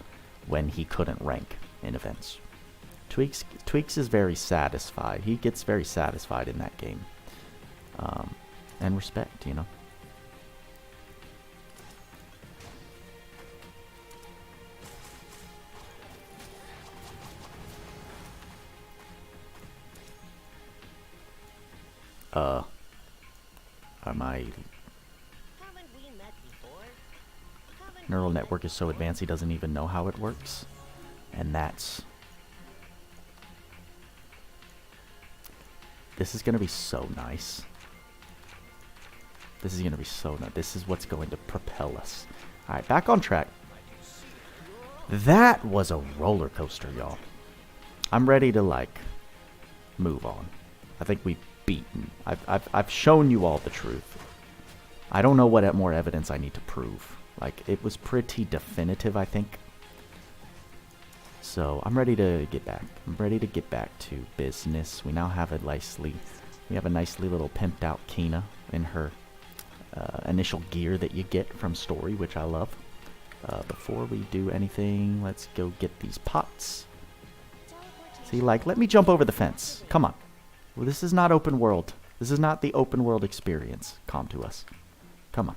when he couldn't rank in events. Tweaks is very satisfied. He gets very satisfied in that game. And respect, you know. My Haven't we met before? Haven't neural we met network is so before? advanced he doesn't even know how it works. And that's... This is going to be so nice. This is going to be so nice. This is what's going to propel us. Alright, back on track. That was a roller coaster, y'all. I'm ready to, like, move on. I think we've beaten. I've shown you all the truth. I don't know what more evidence I need to prove. Like, it was pretty definitive, I think. So, I'm ready to get back. I'm ready to get back to business. We now have a nicely little pimped out Kina in her initial gear that you get from story, which I love. Before we do anything, let's go get these pots. See, like, let me jump over the fence. Come on. Well, this is not open world. This is not the open world experience. Come to us. Come on.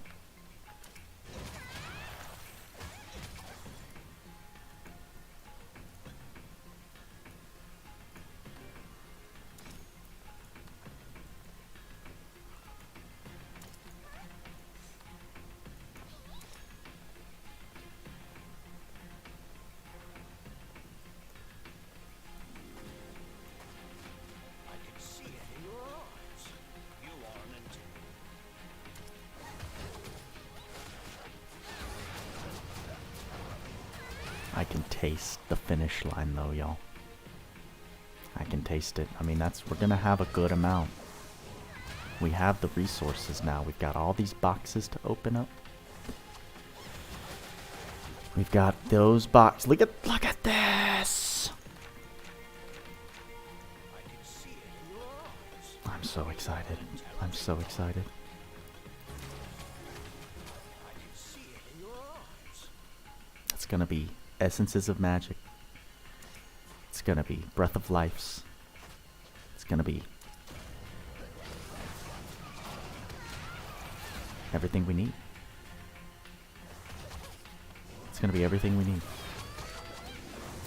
I can taste the finish line though, y'all. I can taste it. I mean, we're gonna have a good amount. We have the resources now. We've got all these boxes to open up. We've got those boxes. Look at this! I'm so excited. I'm so excited. It's gonna be essences of magic. It's gonna be breath of lives. It's gonna be everything we need. It's gonna be everything we need.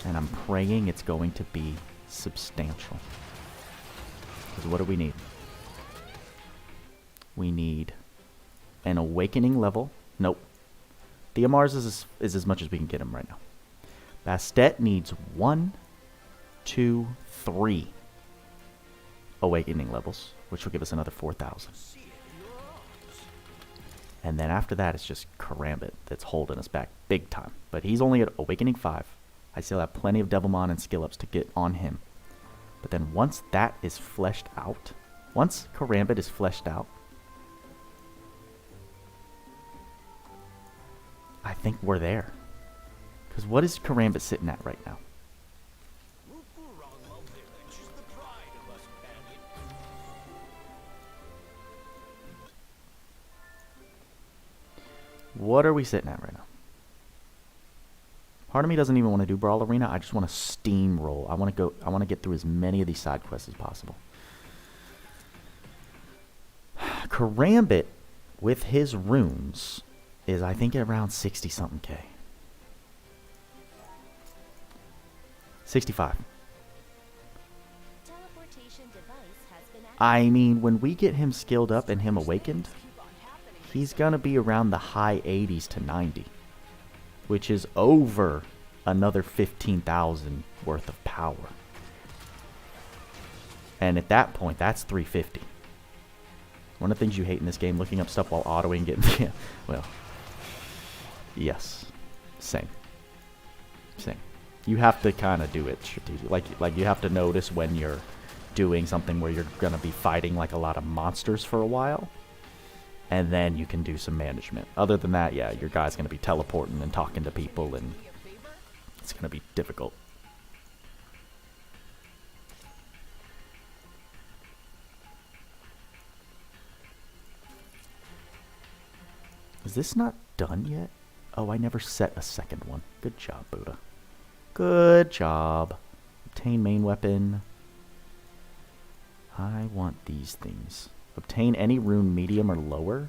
And I'm praying it's going to be substantial. Because what do we need? We need an awakening level. Nope. DMRs is as much as we can get him right now. Bastet needs 1, 2, 3 awakening levels, which will give us another 4,000. And then after that, it's just Karambit that's holding us back big time. But he's only at awakening 5. I still have plenty of Devilmon and skill ups to get on him. But then once that is fleshed out, once Karambit is fleshed out, I think we're there. Because what is Karambit sitting at right now? What are we sitting at right now? Part of me doesn't even want to do Brawl Arena. I just want to steamroll. I want to get through as many of these side quests as possible. Karambit with his runes is, I think, around 60 something K. 65. Teleportation device has been I mean, when we get him skilled up and him awakened, he's gonna be around the high 80s to 90, which is over another 15,000 worth of power. And at that point, that's 350. One of the things you hate in this game, looking up stuff while autoing, getting, yeah, well, yes, same. You have to kind of do it strategically. Like you have to notice when you're doing something where you're gonna be fighting like a lot of monsters for a while, and then you can do some management. Other than that, yeah, your guy's gonna be teleporting and talking to people, and it's gonna be difficult. Is this not done yet? Oh, I never set a second one. Good job, Buddha. Good job. Obtain main weapon. I want these things. Obtain any rune medium or lower.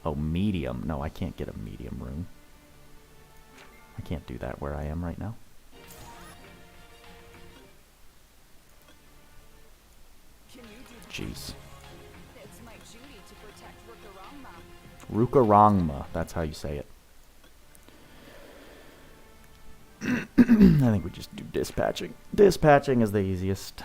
Oh, medium. No, I can't get a medium rune. I can't do that where I am right now. Jeez. It's my duty to protect Rukarangma. Rukarangma, that's how you say it. I think we just do dispatching. Dispatching is the easiest.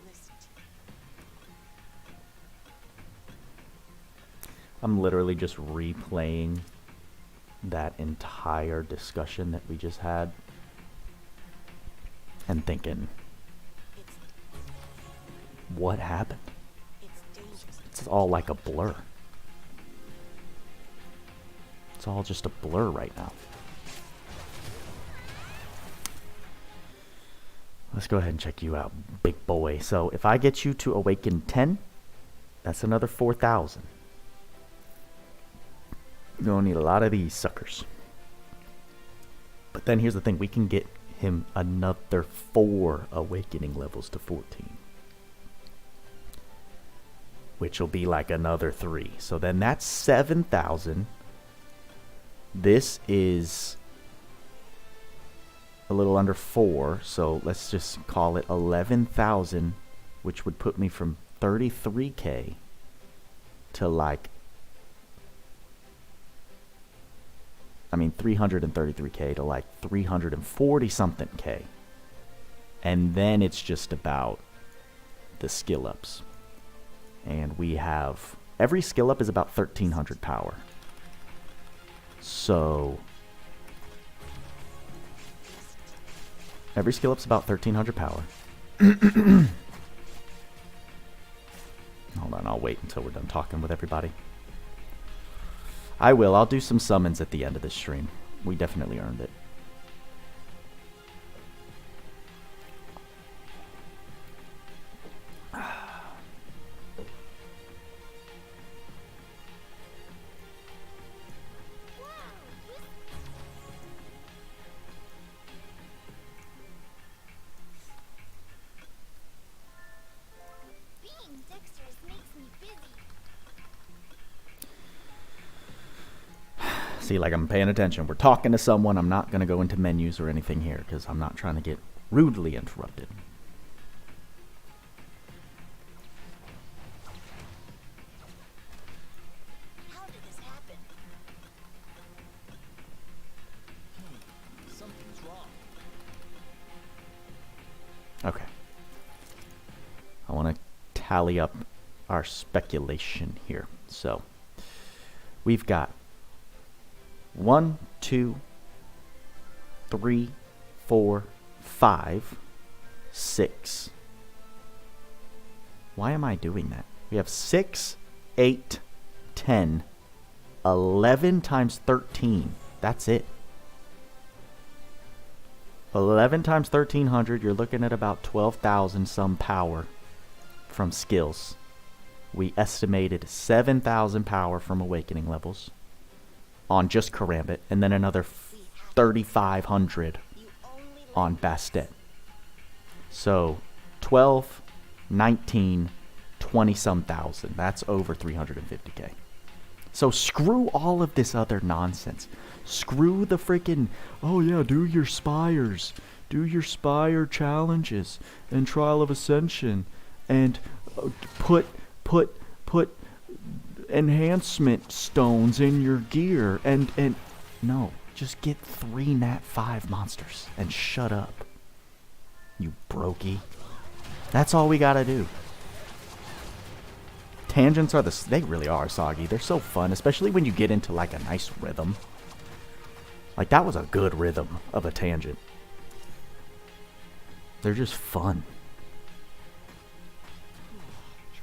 Listen to me. I'm literally just replaying that entire discussion that we just had and thinking, It's what happened? dangerous. It's all like a blur. It's all just a blur right now. Let's go ahead and check you out, big boy. So if I get you to awaken 10, that's another 4,000. You're gonna need a lot of these suckers. But then here's the thing, we can get him another 4 awakening levels to 14. Which will be like another 3. So then that's 7,000. This is a little under 4, so let's just call it 11,000, which would put me from 33k to like, 333k to like 340 something k. And then it's just about the skill ups. And we have, every skill up is about 1300 power. So every skill up's about 1300 power. Hold on, I'll wait until we're done talking with everybody. I'll do some summons at the end of this stream. We definitely earned it. Being dexterous makes me busy. See, like I'm paying attention. We're talking to someone. I'm not going to go into menus or anything here because I'm not trying to get rudely interrupted. How did this happen? Something's wrong. Okay. I want to tally up our speculation here. So, we've got 1, 2, 3, 4, 5, 6. Why am I doing that? We have 6, 8, 10, 11 times 13. That's it. 11 times 1300, you're looking at about 12,000 some power from skills. We estimated 7,000 power from awakening levels on just Karambit, and then another 3,500 on Bastet. So 12, 19, 20 some thousand. That's over 350k. So screw all of this other nonsense. Screw the freaking, oh yeah, do your spires. Do your spire challenges and Trial of Ascension and put enhancement stones in your gear and no, just get 3 Nat 5 monsters and shut up, you brokey. That's all we gotta do. Tangents are they really are soggy. They're so fun, especially when you get into like a nice rhythm. Like that was a good rhythm of a tangent. They're just fun.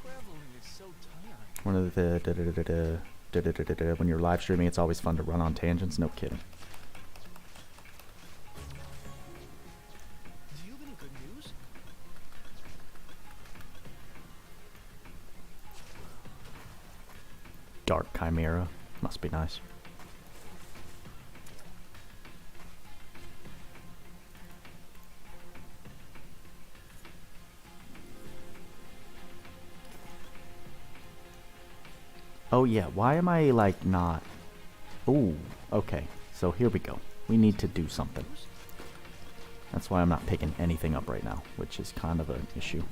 Traveling is so tiring. One of the when you're live streaming, it's always fun to run on tangents. No kidding. Do you have any good news? Dark Chimera must be nice. Oh yeah, why am I like not... Ooh, okay. So here we go. We need to do something. That's why I'm not picking anything up right now, which is kind of an issue.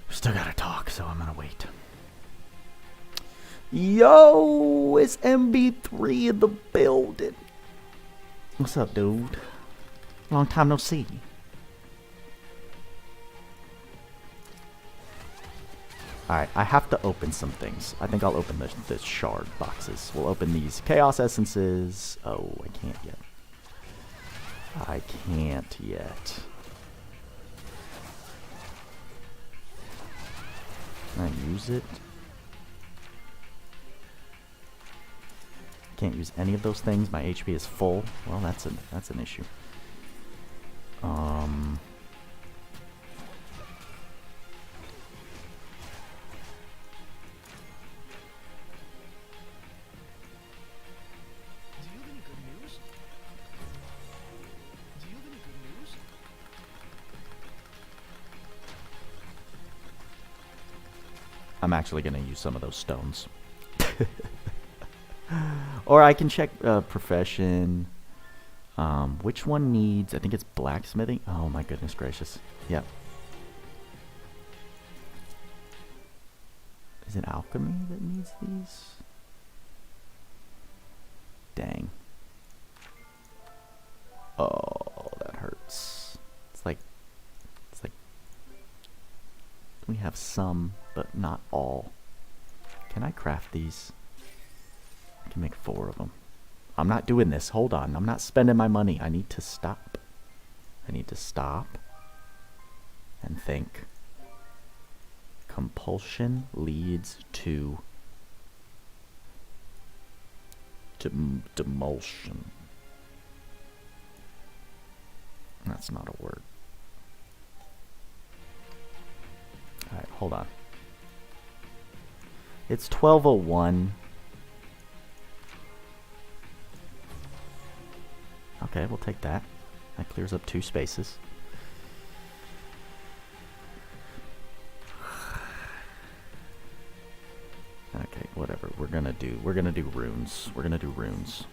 Still gotta talk, so I'm gonna wait. Yo, it's MB3 in the building. What's up, dude? Long time no see. Alright, I have to open some things. I think I'll open the shard boxes. We'll open these chaos essences. Oh, I can't yet. I can't yet. Can I use it? Can't use any of those things. My HP is full. Well, that's an issue. I'm actually going to use some of those stones. Or I can check profession. Which one needs... I think it's blacksmithing. Oh my goodness gracious. Yep. Is it alchemy that needs these? Dang. Oh, that hurts. It's like... We have some, but not all. Can I craft these? I can make 4 of them. I'm not doing this. Hold on. I'm not spending my money. I need to stop. I need to stop and think. Compulsion leads to demulsion. That's not a word. Alright, hold on. It's 12:01. Okay, we'll take that. That clears up 2 spaces. Okay, whatever. We're gonna do runes. We're gonna do runes.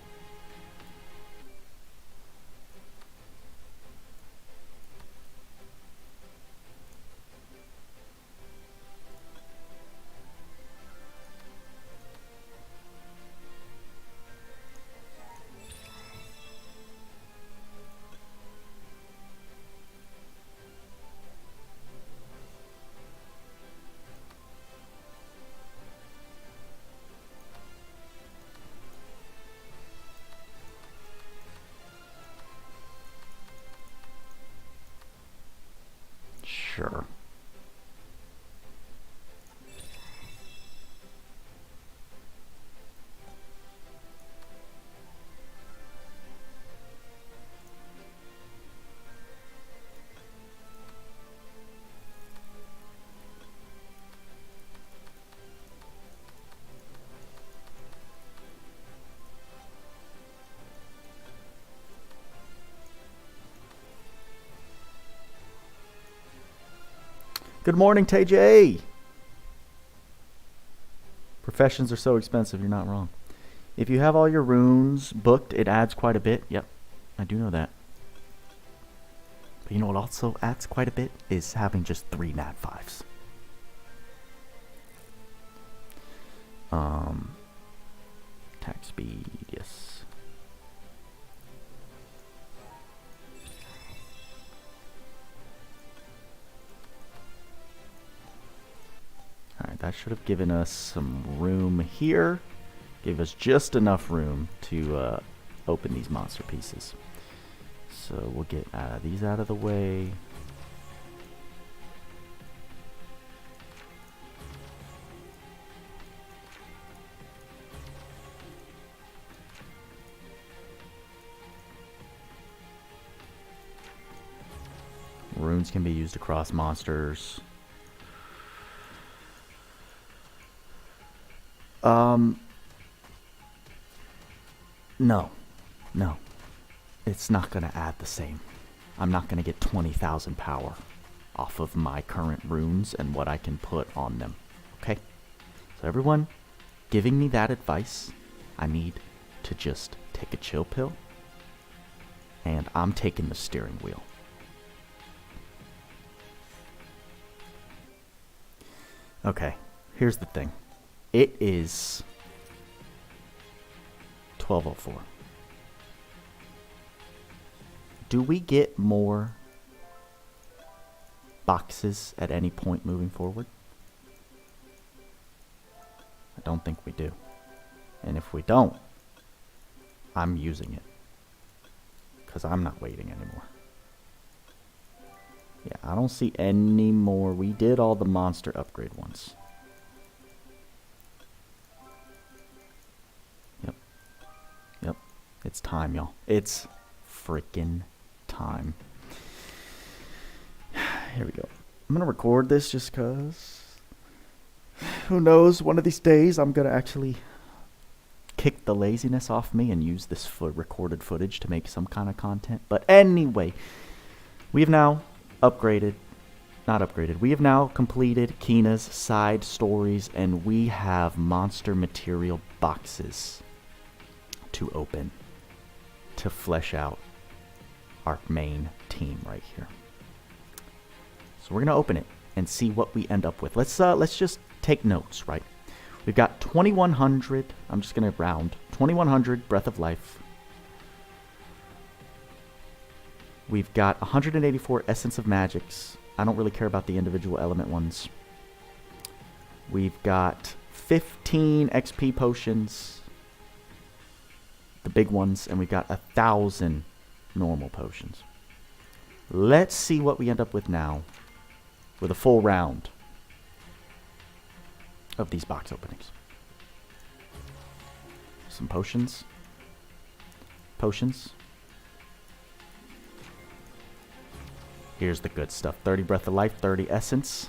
Sure. Good morning, TJ. Professions are so expensive, you're not wrong. If you have all your runes booked, it adds quite a bit. Yep, I do know that. But you know what also adds quite a bit? Is having just 3 nat 5s. Attack speed, yes. Alright, that should have given us some room here. Gave us just enough room to open these monster pieces. So we'll get these out of the way. Runes can be used across monsters. No. It's not going to add the same. I'm not going to get 20,000 power off of my current runes and what I can put on them. Okay? So everyone giving me that advice, I need to just take a chill pill. And I'm taking the steering wheel. Okay, here's the thing. It is 12:04. Do we get more boxes at any point moving forward? I don't think we do. And if we don't, I'm using it. Because I'm not waiting anymore. Yeah, I don't see any more. We did all the monster upgrade ones. Yep. Yep. It's time, y'all. It's freaking time. Here we go. I'm going to record this just because. Who knows? One of these days I'm going to actually kick the laziness off me and use this recorded footage to make some kind of content. But anyway, we have now we have now completed Kina's side stories, and we have monster material boxes to open to flesh out our main team right here. So we're gonna open it and see what we end up with. Let's just take notes, right? We've got 2100. I'm just gonna round 2100 Breath of Life. We've got 184 Essence of Magics. I don't really care about the individual element ones. We've got 15 XP potions, the big ones, and we've got 1,000 normal potions. Let's see what we end up with now with a full round of these box openings. Some potions. Here's the good stuff. 30 Breath of Life, 30 Essence.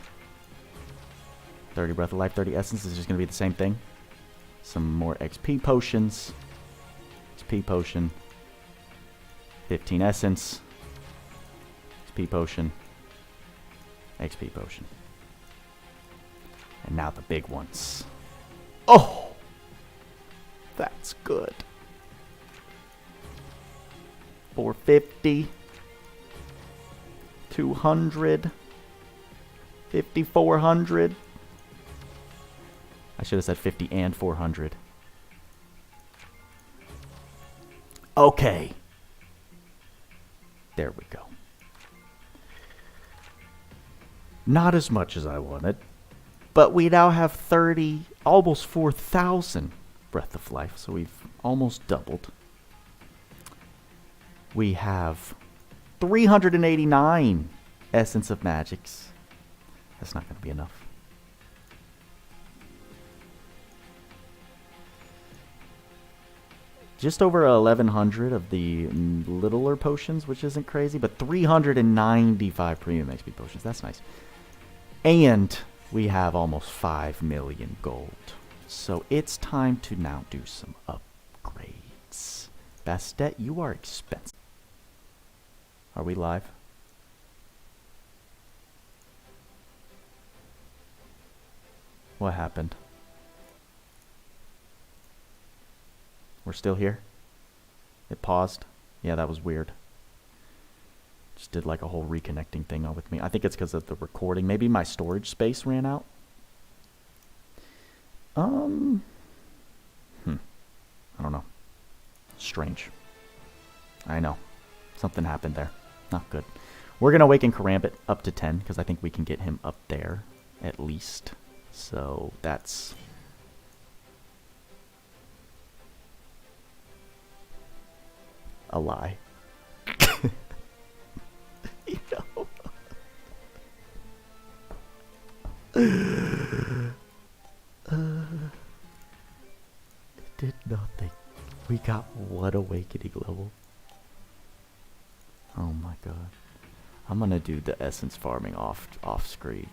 30 Breath of Life, 30 Essence is just going to be the same thing. Some more XP potions. XP potion. 15 Essence. XP potion. XP potion. And now the big ones. Oh! That's good. 450. 200. 5,400. I should have said 50 and 400. Okay. There we go. Not as much as I wanted, but we now have 30, almost 4,000 Breath of Life, so we've almost doubled. We have 389 Essence of Magics. That's not going to be enough. Just over 1,100 of the littler potions, which isn't crazy, but 395 premium XP potions. That's nice. And we have almost 5 million gold. So it's time to now do some upgrades. Bastet, you are expensive. Are we live? What happened? We're still here? It paused? Yeah, that was weird. Just did like a whole reconnecting thing with me. I think it's because of the recording. Maybe my storage space ran out. I don't know. Strange. I know. Something happened there. Not good. We're going to awaken Karambit up to 10 because I think we can get him up there at least. So that's... a lie. You know. It did nothing. We got one awakening level. Oh my god. I'm gonna do the essence farming off screen.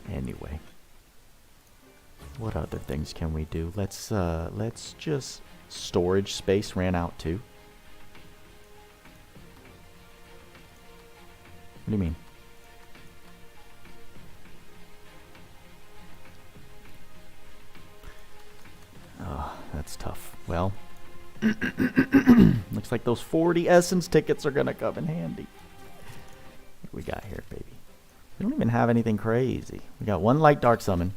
Anyway. What other things can we do? Let's just... Storage space ran out too. What do you mean? Oh, that's tough. Well, looks like those 40 essence tickets are gonna come in handy. What do we got here, baby? We don't even have anything crazy. We got one light dark summon.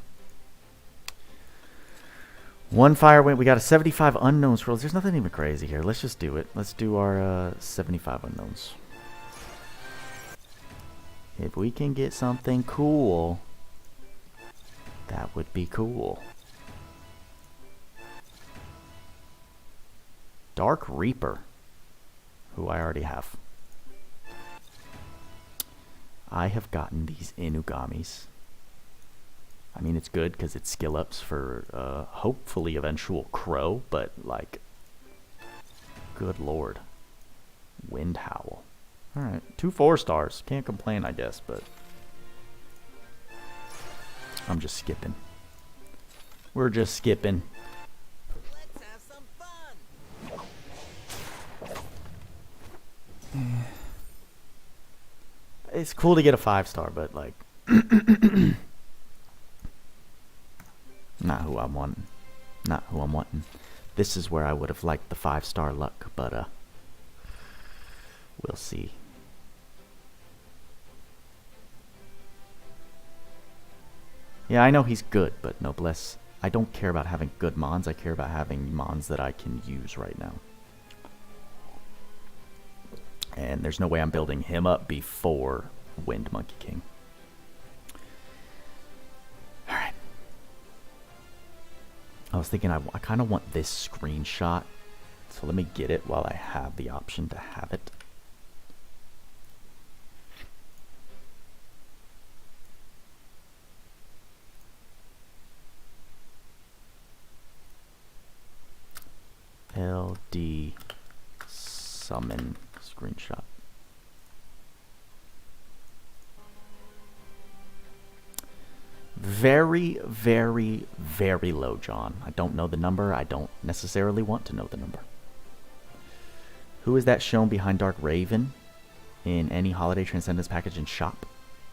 One fire wind. We got a 75 unknown scrolls. There's nothing even crazy here. Let's just do it. Let's do our 75 unknowns. If we can get something cool, that would be cool. Dark Reaper, who I already have. I have gotten these Inugamis. I mean, it's good because it's skill ups for hopefully eventual Crow, but like, good lord. Wind Howl. Alright, 2 4-stars. Can't complain, I guess, but I'm just skipping. We're just skipping. Let's have some fun. It's cool to get a 5-star, but like, not who I'm wanting. Not who I'm wanting. This is where I would have liked the 5-star luck, but we'll see. Yeah, I know he's good, but Noblesse, I don't care about having good mons. I care about having mons that I can use right now. And there's no way I'm building him up before Wind Monkey King. Alright. I was thinking I kind of want this screenshot. So let me get it while I have the option to have it. LD summon screenshot. Very, very, very low, John. I don't know the number. I don't necessarily want to know the number. Who is that shown behind Dark Raven in any Holiday Transcendence package in shop?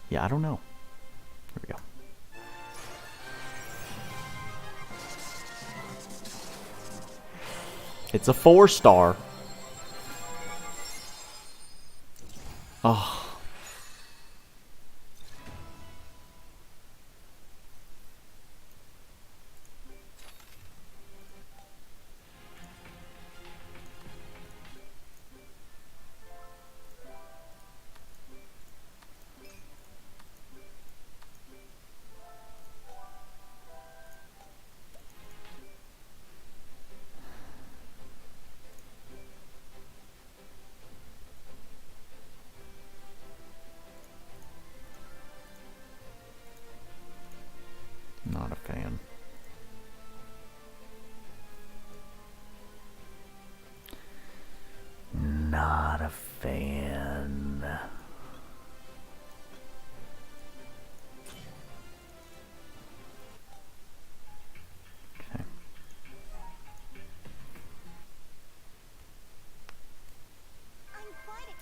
Yeah, I don't know. Here we go. It's a 4-star. Oh. Not a fan. Not a fan. Okay.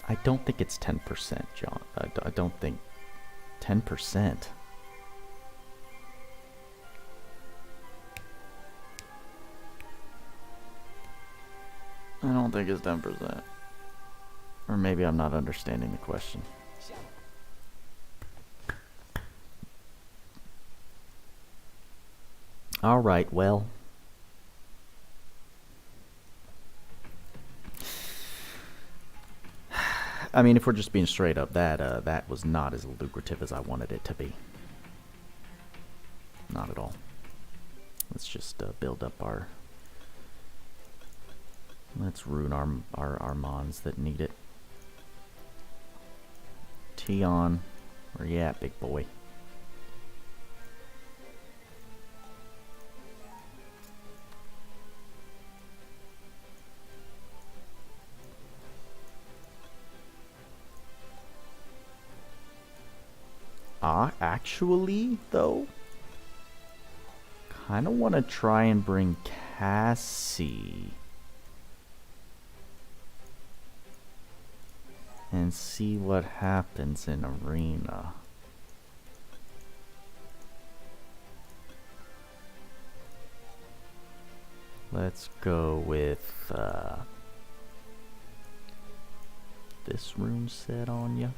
I don't think it's 10%, John. I don't think 10%. I don't think it's 10%. Or maybe I'm not understanding the question. Alright, well. I mean, if we're just being straight up, that was not as lucrative as I wanted it to be. Not at all. Let's just build up our... Let's ruin our mons that need it. Tion, where you at, big boy? Actually, though, kind of want to try and bring Cassie. and see what happens in arena. Let's go with this rune set on you.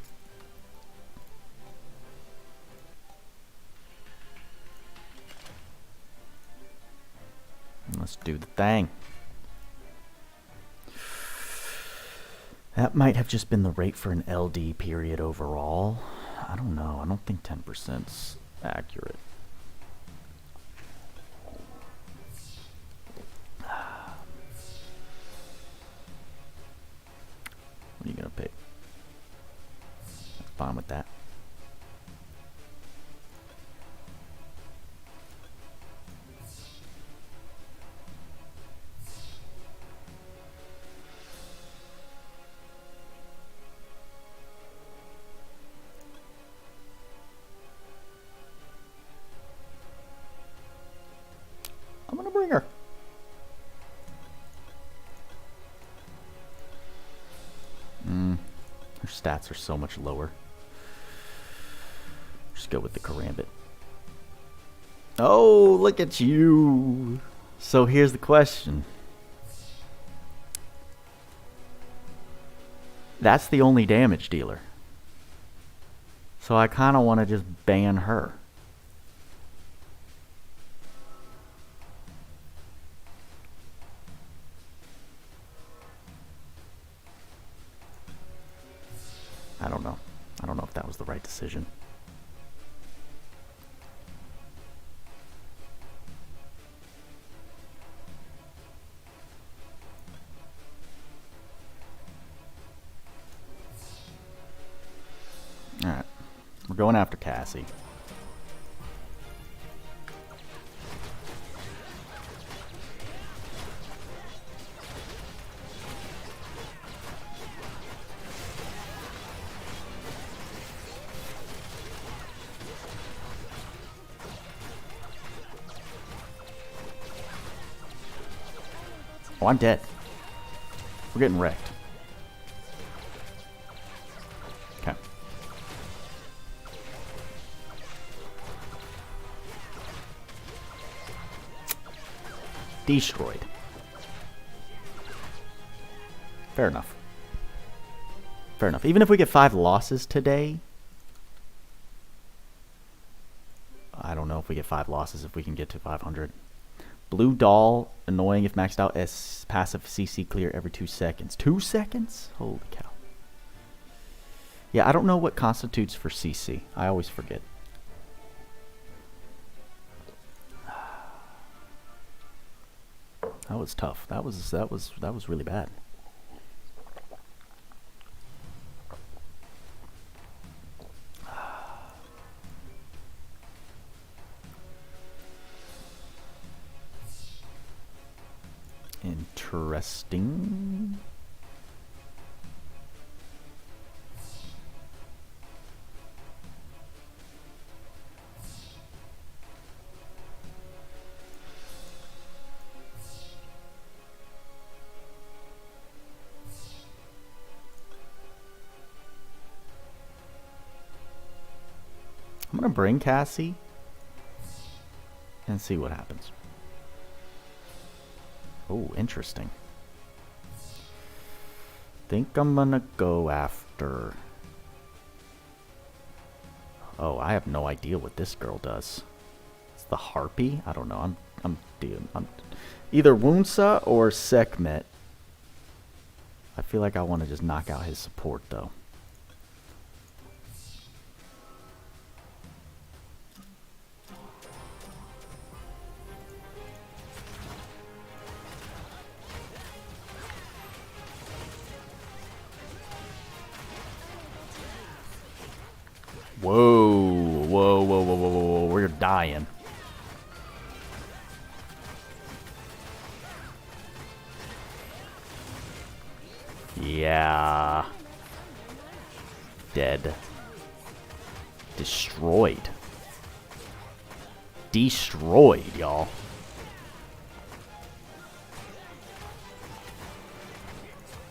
Let's do the thing. That might have just been the rate for an LD period overall. I don't know. I don't think 10%'s accurate. What are you gonna pick? Fine with that. I'm gonna bring her. Her stats are so much lower. Just go with the karambit. Oh, look at you. So here's the question. That's the only damage dealer. So I kind of want to just ban her. I don't know. I don't know if that was the right decision. Alright. We're going after Cassie. Oh, I'm dead. We're getting wrecked. Okay. Destroyed. Fair enough. Fair enough. Even if we get 5 losses today, I don't know if we get 5 losses if we can get to 500. Blue doll, annoying if maxed out as passive CC clear every 2 seconds. 2 seconds? Holy cow. Yeah, I don't know what constitutes for CC. I always forget. That was tough. That was really bad. Interesting. I'm gonna bring Cassie and see what happens. Oh, interesting. Think I'm gonna go after... Oh, I have no idea what this girl does. It's the Harpy? I don't know. I'm either Wunsa or Sekhmet. I feel like I want to just knock out his support though. Whoa, whoa, whoa, whoa, whoa, whoa, we're dying. Yeah. Dead. Destroyed. Destroyed, y'all.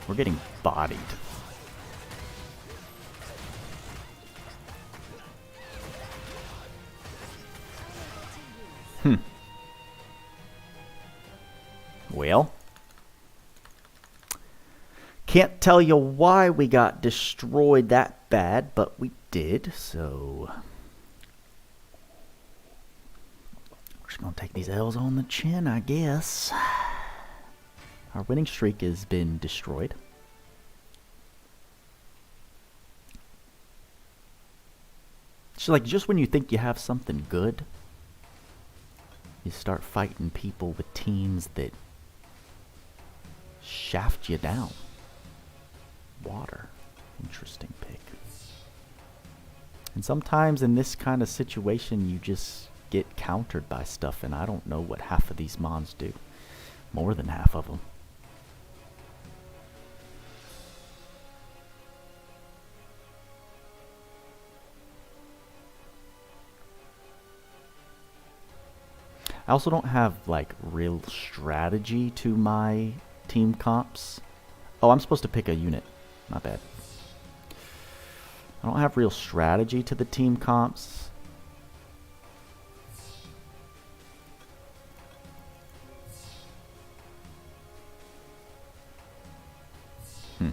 We're getting bodied. Can't tell you why we got destroyed that bad, but we did, so we're just gonna take these L's on the chin, I guess. Our winning streak has been destroyed. It's like just when you think you have something good, you start fighting people with teams that shaft you down. Water. Interesting pick. And sometimes in this kind of situation you just get countered by stuff, and I don't know what half of these mons do. More than half of them. I also don't have like real strategy to my team comps. Oh, I'm supposed to pick a unit. My bad. I don't have real strategy to the team comps. Hmm.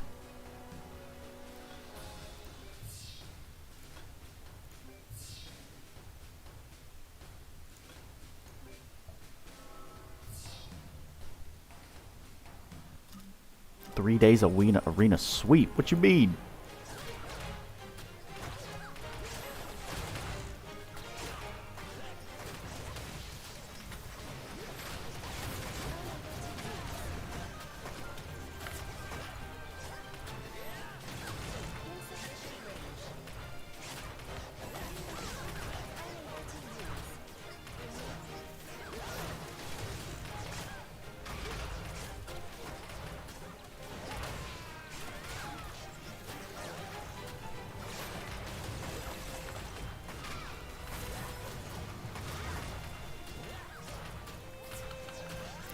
Three days arena sweep. What you mean?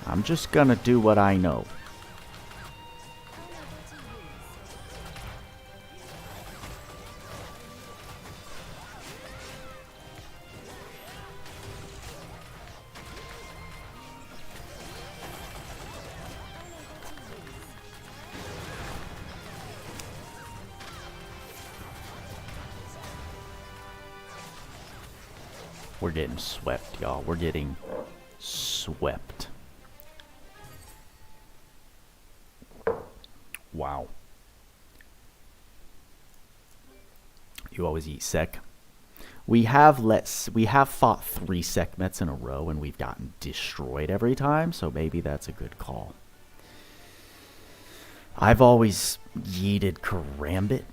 I'm just gonna do what I know. We're getting swept, y'all. We're getting swept. Wow. You always eat sec. We have fought 3 Sekhmets in a row and we've gotten destroyed every time, so maybe that's a good call. I've always yeeted Karambit,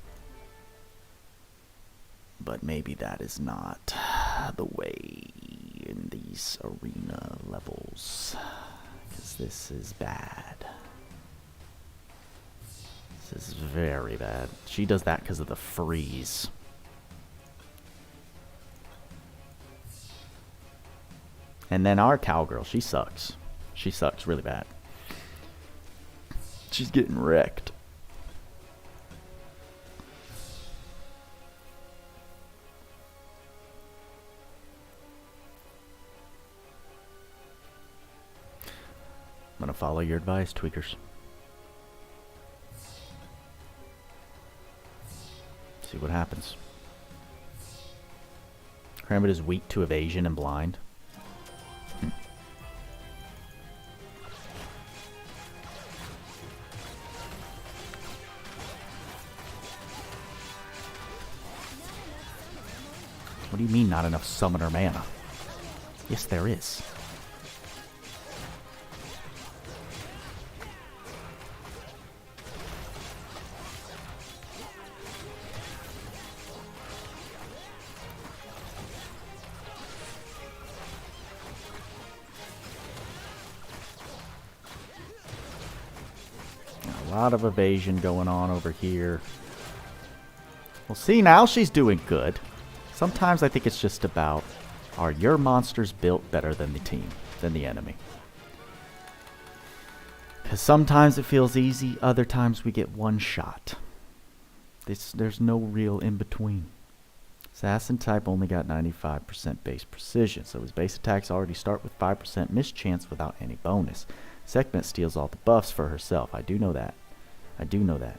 but maybe that is not the way in these arena levels, because this is bad. This is very bad. She does that because of the freeze. And then our cowgirl, she sucks. She sucks really bad. She's getting wrecked. I'm gonna follow your advice, tweakers. See what happens. Karambit is weak to evasion and blind. What do you mean not enough summoner mana? Yes, there is. A lot of evasion going on over here. Well, see, now she's doing good. Sometimes I think it's just about, are your monsters built better than the team, than the enemy? Because sometimes it feels easy, other times we get one shot. There's no real in-between. Assassin type only got 95% base precision, so his base attacks already start with 5% mischance without any bonus. Sekhmet steals all the buffs for herself, I do know that. I do know that.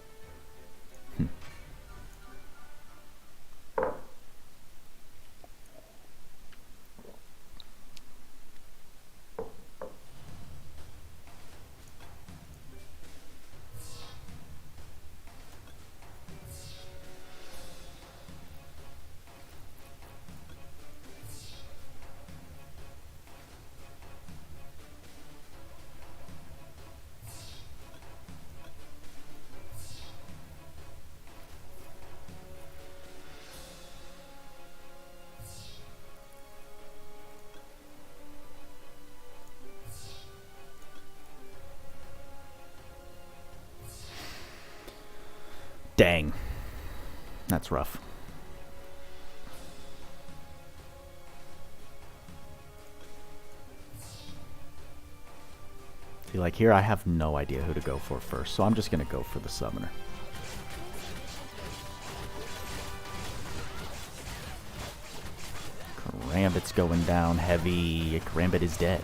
Dang. That's rough. See, like here I have no idea who to go for first, so I'm just going to go for the summoner. Karambit's going down heavy. Karambit is dead.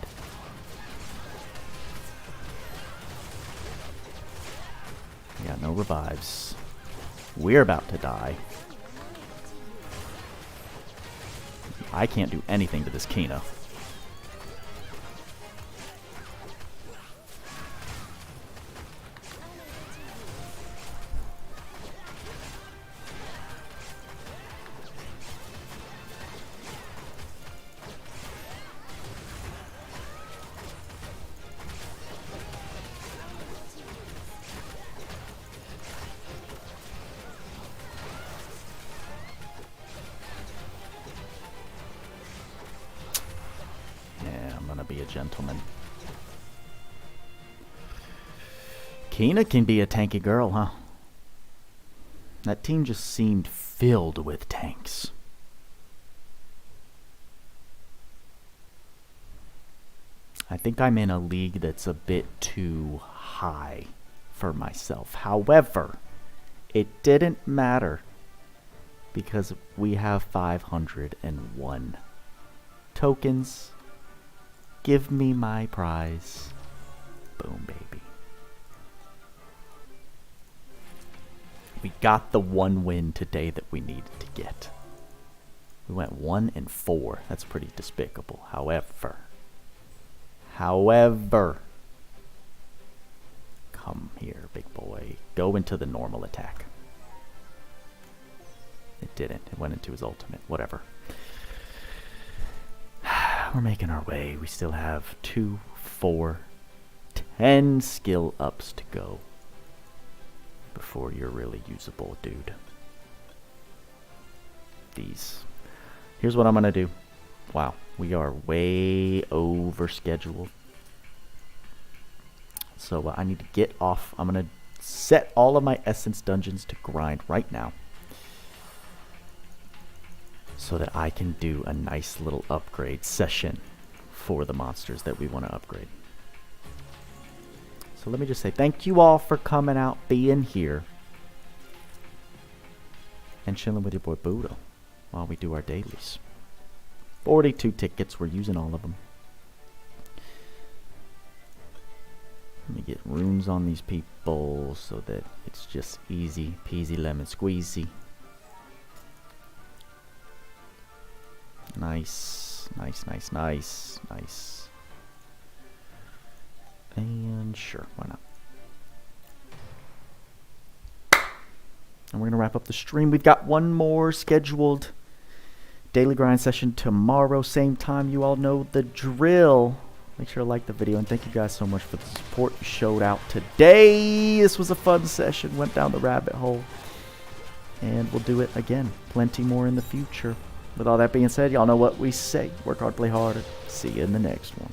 We got no revives. We're about to die. I can't do anything to this Kina. Be a gentleman. Kina can be a tanky girl, huh? That team just seemed filled with tanks. I think I'm in a league that's a bit too high for myself. However, it didn't matter because we have 501 tokens. Give me my prize. Boom, baby. We got the one win today that we needed to get. We went 1 and 4. That's pretty despicable. However, come here, big boy. Go into the normal attack. It didn't. It went into his ultimate. Whatever. We're making our way. We still have 2, 4, 10 skill ups to go before you're really usable, dude. Here's what I'm gonna do. Wow, we are way over scheduled. So I need to get off. I'm gonna set all of my essence dungeons to grind right now, so that I can do a nice little upgrade session for the monsters that we want to upgrade. So let me just say thank you all for coming out, being here, and chilling with your boy Buddha while we do our dailies. 42 tickets, we're using all of them. Let me get runes on these people so that it's just easy peasy lemon squeezy. Nice, nice, nice, nice, nice. And sure, why not? And we're going to wrap up the stream. We've got one more scheduled daily grind session tomorrow, same time. You all know the drill. Make sure to like the video, and thank you guys so much for the support you showed out today. This was a fun session. Went down the rabbit hole. And we'll do it again. Plenty more in the future. With all that being said, y'all know what we say. Work hard, play harder. See you in the next one.